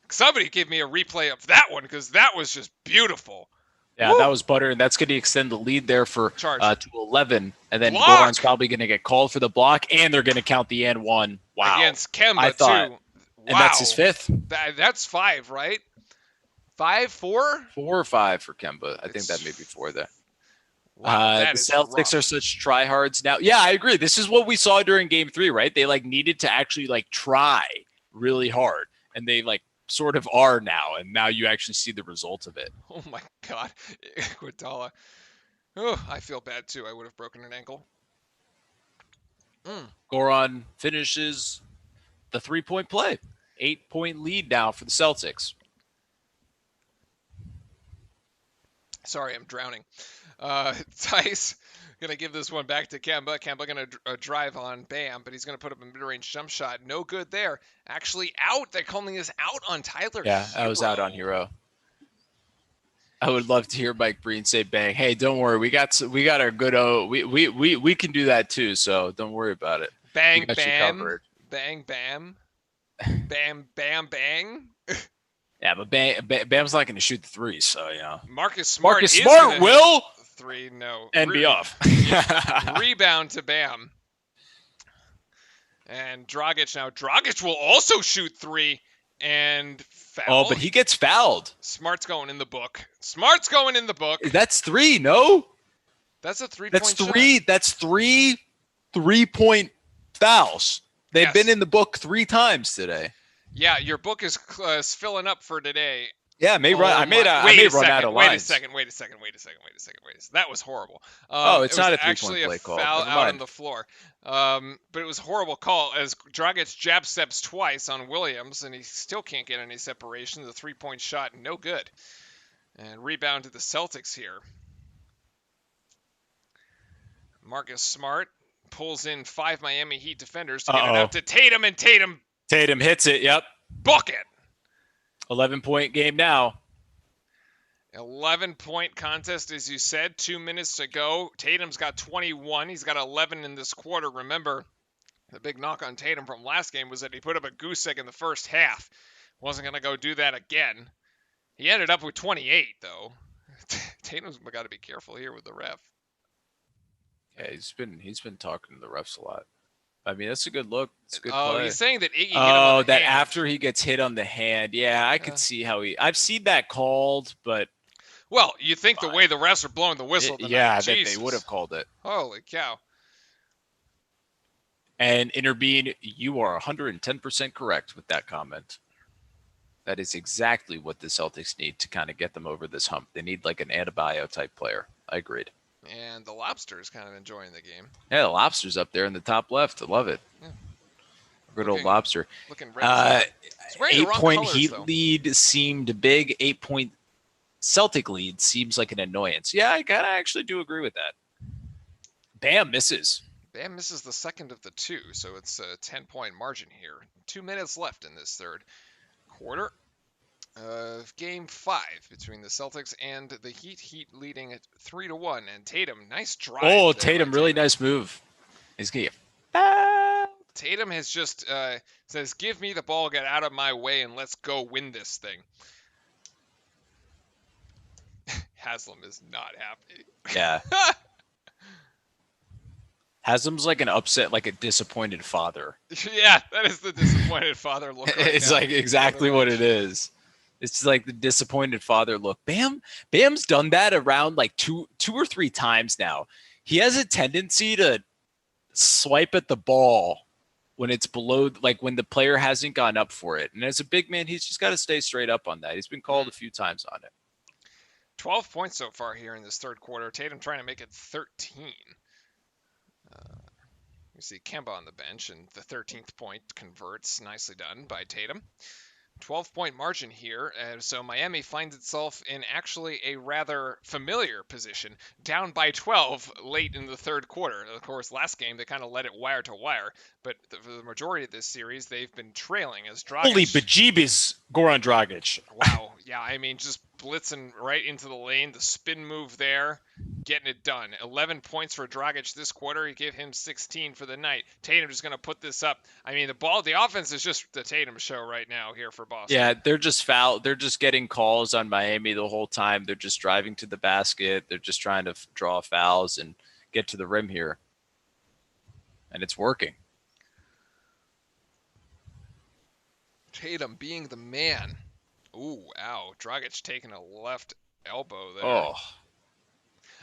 Somebody give me a replay of that one because that was just beautiful. Yeah, that Woo! was butter, and that's going to extend the lead there for Charge. to 11. And then Goran's Block probably going to get called for the block, and they're going to count the and one. Wow. against I Kemba thought, too. and that's his Wow. fifth. That's 5, right? 5, 4? 4 or 5 for Kemba. I think It's that may be 4 there. wow. That The is Celtics are rough. such tryhards now. Yeah, I agree. This is what we saw during Game 3, right? They like needed to actually like try really hard, and they like sort of are now, and now you actually see the result of it. Oh my God, Iguodala. Oh, I feel bad too. I would have broken an ankle. Goran finishes the 3-point play. 8-point lead now for the Celtics. Sorry, I'm drowning. Tice gonna give this one back to Kemba. Kemba gonna drive on Bam, but he's gonna put up a mid-range jump shot. No good there. Actually out. They're calling this out on Tyler. Yeah, I was out on Hero. I would love to hear Mike Breen say, "Bang, hey, don't worry, we got our good we can do that too, so don't worry about it. Bang We got you bam, covered." bang bam, bam bam bang. Yeah, but Bam's not going to shoot the threes, so you know. Marcus Smart Marcus is Smart gonna will hit 3. No, and be off. Rebound to Bam. And Dragic now. Dragic will also shoot 3 and foul. Oh, but he gets fouled. Smart's going in the book. Smart's going in the book. That's 3, no? That's a 3-point That's shot. 3. That's 3 3-point fouls. They've Yes. been in the book 3 times today. Yeah, your book is filling up for today. Yeah, I may run out of lines. Wait a second. That was horrible. It's it not was a 3-point actually play a call. foul Never out on mind. the floor. But it was a horrible call as Dragic jab steps twice on Williams, and he still can't get any separation. The 3-point shot, no good. And rebound to the Celtics here. Marcus Smart pulls in 5 Miami Heat defenders to get it out to Tatum, and Tatum hits it. Yep. book it. 11-point game now. 11-point contest, as you said, 2 minutes to go. Tatum's got 21. He's got 11 in this quarter. Remember, the big knock on Tatum from last game was that he put up a goose egg in the first half. Wasn't going to go do that again. He ended up with 28, though. Tatum's got to be careful here with the ref. Yeah, he's been talking to the refs a lot. I mean, that's a good look. It's a good Oh, play. he's saying that Iggy hit him on the hand. After he gets hit on the hand. Yeah, I could see how I've seen that called, but well, you think the way the refs are blowing the whistle tonight, that they would have called it. Holy cow. And Interbean, you are 110% correct with that comment. That is exactly what the Celtics need to kind of get them over this hump. They need like an Adebayo type player. I agreed. And the Lobster is kind of enjoying the game. Yeah, the Lobster's up there in the top left. I love it. Yeah. Good old Lobster. Looking ready. 8-point Heat lead seemed big. 8-point Celtic lead seems like an annoyance. Yeah, I kind of actually do agree with that. Bam misses. Bam misses the second of the 2, so it's a 10-point margin here. 2 minutes left in this third quarter of Game 5 between the Celtics and the Heat. Heat leading at 3-1, and Tatum, nice drive. Oh, Tatum, really nice move. He's gonna get Tatum has just says, "Give me the ball, get out of my way, and let's go win this thing." Haslam is not happy. Yeah. Haslam's like an upset, like a disappointed father. Yeah, that is the disappointed father look. It's like exactly what it is. It's like the disappointed father look. Bam's done that around like two or 3 times now. He has a tendency to swipe at the ball when it's below, like when the player hasn't gone up for it. And as a big man, he's just got to stay straight up on that. He's been called a few times on it. 12 points so far here in this third quarter. Tatum trying to make it 13. You see Kemba on the bench, and the 13th point converts. Nicely done by Tatum. 12-point margin here. So Miami finds itself in actually a rather familiar position, down by 12 late in the third quarter. Of course, last game they kind of let it wire to wire, but for the majority of this series, they've been trailing as Holy Dragic. bejeebus, Goran Dragic. Wow, yeah, I mean, just blitzing right into the lane, the spin move there, getting it done. 11 points for Dragic this quarter. He gave him 16 for the night. Tatum just going to put this up. I mean, the offense is just the Tatum show right now here for Boston. Yeah, they're just foul. They're just getting calls on Miami the whole time. They're just driving to the basket. They're just trying to draw fouls and get to the rim here. And it's working. Tatum being the man. Ooh, ow. Dragic taking a left elbow there. Oh,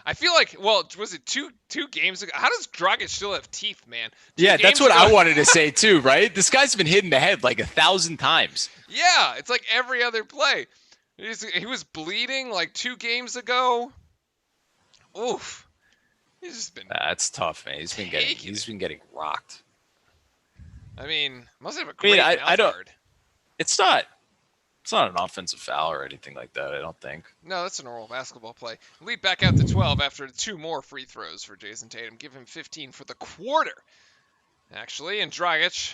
I feel like, well, was it two games ago? How does Dragic still have teeth, man? yeah, that's what I wanted to say too, right? This guy's been hit in the head like 1,000 times. Yeah, it's like every other play. He was bleeding like 2 games ago. Oof. He's just been. That's tough, man. He's been getting rocked. I mean, must have a great mouth guard. It's not an offensive foul or anything like that, I don't think. No, that's a normal basketball play. Lead back out to 12 after 2 more free throws for Jason Tatum. Give him 15 for the quarter, actually. And Dragic,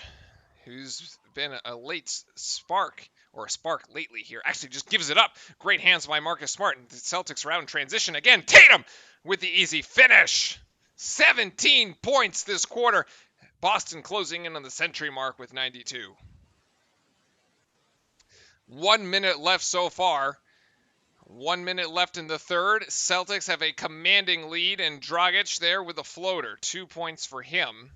who's been a late spark, or a spark lately here, actually just gives it up. Great hands by Marcus Smart. And the Celtics are out in transition again. Tatum with the easy finish. 17 points this quarter. Boston closing in on the century mark with 92. 1 minute left so far. 1 minute left in the third. Celtics have a commanding lead, and Dragic there with a floater. 2 points for him.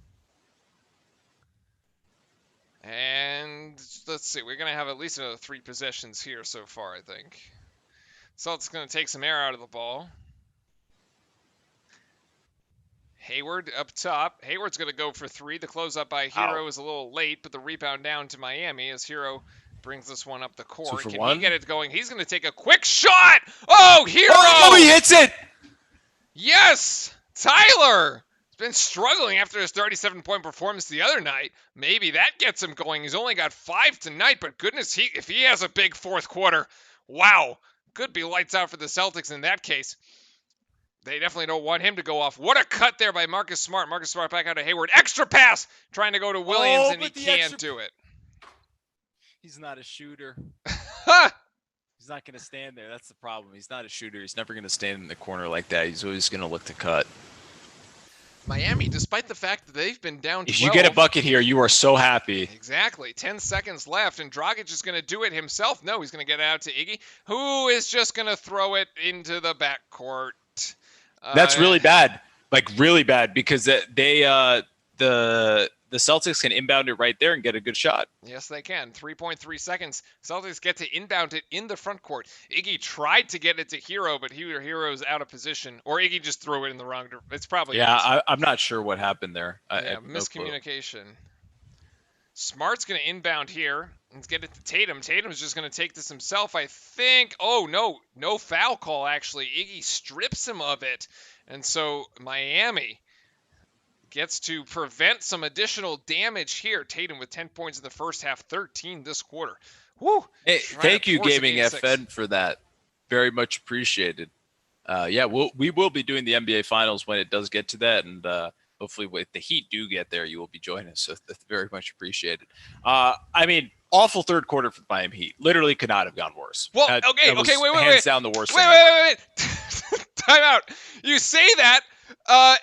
And let's see, we're going to have at least another 3 possessions here so far, I think. Celtics going to take some air out of the ball. Hayward up top. Hayward's going to go for 3. The close up by Hero is a little late, but the rebound down to Miami as Hero brings this one up the court. Can he get it going? He's going to take a quick shot. Oh, Hero! Oh, he hits it! Yes! Tyler! He's been struggling after his 37-point performance the other night. Maybe that gets him going. He's only got 5 tonight, but goodness, if he has a big fourth quarter, wow. Could be lights out for the Celtics in that case. They definitely don't want him to go off. What a cut there by Marcus Smart. Marcus Smart back out to Hayward. Extra pass! Trying to go to Williams, and he can't do it. He's not a shooter. He's not going to stand there. That's the problem. He's not a shooter. He's never going to stand in the corner like that. He's always going to look to cut. Miami, despite the fact that they've been down 12. If you get a bucket here, you are so happy. Exactly. 10 seconds left, and Dragic is going to do it himself. No, he's going to get it out to Iggy, who is just going to throw it into the backcourt. That's really bad. Like, really bad, because the Celtics can inbound it right there and get a good shot. Yes, they can. 3.3 seconds. Celtics get to inbound it in the front court. Iggy tried to get it to Hero, but Hero's out of position. Or Iggy just threw it in the wrong direction. It's probably... Yeah, I'm not sure what happened there. Miscommunication. Smart's going to inbound here and get it to Tatum. Tatum's just going to take this himself, I think. Oh, no foul call, actually. Iggy strips him of it. And so Miami gets to prevent some additional damage here. Tatum with 10 points in the first half, 13 this quarter. Woo! Hey, thank you, Gaming FN, for that. Very much appreciated. We will be doing the NBA Finals when it does get to that, and hopefully if the Heat do get there, you will be joining us. So that's very much appreciated. I mean, awful third quarter for the Miami Heat. Literally could not have gone worse. Well, wait. Hands down the worst. Wait. Time out. You say that,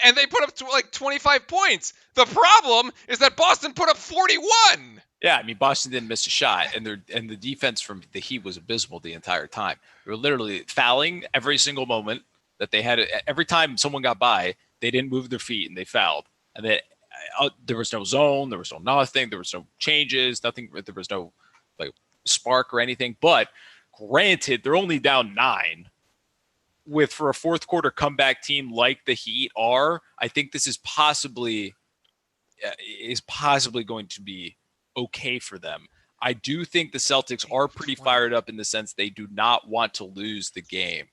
and they put up like 25 points. The problem is that Boston put up 41. Yeah, I mean, Boston didn't miss a shot, and the defense from the Heat was abysmal the entire time. They were literally fouling every single moment that they had. Every time someone got by, they didn't move their feet and they fouled. And then there was no zone, there was no nothing, there was no changes, nothing. There was no like spark or anything. But granted, they're only down 9. For a fourth quarter comeback team like the Heat are, I think this is possibly going to be okay for them. I do think the Celtics are pretty fired up in the sense they do not want to lose the game.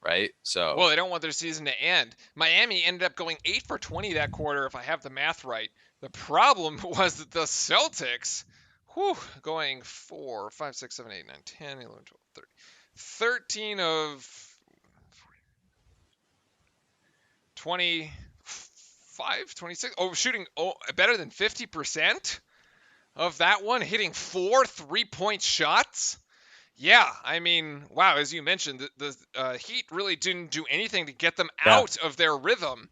Right? So, well, they don't want their season to end. Miami ended up going 8 for 20 that quarter, if I have the math right. The problem was that the Celtics, Whew, going 4, 5, 6, 7, 8, 9, 10, 11, 12, 13. 13 of 25, 26. Oh, shooting better than 50% of that one, hitting 4 3-point shots. Yeah, I mean, wow, as you mentioned, the Heat really didn't do anything to get them Yeah. out of their rhythm.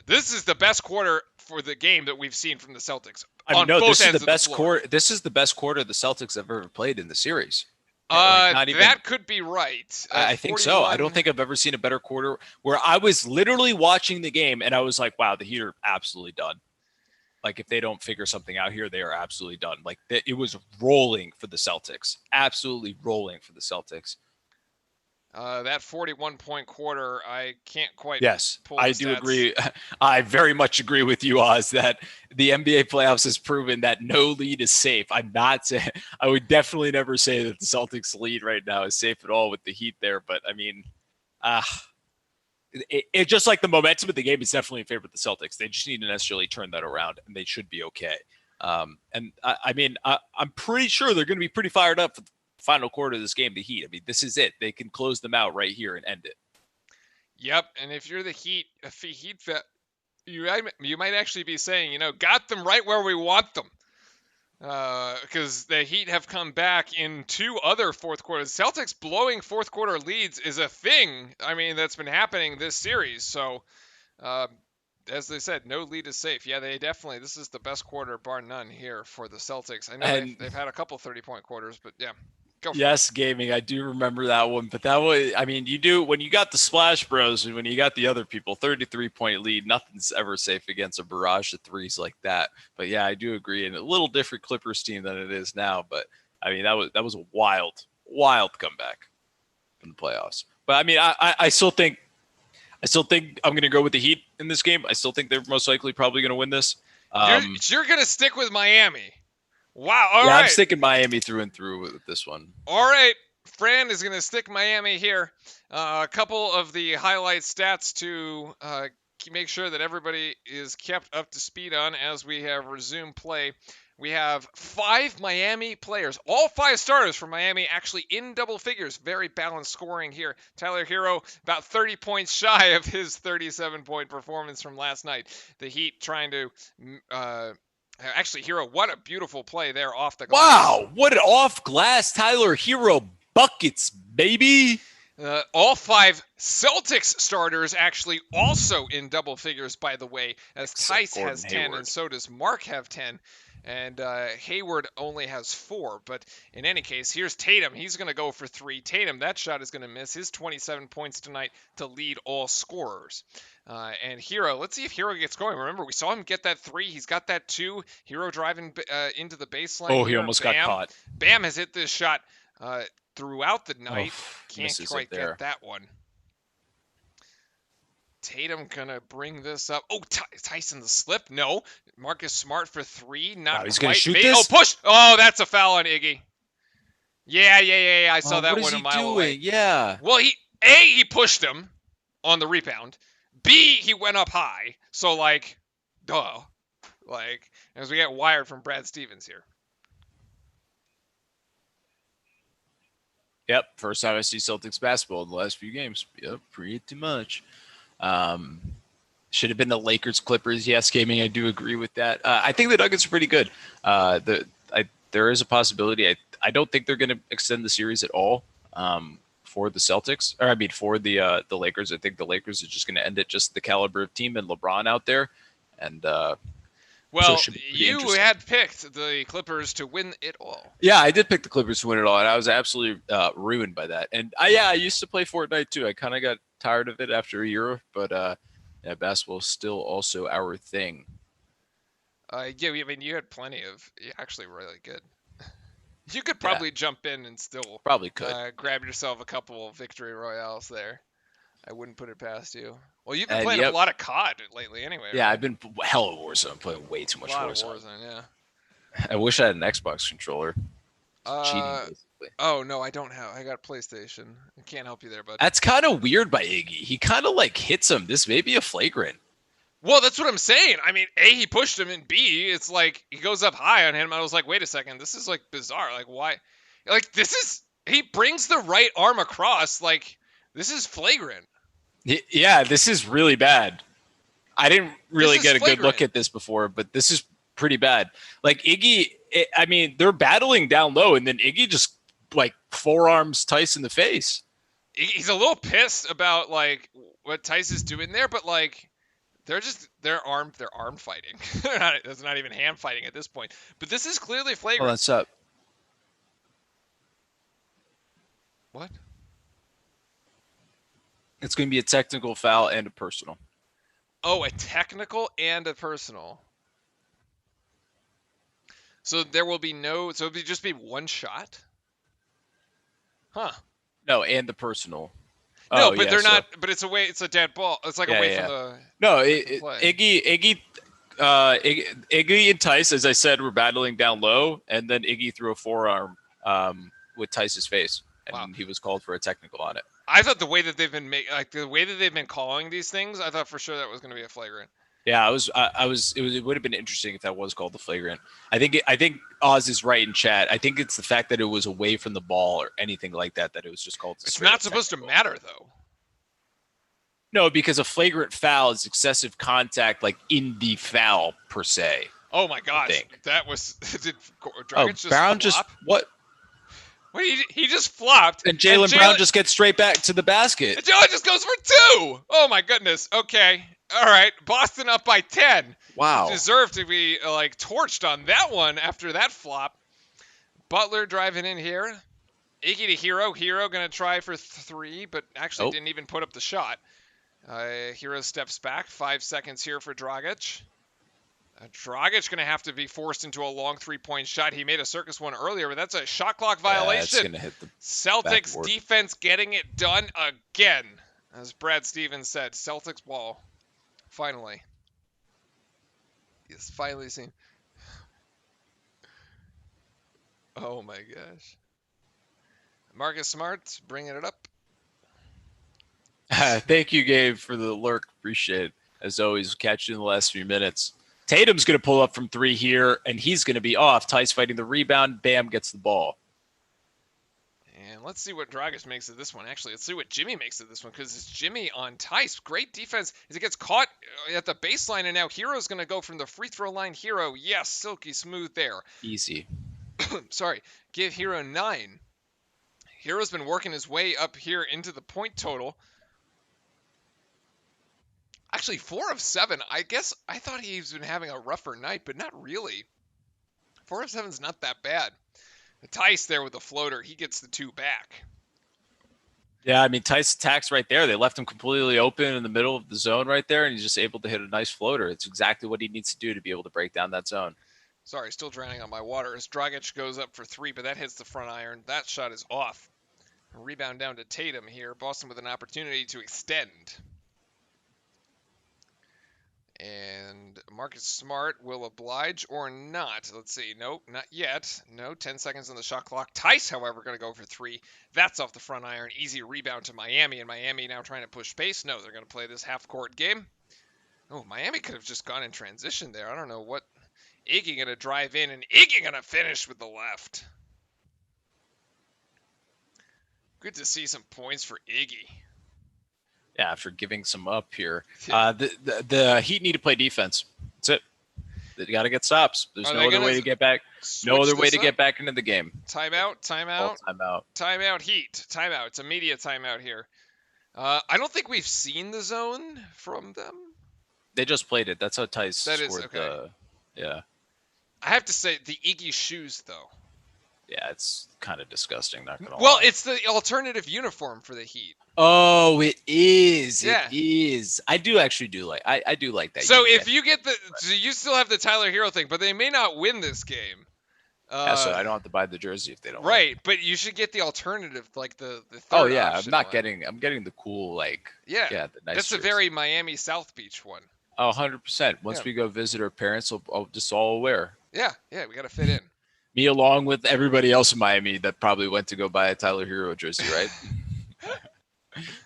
This is the best quarter for the game that we've seen from the Celtics I mean, on no, both this is the ends of the best floor. quarter. This is the best quarter the Celtics have ever played in the series. Like, not even. That could be right. I think so. I don't 41. think I've ever seen a better quarter where I was literally watching the game and I was like, wow, the Heat are absolutely done. Like, if they don't figure something out here, they are absolutely done. Like, it was rolling for the Celtics, absolutely rolling for the Celtics. That 41-point quarter, I can't quite Yes, pull the I do stats. agree. I very much agree with you, Oz, that the NBA playoffs has proven that no lead is safe. I'm not saying, I would definitely never say that the Celtics lead right now is safe at all with the Heat there. But I mean, uh, it just like the momentum of the game is definitely in favor of the Celtics. They just need to necessarily turn that around and they should be okay. And I mean, I'm pretty sure they're going to be pretty fired up for the final quarter of this game, the Heat. I mean, this is it. They can close them out right here and end it. Yep, and if you're the Heat, you might actually be saying, got them right where we want them. Because the Heat have come back in 2 other fourth quarters. Celtics blowing fourth quarter leads is a thing. I mean, that's been happening this series. So, uh, as they said, no lead is safe. Yeah, they definitely. This is the best quarter, bar none, here for the Celtics. I know And they've had a couple 30-point quarters, but yeah, go for it. yes, gaming. I do remember that one, but that was, I mean, you do when you got the Splash Bros and when you got the other people, 33-point lead, nothing's ever safe against a barrage of threes like that. But yeah, I do agree. And a little different Clippers team than it is now. But I mean, that was a wild comeback from the playoffs. But I mean, I still think I'm gonna go with the Heat in this game. I still think they're most likely probably gonna win this. You're gonna stick with Miami. Wow. All Yeah, I'm right. sticking Miami through and through with this one. All right. Fran is going to stick Miami here. A couple of the highlight stats to make sure that everybody is kept up to speed on as we have resumed play. We have 5 Miami players, all 5 starters from Miami, actually in double figures. Very balanced scoring here. Tyler Hero, about 30 points shy of his 37-point performance from last night. The Heat trying to actually, Hero, what a beautiful play there off the glass. Wow, what an off glass Tyler Hero buckets, baby. All 5 Celtics starters actually also in double figures, by the way, as Except Tice Gordon has 10 and Hayward. so does Mark have 10. And Hayward only has 4. But in any case, here's Tatum. He's going to go for 3. Tatum, that shot is going to miss. His 27 points tonight to lead all scorers. And Hero, let's see if Hero gets going. Remember, we saw him get that 3. He's got that 2. Hero driving into the baseline Oh, he here. almost got caught. Bam has hit this shot throughout the Oh, night. Can't misses it quite there. get that one. Tatum gonna bring this up. Oh, Tyson the slip. No. Marcus Smart for 3. Not Wow, he's gonna quite. shoot Oh, this? push. Oh, that's a foul on Iggy. Yeah. I saw What that is one a he mile away. doing? Yeah. Well, he pushed him on the rebound. B, he went up high. So, like, duh. Like, as we get wired from Brad Stevens here. Yep. First time I see Celtics basketball in the last few games. Yep, pretty much. Um, should have been the Lakers Clippers. Yes, gaming. I do agree with that. I think the Nuggets are pretty good. There is a possibility. I don't think they're going to extend the series at all. For the Celtics, or I mean for the Lakers. I think the Lakers are just going to end it just the caliber of team and LeBron out there, and so it Well, should be pretty you interesting. had picked the Clippers to win it all. Yeah, I did pick the Clippers to win it all, and I was absolutely ruined by that. And I used to play Fortnite too. I kind of got tired of it after a year, but yeah, basketball is still also our thing. Yeah, I mean, you had plenty of actually really good. You could Yeah, probably jump in and still probably could. grab yourself a couple of victory royales there. I wouldn't put it past you. Well, you've been And playing a yep, lot of COD lately, anyway, yeah, right? I've been hella Warzone. I'm playing way too A much lot of Warzone. Warzone, yeah. I wish I had an Xbox controller. It's cheating, Uh, basically. oh no, I don't have. I got PlayStation. I can't help you there, bud. That's kind of weird by Iggy. He kind of like hits him. This may be a flagrant. Well, that's what I'm saying. I mean, A, he pushed him, and B, it's like he goes up high on him. I was like, wait a second, this is like bizarre. Like, why? Like, this is he brings the right arm across. Like, this is flagrant. Yeah, this is really bad. I didn't This really is get a good look flagrant. at this before, but this is pretty bad. Like Iggy, I mean, they're battling down low, and then Iggy just like forearms Tice in the face. He's a little pissed about like what Tice is doing there, but like they're arm fighting. It's not even hand fighting at this point. But this is clearly Hold on, flagrant. what's up? What? It's going to be a technical foul and a personal. Oh, a technical and a personal. So there will be no. So it'll just be one shot. Huh? No, and the personal. No, Oh but yeah, they're so not. But it's away. It's a dead ball. It's like yeah, away yeah. from the. No, play. Iggy and Tice, as I said, were battling down low, and then Iggy threw a forearm with Tice's face, and Wow. he was called for a technical on it. I thought the way that they've been the way that they've been calling these things, I thought for sure that was going to be a flagrant. Yeah, it would have been interesting if that was called the flagrant. I think Oz is right in chat. I think it's the fact that it was away from the ball or anything like that that it was just called. It's not supposed to matter though. No, because a flagrant foul is excessive contact, like in the foul per se. Oh my gosh, that was did Dragic just Brown flop? just what? What he just flopped, and Jaylen Brown just gets straight back to the basket. And Jaylen just goes for 2. Oh my goodness. Okay, all right. Boston up by 10. Wow, Deserved to be like torched on that one after that flop. Butler driving in here. Iggy to Hero. Hero gonna try for 3, but actually didn't even put up the shot. Hero steps back. 5 seconds here for Dragic. Dragic going to have to be forced into a long 3-point shot. He made a circus one earlier, but that's a shot clock violation. Yeah, going to hit the Celtics backboard. Defense getting it done again. As Brad Stevens said, Celtics ball. Finally. He's finally seen. Oh my gosh. Marcus Smart bringing it up. Thank you, Gabe, for the lurk. Appreciate it. As always, catch you in the last few minutes. Tatum's going to pull up from 3 here, and he's going to be off. Tice fighting the rebound. Bam gets the ball. And let's see what Dragic makes of this one. Actually, let's see what Jimmy makes of this one, because it's Jimmy on Tice. Great defense as he gets caught at the baseline, and now Hero's going to go from the free throw line. Hero, yes, silky smooth there. Easy. Sorry, give Hero 9. Hero's been working his way up here into the point total. Actually, 4 of 7. I guess I thought he's been having a rougher night, but not really. 4 of 7 is not that bad. Tice there with the floater. He gets the 2 back. Yeah, I mean, Tice attacks right there. They left him completely open in the middle of the zone right there, and he's just able to hit a nice floater. It's exactly what he needs to do to be able to break down that zone. Sorry, still drowning on my water as Dragic goes up for 3, but that hits the front iron. That shot is off. A rebound down to Tatum here. Boston with an opportunity to extend. And Marcus Smart will oblige or not. Let's see. Nope, not yet. No, 10 seconds on the shot clock. Tice, however, going to go for 3. That's off the front iron. Easy rebound to Miami. And Miami now trying to push pace. No, they're going to play this half-court game. Oh, Miami could have just gone in transition there. I don't know what. Iggy going to drive in, and Iggy going to finish with the left. Good to see some points for Iggy. Yeah, after giving some up here. The Heat need to play defense. That's it. They got to get stops. There's no other way to get back. No other way to get back into the game. Timeout, timeout. Timeout. Timeout, Heat. Timeout. It's a media timeout here. I don't think we've seen the zone from them. They just played it. That's how Tice scored okay. Yeah. I have to say, the Iggy shoes, though. Yeah, it's kind of disgusting, not gonna lie. Well, it's the alternative uniform for the Heat. Oh, it is. Yeah. It is. I do like I do like that. So if you get so you still have the Tyler Hero thing, but they may not win this game. Yeah, so I don't have to buy the jersey if they don't. Right, but you should get the alternative, like the third. Oh yeah, I'm getting the cool the nice. That's jersey. a very Miami South Beach one. Oh, 100%. Once we go visit our parents, I'll just all wear. Yeah, we got to fit in. Me along with everybody else in Miami that probably went to go buy a Tyler Hero jersey, right?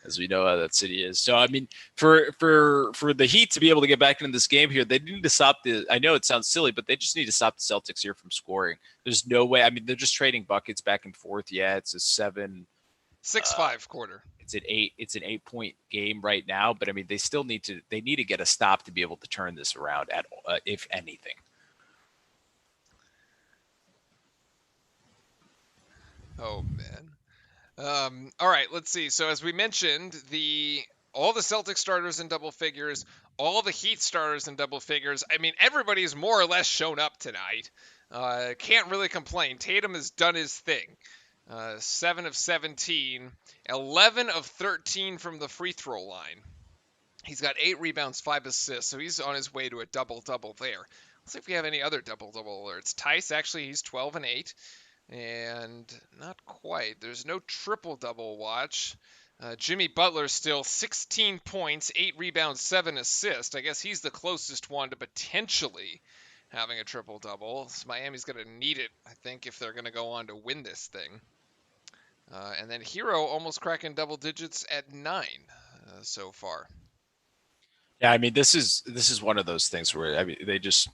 as we know how that city is. So I mean, for the Heat to be able to get back into this game here, they need to stop the. I know it sounds silly, but they just need to stop the Celtics here from scoring. There's no way. I mean, they're just trading buckets back and forth. Yeah, it's a seven. 6-5 quarter. It's an eight. It's an 8 point game right now, but I mean, they still need to. They need to get a stop to be able to turn this around. At if anything. Oh man. All right, let's see. So as we mentioned, all the Celtic starters in double figures, all the Heat starters in double figures. I mean, everybody's more or less shown up tonight. Can't really complain. Tatum has done his thing. 7 of 17, 11 of 13 from the free throw line. He's got 8 rebounds, 5 assists, so he's on his way to a double-double there. Let's see if we have any other double-double alerts. Tice, actually, he's 12 and 8. And not quite. There's no triple-double watch. Jimmy Butler still 16 points, 8 rebounds, 7 assists. I guess he's the closest one to potentially having a triple-double. So Miami's going to need it, I think, if they're going to go on to win this thing. And then Hero almost cracking double digits at 9 so far. Yeah, I mean, this is one of those things where I mean they just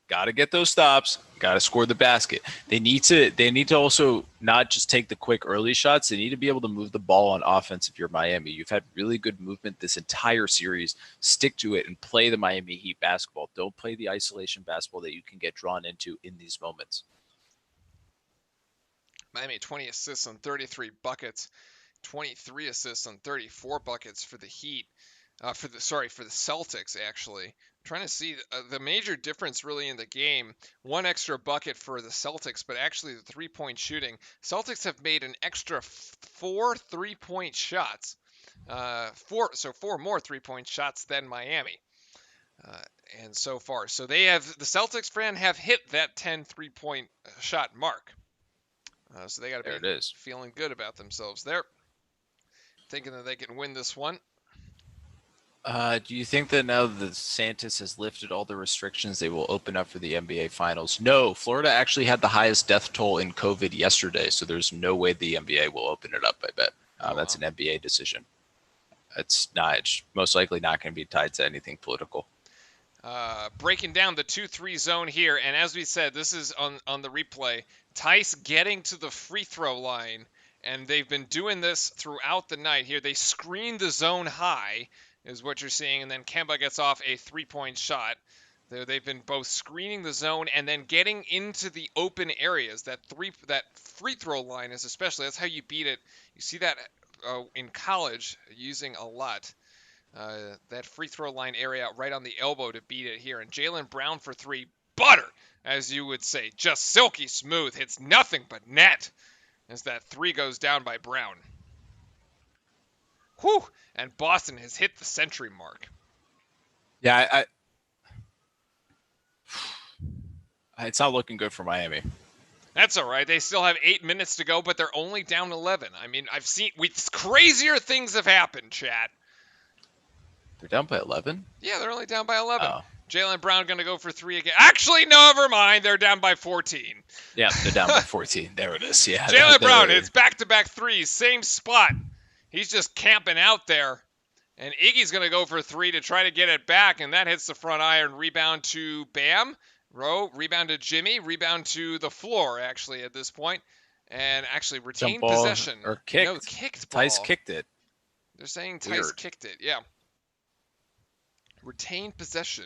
got to get those stops, got to score the basket. They need to also not just take the quick early shots. They need to be able to move the ball on offense. If you're Miami, you've had really good movement this entire series. Stick to it and play the Miami Heat basketball. Don't play the isolation basketball that you can get drawn into in these moments. Miami 20 assists on 33 buckets, 23 assists on 34 buckets for the Heat. For the Celtics actually. I'm trying to see the major difference really in the game. One extra bucket for the Celtics, but actually the 3-point shooting. Celtics have made an extra 4 3-point shots. Four more 3-point shots than Miami. And so far, so the Celtics have hit that 10 3-point shot mark. So they got to be feeling good about themselves there, thinking that they can win this one. Do you think that now that DeSantis has lifted all the restrictions, they will open up for the NBA Finals? No, Florida actually had the highest death toll in COVID yesterday, so there's no way the NBA will open it up, I bet. That's an NBA decision. It's most likely not going to be tied to anything political. Breaking down the 2-3 zone here, and as we said, this is on the replay. Tice getting to the free throw line, and they've been doing this throughout the night here. They screen the zone high, is what you're seeing, and then Kemba gets off a 3-point shot. They've been both screening the zone and then getting into the open areas. That free throw line is especially, that's how you beat it. You see that in college using a lot. That free throw line area right on the elbow to beat it here. And Jaylen Brown for 3, butter, as you would say. Just silky smooth, hits nothing but net as that 3 goes down by Brown. Whew! And Boston has hit the century mark. Yeah, it's not looking good for Miami. That's all right. They still have 8 minutes to go, but they're only down 11. I mean, crazier things have happened, Chad. They're down by 11? Yeah, they're only down by 11. Oh. Jaylen Brown going to go for 3 again. Actually, never mind. They're down by 14. Yeah, they're down by 14. There it is. Yeah. Jaylen Brown hits back-to-back 3s. Same spot. He's just camping out there. And Iggy's going to go for 3 to try to get it back, and that hits the front iron. Rebound to Bam. Rebound to Jimmy. Rebound to the floor, actually, at this point. And actually retained possession. Or kicked. No, kicked ball. Tice kicked it. They're saying Tice kicked it, yeah. Retained possession.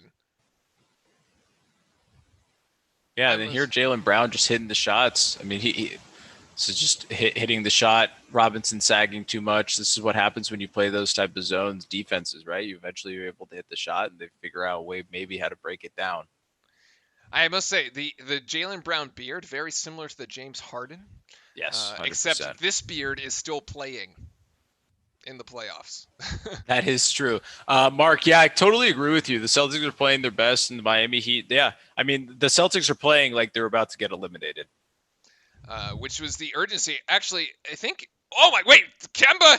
Yeah, and then here Jaylen Brown just hitting the shots. I mean, so just hitting the shot. Robinson sagging too much. This is what happens when you play those type of zones, defenses, right? You eventually are able to hit the shot, and they figure out a way maybe how to break it down. I must say, the Jaylen Brown beard, very similar to the James Harden. Yes, 100%. Except this beard is still playing in the playoffs. That is true. Mark, yeah, I totally agree with you. The Celtics are playing their best, and the Miami Heat, yeah. I mean, the Celtics are playing like they're about to get eliminated. Which was the urgency. Actually, I think, Kemba.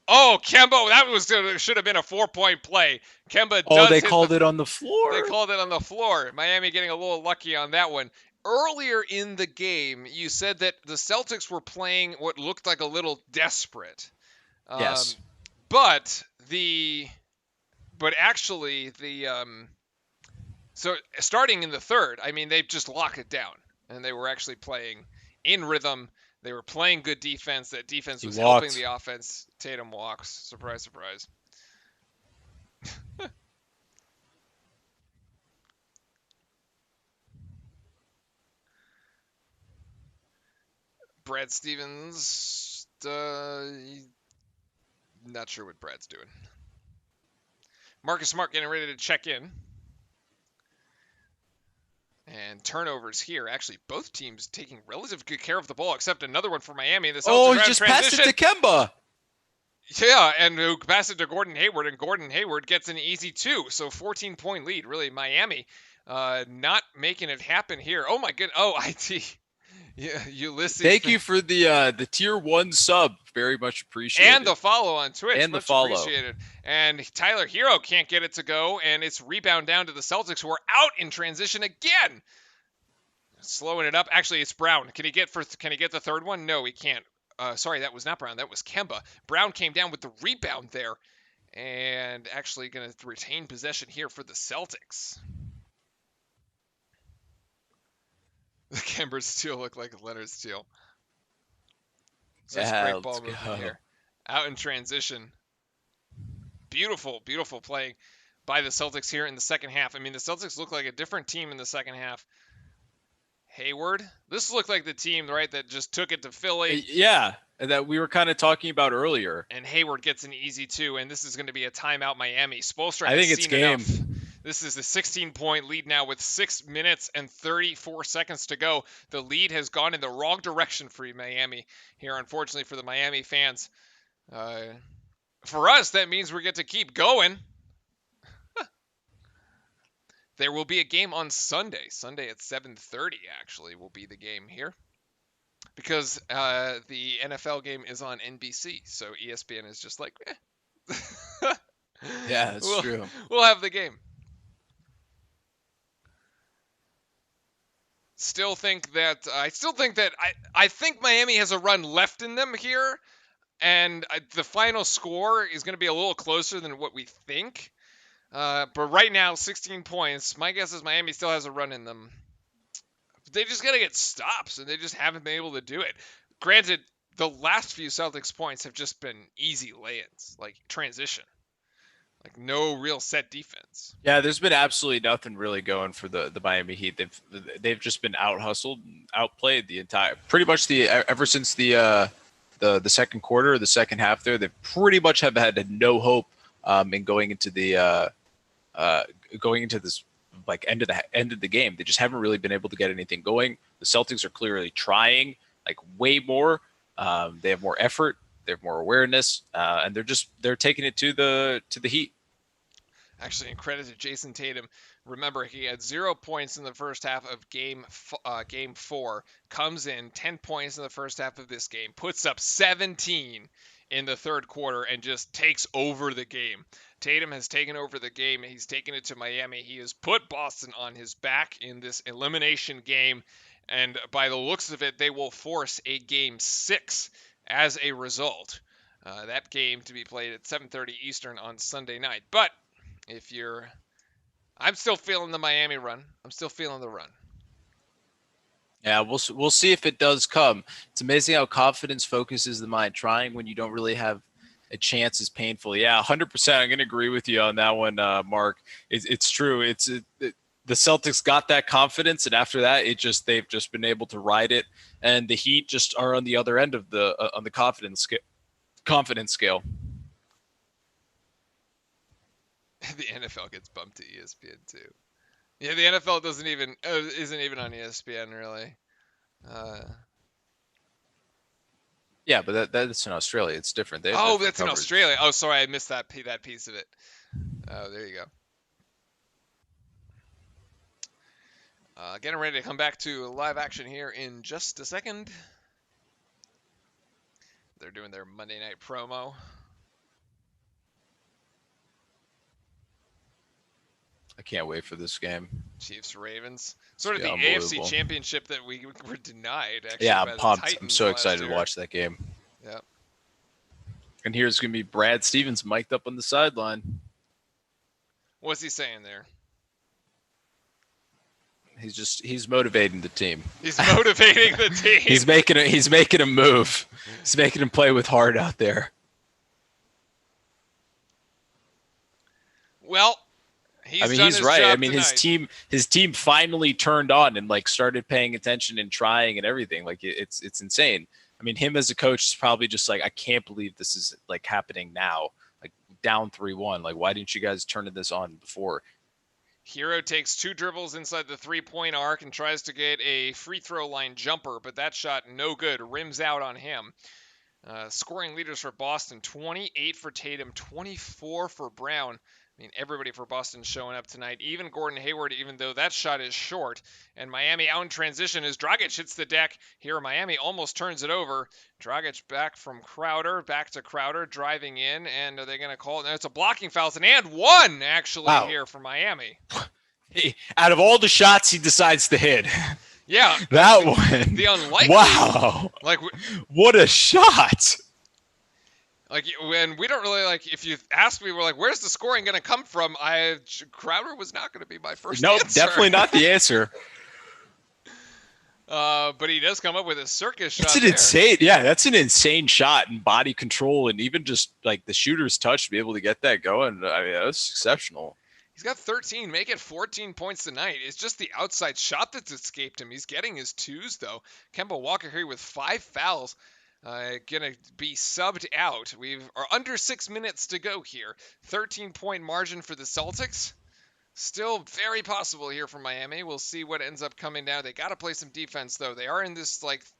Oh, Kemba, that should have been a 4-point play. Kemba they called it on the floor. They called it on the floor. Miami getting a little lucky on that one. Earlier in the game, you said that the Celtics were playing what looked like a little desperate. Yes. But actually so starting in the third, I mean, they just locked it down, and they were actually playing in rhythm. They were playing good defense. That defense He was helping the walked. offense. Tatum walks. Surprise, surprise. Brad Stevens, not sure what Brad's doing. Marcus Smart getting ready to check in. And turnovers here. Actually, both teams taking relative good care of the ball, except another one for Miami. The Celtics Oh, are he out of just passed it transition. to Kemba. Yeah, and who passed it to Gordon Hayward, and Gordon Hayward gets an easy 2. So 14-point lead. Really, Miami not making it happen here. Oh my goodness. Oh, IT. Yeah, Ulysses. Thank you for the tier 1 sub. Very much And appreciated. the follow on Twitch, And the much follow. appreciated. And Tyler Hero can't get it to go, and it's rebound down to the Celtics, who are out in transition again. Slowing it up. Actually, it's Brown. Can he get the third one? No, he can't. Sorry, that was not Brown. That was Kemba. Brown came down with the rebound there, and actually going to retain possession here for the Celtics. The Kemba steal looked like Leonard Steele. Such Yeah, great let's ball go. movement here. Out in transition. Beautiful, beautiful play by the Celtics here in the second half. I mean, the Celtics look like a different team in the second half. Hayward. This looked like the team, right, that just took it to Philly. Yeah, that we were kind of talking about earlier. And Hayward gets an easy 2, and this is going to be a timeout Miami. Spoelstra I has think it's seen game. enough. This is a 16-point lead now with 6 minutes and 34 seconds to go. The lead has gone in the wrong direction for Miami here, unfortunately, for the Miami fans. For us, that means we get to keep going. There will be a game on Sunday. Sunday at 7:30, actually, will be the game here. Because the NFL game is on NBC, so ESPN is just like, Yeah, that's true. We'll have the game. I think Miami has a run left in them here, and the final score is going to be a little closer than what we think. But right now, 16 points. My guess is Miami still has a run in them. They just got to get stops, and they just haven't been able to do it. Granted, the last few Celtics points have just been easy lay-ins, like transition. Like no real set defense. Yeah, there's been absolutely nothing really going for the Miami Heat. They've just been out hustled, outplayed the entire pretty much the ever since the second quarter, the second half there. They pretty much have had no hope in going into this like end of the game. They just haven't really been able to get anything going. The Celtics are clearly trying like way more. They have more effort. They have more awareness, and they're taking it to the Heat. Actually, in credit to Jason Tatum, remember he had 0 points in the first half of game 4. Comes in 10 points in the first half of this game, puts up 17 in the third quarter, and just takes over the game. Tatum has taken over the game. He's taken it to Miami. He has put Boston on his back in this elimination game, and by the looks of it, they will force a game 6 as a result. That game to be played at 7:30 Eastern on Sunday night. But I'm still feeling the Miami run. I'm still feeling the run. Yeah, we'll see if it does come. It's amazing how confidence focuses the mind. Trying when you don't really have a chance is painful. Yeah, 100%. I'm going to agree with you on that one, Mark. It's true. The Celtics got that confidence, and after that, they've just been able to ride it. And the Heat just are on the other end of on the confidence scale. The NFL gets bumped to ESPN too. Yeah, the NFL isn't even on ESPN really. Yeah, but that's in Australia. It's different. That's in Australia. Oh, sorry, I missed that piece of it. Oh, there you go. Getting ready to come back to live action here in just a second. They're doing their Monday night promo. I can't wait for this game. Chiefs Ravens, sort of the AFC Championship that we were denied. Actually, yeah, by I'm pumped. The Titans I'm so excited year. to watch that game. Yeah. And here's going to be Brad Stevens mic'd up on the sideline. What's he saying there? He's motivating the team. He's motivating the team. He's making a move. He's making him play with heart out there. Well, he's right. Job I mean, tonight. his team finally turned on and like started paying attention and trying and everything. Like it's insane. I mean, him as a coach is probably just like, I can't believe this is like happening now. Like down 3-1. Like, why didn't you guys turn this on before? Hero takes 2 dribbles inside the 3-point arc and tries to get a free throw line jumper, but that shot no good. Rims out on him. Scoring leaders for Boston, 28 for Tatum, 24 for Brown. I mean, everybody for Boston showing up tonight. Even Gordon Hayward, even though that shot is short. And Miami out in transition as Dragic hits the deck. Here, Miami almost turns it over. Dragic back from Crowder, back to Crowder, driving in. And are they going to call it? No, it's a blocking foul. It's an and one, actually, here for Miami. Out of all the shots he decides to hit. Yeah. That one. The unlikely. Wow. Like, what a shot. Like, when we don't really, like, if you ask me, we're like, where's the scoring going to come from? Crowder was not going to be my first answer. Nope, definitely not the answer. But he does come up with a circus shot. That's an insane shot and body control and even just like the shooter's touch to be able to get that going. I mean, that's exceptional. He's got 13, make it 14 points tonight. It's just the outside shot that's escaped him. He's getting his 2s, though. Kemba Walker here with 5 fouls. Gonna be subbed out. We've are under 6 minutes to go here. 13-point margin for the Celtics. Still very possible here for Miami. We'll see what ends up coming down. They got to play some defense, though. They are in this,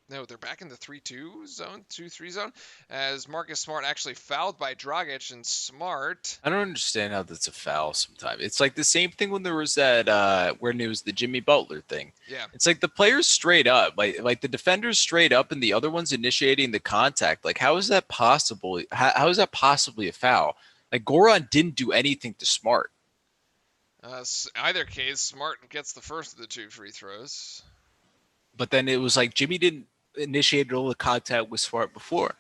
they're back in the 3-2 zone, 2-3 zone, as Marcus Smart actually fouled by Dragic, and Smart. I don't understand how that's a foul sometimes. It's like the same thing when there was that, when it was the Jimmy Butler thing. Yeah. It's like the players straight up, like the defenders straight up and the other ones initiating the contact. Like, how is that possible? How is that possibly a foul? Like, Goran didn't do anything to Smart. Either case, Smart gets the first of the 2 free throws. But then it was like Jimmy didn't initiate all the contact with Smart before.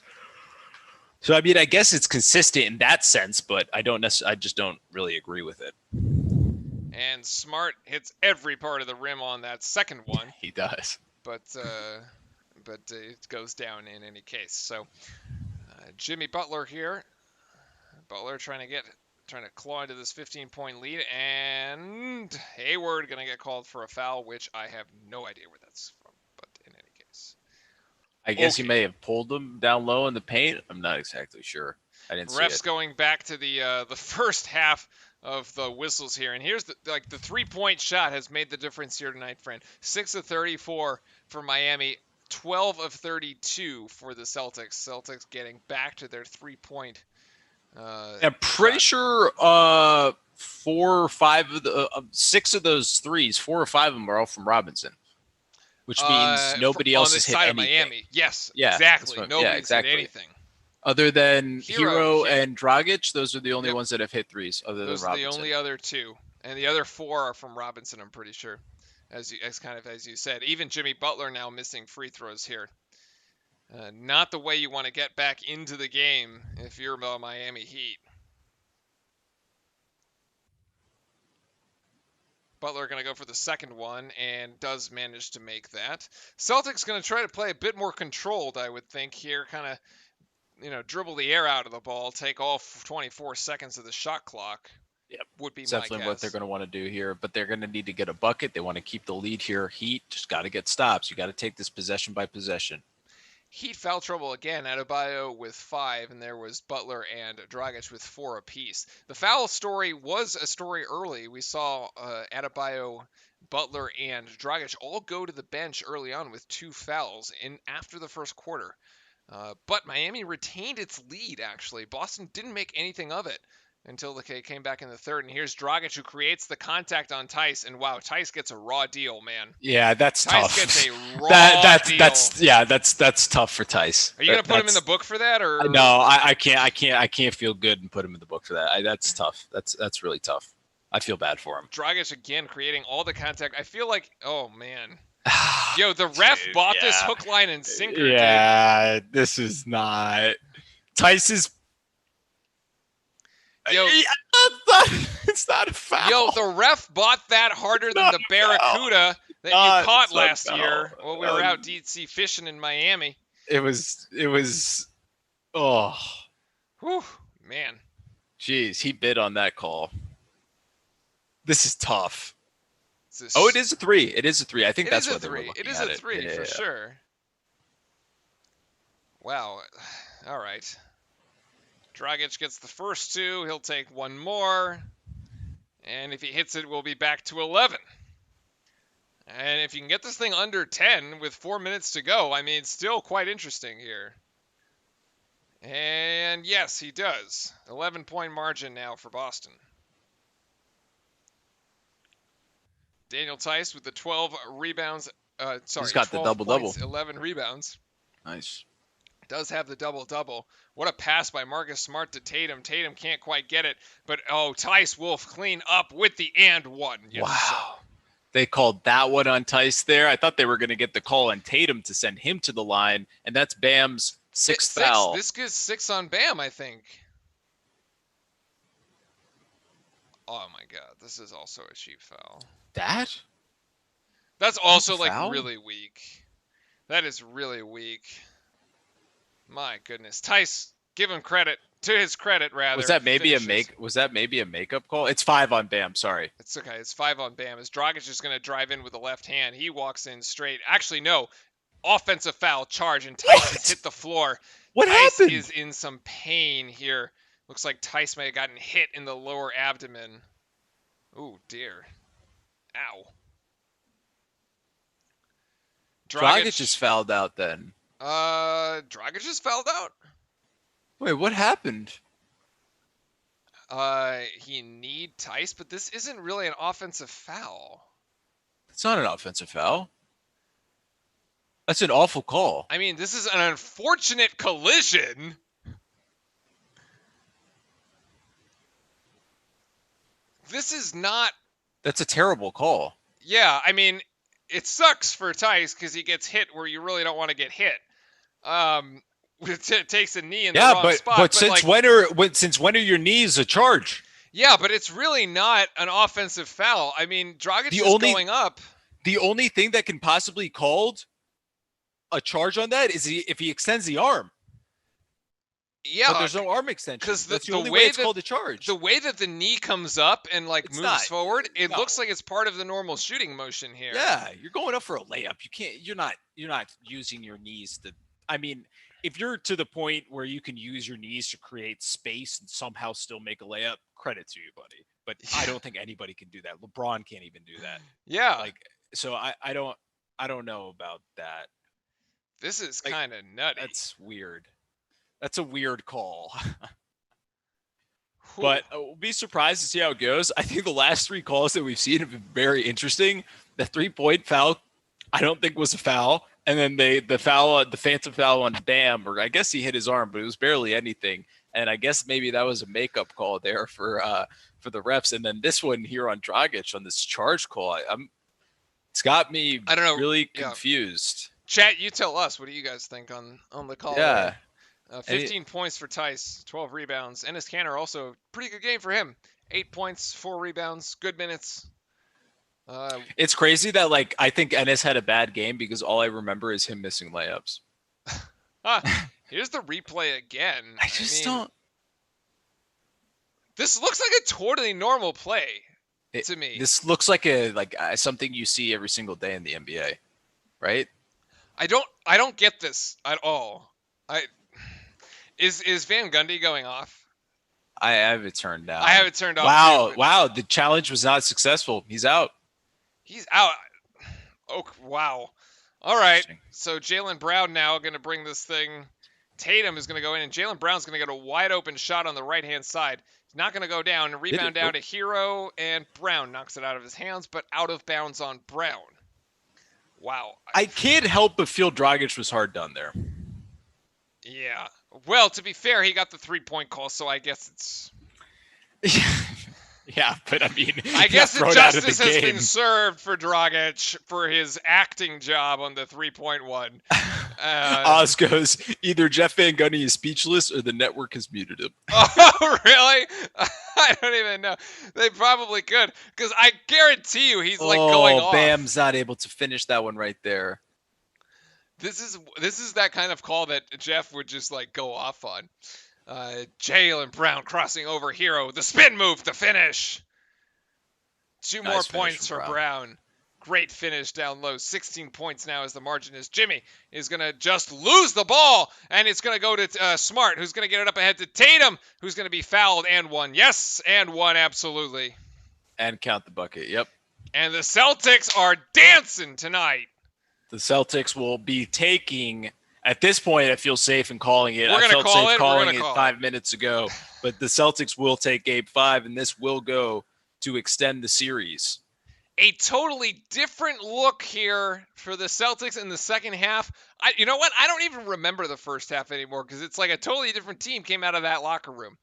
So, I mean, I guess it's consistent in that sense, but I just don't really agree with it. And Smart hits every part of the rim on that second one. He does. But it goes down in any case. So, Jimmy Butler here. Butler trying to claw into this 15-point lead, and Hayward going to get called for a foul, which I have no idea where that's from, but in any case. I guess he may have pulled him down low in the paint. I'm not exactly sure. I didn't see it. Refs going back to the first half of the whistles here, and here's the 3-point shot has made the difference here tonight, friend. 6 of 34 for Miami, 12 of 32 for the Celtics. Celtics getting back to their 3-point I'm pretty sure 4 or 5 of the 6 of those threes, 4 or 5 of them are all from Robinson, which means nobody else has hit anything. On the side of Miami, yes, exactly. Nobody's hit anything. Other than Hero and Dragic, those are the only ones that have hit threes. Those are the only other 2, and the other 4 are from Robinson. I'm pretty sure, as you said. Even Jimmy Butler now missing free throws here. Not the way you want to get back into the game if you're the Miami Heat. Butler going to go for the second one and does manage to make that. Celtics going to try to play a bit more controlled, I would think, here. Kind of, dribble the air out of the ball, take all 24 seconds of the shot clock. Yep. Would be my guess. Definitely what they're going to want to do here, but they're going to need to get a bucket. They want to keep the lead here. Heat just got to get stops. You got to take this possession by possession. Heat foul trouble again. Adebayo with 5, and there was Butler and Dragic with 4 apiece. The foul story was a story early. We saw Adebayo, Butler, and Dragic all go to the bench early on with 2 fouls after the first quarter. But Miami retained its lead, actually. Boston didn't make anything of it until they came back in the third. And here's Dragic, who creates the contact on Tice. And wow, Tice gets a raw deal, man. Yeah, that's tough. Tice gets a raw deal. That's tough for Tice. Are you gonna put him in the book for that, or no? I can't feel good and put him in the book for that. That's tough. That's really tough. I feel bad for him. Dragic again creating all the contact. I feel like, oh man. Yo, the ref bought this hook, line, and sinker. Yeah, dude. This is not. Tice is Yo, It's not a foul. yo, the ref bought that harder than not the a Barracuda that you caught it's not a last foul. year while we were out deep sea fishing in Miami. It was. Oh, Whew, man. jeez, he bid on that call. This is tough. This, Oh, it is a 3. It is a 3. I think that's what they were three. looking It is at a 3 for sure. Wow. All right. Dragic gets the first 2. He'll take one more. And if he hits it, we'll be back to 11. And if you can get this thing under 10 with 4 minutes to go, I mean, it's still quite interesting here. And yes, he does. 11-point margin now for Boston. Daniel Tice with the 12 rebounds. He's got the double-double. 11 rebounds. Nice. Does have the double-double. What a pass by Marcus Smart to Tatum. Tatum can't quite get it, but Tice will clean up with the and one. Yes, wow. sir. They called that one on Tice there. I thought they were going to get the call on Tatum to send him to the line, and that's Bam's sixth foul. This gives 6 on Bam, I think. Oh my God, this is also a cheap foul. That's also like really weak. That is really weak. My goodness, Tice, give him credit. To his credit, rather. Was that maybe a makeup call? It's 5 on Bam. Sorry. It's okay. It's 5 on Bam. As Dragic is going to drive in with the left hand, he walks in straight. Actually, no. Offensive foul charge, and Tice has hit the floor. What Tice happened? is in some pain here. Looks like Tice may have gotten hit in the lower abdomen. Oh dear. Ow. Dragic just fouled out then. Dragic just fouled out? Wait, what happened? He kneed Tice, but this isn't really an offensive foul. It's not an offensive foul. That's an awful call. I mean, this is an unfortunate collision. This is not... That's a terrible call. Yeah, I mean, it sucks for Tice because he gets hit where you really don't want to get hit. It takes a knee in the wrong spot. But since when are your knees a charge? Yeah, but it's really not an offensive foul. I mean, Dragic is going up. The only thing that can possibly called a charge on that is if he extends the arm. Yeah, but there's no arm extension. Because that's the only way it's called a charge. The way that the knee comes up and moves forward, it looks like it's part of the normal shooting motion here. Yeah, you're going up for a layup. You're not using your knees to. I mean, if you're to the point where you can use your knees to create space and somehow still make a layup, credit to you, buddy. But I don't think anybody can do that. LeBron can't even do that. Yeah. So I don't know about that. This is kind of nutty. That's weird. That's a weird call. But we'll be surprised to see how it goes. I think the last 3 calls that we've seen have been very interesting. The 3-point foul, I don't think was a foul. And then the phantom foul on Bam, or I guess he hit his arm, but it was barely anything. And I guess maybe that was a makeup call there for the refs. And then this one here on Dragic on this charge call, it's got me really confused. Chat, you tell us. What do you guys think on the call? Yeah. 15 points for Tice, 12 rebounds. Enes Kanter also pretty good game for him. 8 points, 4 rebounds, good minutes. It's crazy that I think Enes had a bad game because all I remember is him missing layups. Here's the replay again. I don't. This looks like a totally normal play to me. This looks like something you see every single day in the NBA, right? I don't get this at all. Is Van Gundy going off? I have it turned down. I have it turned off. Wow. The challenge was not successful. He's out. He's out. Oh, wow. All right. So Jaylen Brown now going to bring this thing. Tatum is going to go in, and Jaylen Brown's going to get a wide open shot on the right-hand side. He's not going to go down. Rebound down to Hero, and Brown knocks it out of his hands, but out of bounds on Brown. Wow. I can't help but feel Dragic was hard done there. Yeah. Well, to be fair, he got the 3-point call, so I guess it's... Yeah, but I mean, I he got guess the thrown out of the justice has been game. served for Dragic for his acting job on the 3-point-1. Oz goes, either Jeff Van Gundy is speechless or the network has muted him. Oh, really? I don't even know. They probably could, because I guarantee you he's like going Oh, off. Bam's not able to finish that one right there. This is that kind of call that Jeff would just like go off on. Jaylen Brown crossing over Hero, the spin move, the finish. Two more Nice finish points from for Brown. Brown. Great finish down low. 16 points now as the margin is. Jimmy is going to just lose the ball, and it's going to go to Smart, who's going to get it up ahead to Tatum, who's going to be fouled and one. Yes, and one, absolutely. And count the bucket. Yep. And the Celtics are dancing tonight. The Celtics will be taking, at this point, I feel safe in calling it. We're I gonna felt call safe it. We're calling gonna it call 5 minutes ago. But the Celtics will take game 5, and this will go to extend the series. A totally different look here for the Celtics in the second half. You know what? I don't even remember the first half anymore because it's like a totally different team came out of that locker room.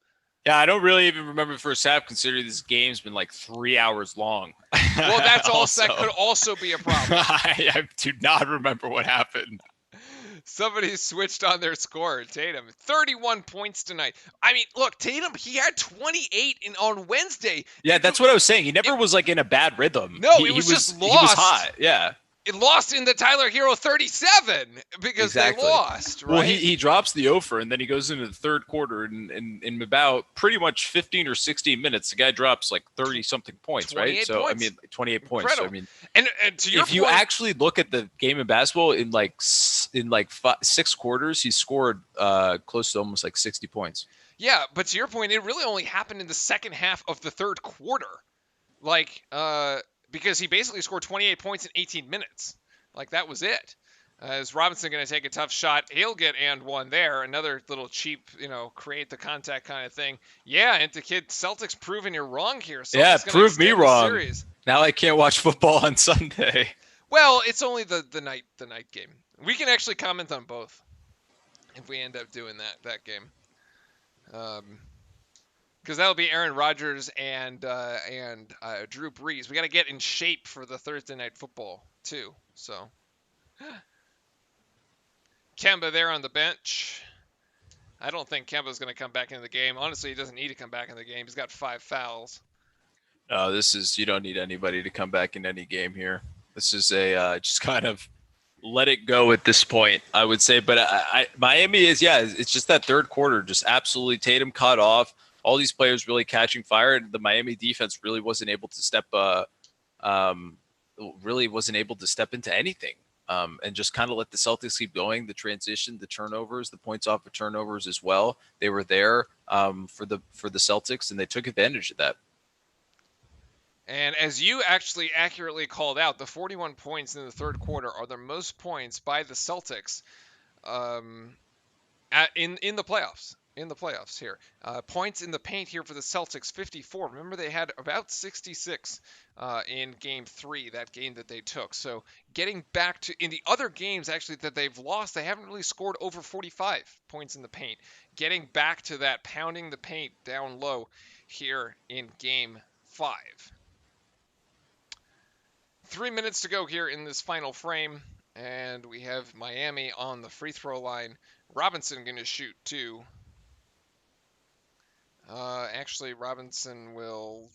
Yeah, I don't really even remember the first half, considering this game's been like 3 hours long. Well, that's also that could also be a problem. I do not remember what happened. Somebody switched on their score. Tatum, 31 points tonight. I mean, look, Tatum, he had 28 on Wednesday. Yeah, that's what I was saying. He never was like in a bad rhythm. No, it was just He was lost. hot. Yeah. It lost in the Tyler Hero 37 because Exactly. they lost, right? Well, he drops the offer, and then he goes into the third quarter, and in about pretty much 15 or 16 minutes, the guy drops like 30-something points, right? So, points. I mean, 28 points. Incredible. So, I mean, and to your if you point, actually look at the game of basketball in like 6 quarters, he scored close to almost like 60 points. yeah, but to your point, it really only happened in the second half of the third quarter. Like, because he basically scored 28 points in 18 minutes. Like, that was it. Is Robinson going to take a tough shot? He'll get and one there. Another little cheap, create the contact kind of thing. Yeah, and the kid Celtics proving you're wrong here. Celtics Yeah, gonna prove me extend the wrong. series. Now I can't watch football on Sunday. Well, it's only the night game. We can actually comment on both if we end up doing that game. Because that'll be Aaron Rodgers and Drew Brees. We got to get in shape for the Thursday night football too. So Kemba there on the bench. I don't think Kemba's going to come back into the game. Honestly, he doesn't need to come back in the game. He's got 5 fouls. You don't need anybody to come back in any game here. This is a just kind of let it go at this point, I would say. But Miami it's just that third quarter, just absolutely Tatum caught off. All these players really catching fire, and the Miami defense really wasn't able to step into anything, and just kind of let the Celtics keep going. The transition, the turnovers, the points off of turnovers as well. They were there for the Celtics, and they took advantage of that. And as you actually accurately called out, the 41 points in the third quarter are the most points by the Celtics in the playoffs. In the playoffs here. Points in the paint here for the Celtics, 54. Remember, they had about 66 in Game 3, that game that they took. So getting back to, in the other games actually that they've lost, they haven't really scored over 45 points in the paint. Getting back to that, pounding the paint down low here in Game 5. 3 minutes to go here in this final frame, and we have Miami on the free throw line. Robinson going to shoot 2. Actually, Robinson will.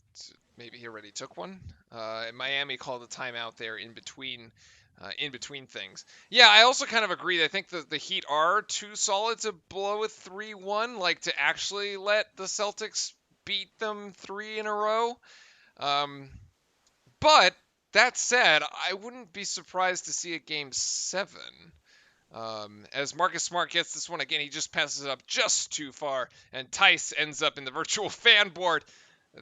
Maybe he already took one. Miami called a timeout there in between things. Yeah, I also kind of agree. I think the Heat are too solid to blow a 3-1, like to actually let the Celtics beat them 3 in a row. But that said, I wouldn't be surprised to see a Game 7. As Marcus Smart gets this one again, he just passes it up just too far, and Tice ends up in the virtual fan board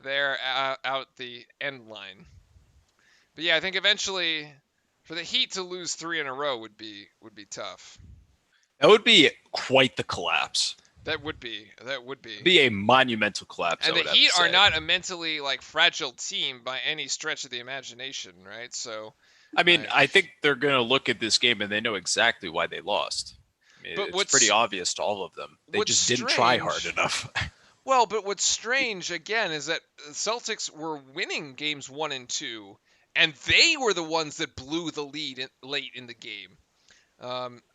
there out the end line. But yeah, I think eventually for the Heat to lose 3 in a row would be tough. That would be quite the collapse. That would be. It'd be a monumental collapse. And the Heat are not a mentally fragile team by any stretch of the imagination, right? So I mean, I think they're going to look at this game and they know exactly why they lost. I mean, it's pretty obvious to all of them. They just didn't try hard enough. Well, but what's strange again is that the Celtics were winning games 1 and 2, and they were the ones that blew the lead late in the game.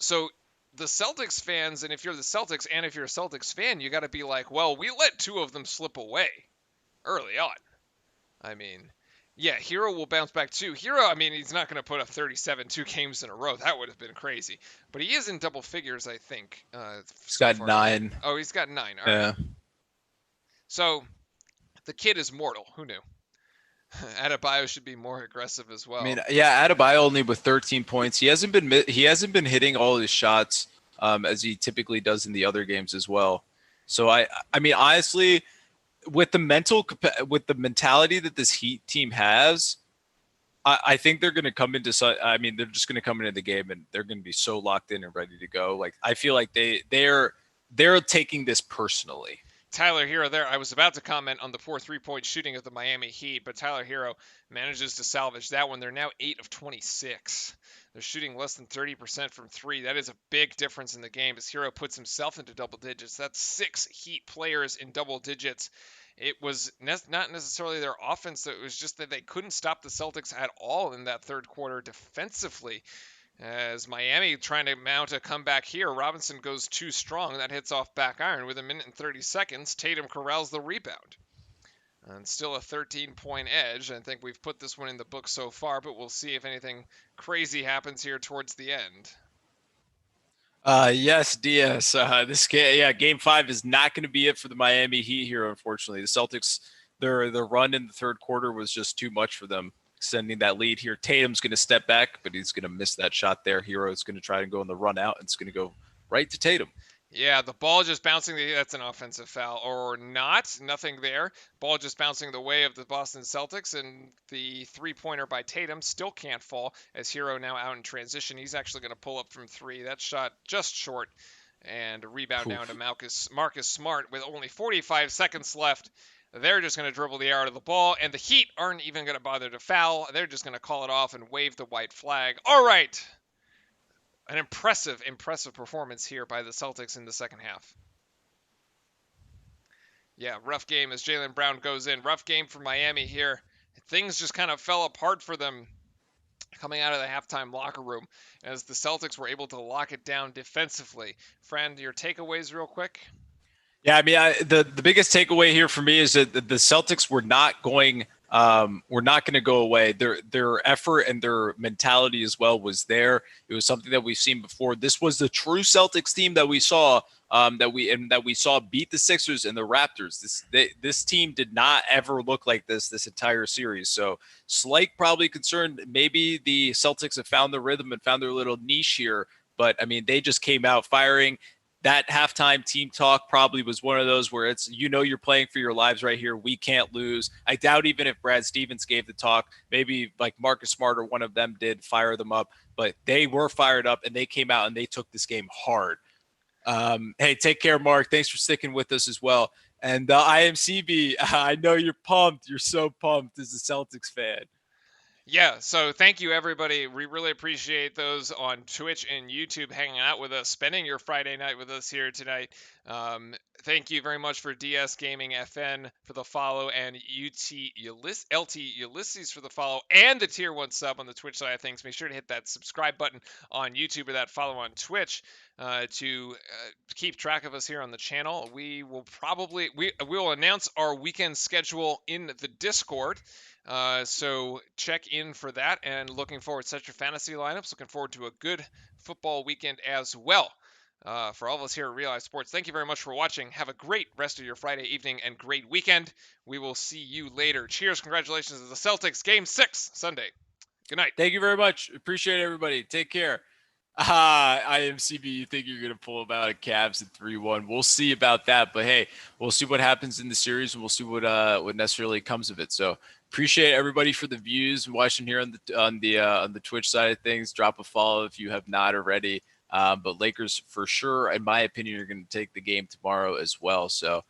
So the Celtics fans, and if you're the Celtics, and if you're a Celtics fan, you got to be like, well, we let two of them slip away early on. I mean, yeah, Hero will bounce back too. Hero, I mean, he's not going to put up 37 2 games in a row. That would have been crazy. But he is in double figures, I think, He's so got far in the game. 9. Oh, he's got 9. All right. Yeah. So the kid is mortal. Who knew? Adebayo should be more aggressive as I mean, well. yeah, Adebayo only with 13 points. He hasn't been hitting all his shots as he typically does in the other games as well. So I mean honestly, with the mentality that this Heat team has, I think they're going to come into. I mean, they're just going to come into the game and they're going to be so locked in and ready to go. Like I feel like they're taking this personally. Tyler Hero there. I was about to comment on the poor 3-point shooting of the Miami Heat, but Tyler Hero manages to salvage that one. They're now 8 of 26. They're shooting less than 30% from three. That is a big difference in the game as Hero puts himself into double digits. That's 6 Heat players in double digits. It was not necessarily their offense, it was just that they couldn't stop the Celtics at all in that third quarter defensively. As Miami trying to mount a comeback here, Robinson goes too strong. That hits off back iron with a minute and 30 seconds. Tatum corrals the rebound. And still a 13-point edge. I think we've put this one in the book so far, but we'll see if anything crazy happens here towards the end. Yes, DS. This game, yeah, Game 5 is not going to be it for the Miami Heat here. Unfortunately, the Celtics, their run in the third quarter was just too much for them, extending that lead here. Tatum's going to step back, but he's going to miss that shot there. Hero's going to try and go on the run out, and it's going to go right to Tatum. Yeah, the ball just bouncing. That's an offensive foul, or not. Nothing there. Ball just bouncing the way of the Boston Celtics, and the three-pointer by Tatum still can't fall. As Hero now out in transition, he's actually going to pull up from three. That shot just short, and a rebound down to Oof. Marcus Smart with only 45 seconds left. They're just going to dribble the air out of the ball, and the Heat aren't even going to bother to foul. They're just going to call it off and wave the white flag. All right, an impressive performance here by the Celtics in the second half. Yeah, rough game as Jaylen Brown goes in. Rough game for Miami here. Things just kind of fell apart for them coming out of the halftime locker room as the Celtics were able to lock it down defensively. Friend, your takeaways real quick? Yeah, I mean, the biggest takeaway here for me is that the Celtics were not going to go away. Their effort and their mentality as well was there. It was something that we've seen before. This was the true Celtics team that we saw that we saw beat the Sixers and the Raptors. This team did not ever look like this entire series. So slight probably concerned. Maybe the Celtics have found the rhythm and found their little niche here. But I mean, they just came out firing. That halftime team talk probably was one of those where it's, you're playing for your lives right here. We can't lose. I doubt even if Brad Stevens gave the talk, maybe like Marcus Smart or one of them did fire them up, but they were fired up and they came out and they took this game hard. Hey, take care, Mark. Thanks for sticking with us as well. And IMCB, I know you're pumped. You're so pumped as a Celtics fan. Yeah, so thank you everybody. We really appreciate those on Twitch and YouTube hanging out with us, spending your Friday night with us here tonight. Thank you very much for DS Gaming FN for the follow and LT Ulysses for the follow and the tier 1 sub on the Twitch side of things. Make sure to hit that subscribe button on YouTube or that follow on Twitch to keep track of us here on the channel. We will announce our weekend schedule in the Discord. So check in for that, and looking forward to such your fantasy lineups. Looking forward to a good football weekend as well. For all of us here at Real Life Sports, thank you very much for watching. Have a great rest of your Friday evening and great weekend. We will see you later. Cheers, congratulations to the Celtics. Game 6 Sunday. Good night. Thank you very much. Appreciate it, everybody. Take care. IMCB, you think you're going to pull them out of Cavs at 3-1. We'll see about that. But hey, we'll see what happens in the series, and we'll see what necessarily comes of it. So appreciate everybody for the views and watching here on the Twitch side of things. Drop a follow if you have not already. But Lakers, for sure, in my opinion, are going to take the game tomorrow as well. So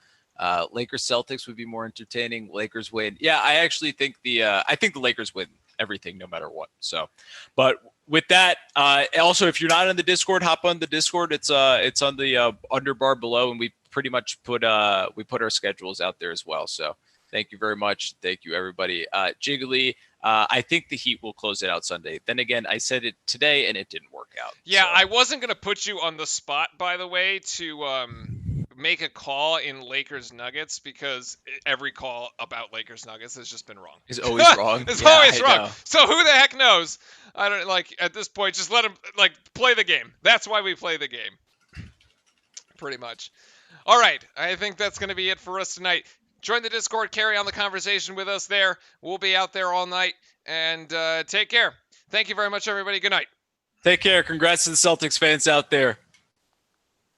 Lakers Celtics would be more entertaining. Lakers win. Yeah, I actually think the Lakers win everything no matter what. So, but with that, also if you're not on the Discord, hop on the Discord. It's on the underbar below, and we pretty much put our schedules out there as well. So thank you very much. Thank you, everybody. Jiggly, I think the Heat will close it out Sunday. Then again, I said it today and it didn't work out. Yeah, so. I wasn't gonna put you on the spot, by the way, to make a call in Lakers Nuggets because every call about Lakers Nuggets has just been wrong. Is always wrong. It's Yeah, always I wrong. know. So who the heck knows? I don't like at this point. Just let them like play the game. That's why we play the game. Pretty much. All right, I think that's going to be it for us tonight. Join the Discord, carry on the conversation with us there. We'll be out there all night, and take care. Thank you very much, everybody. Good night. Take care. Congrats to the Celtics fans out there.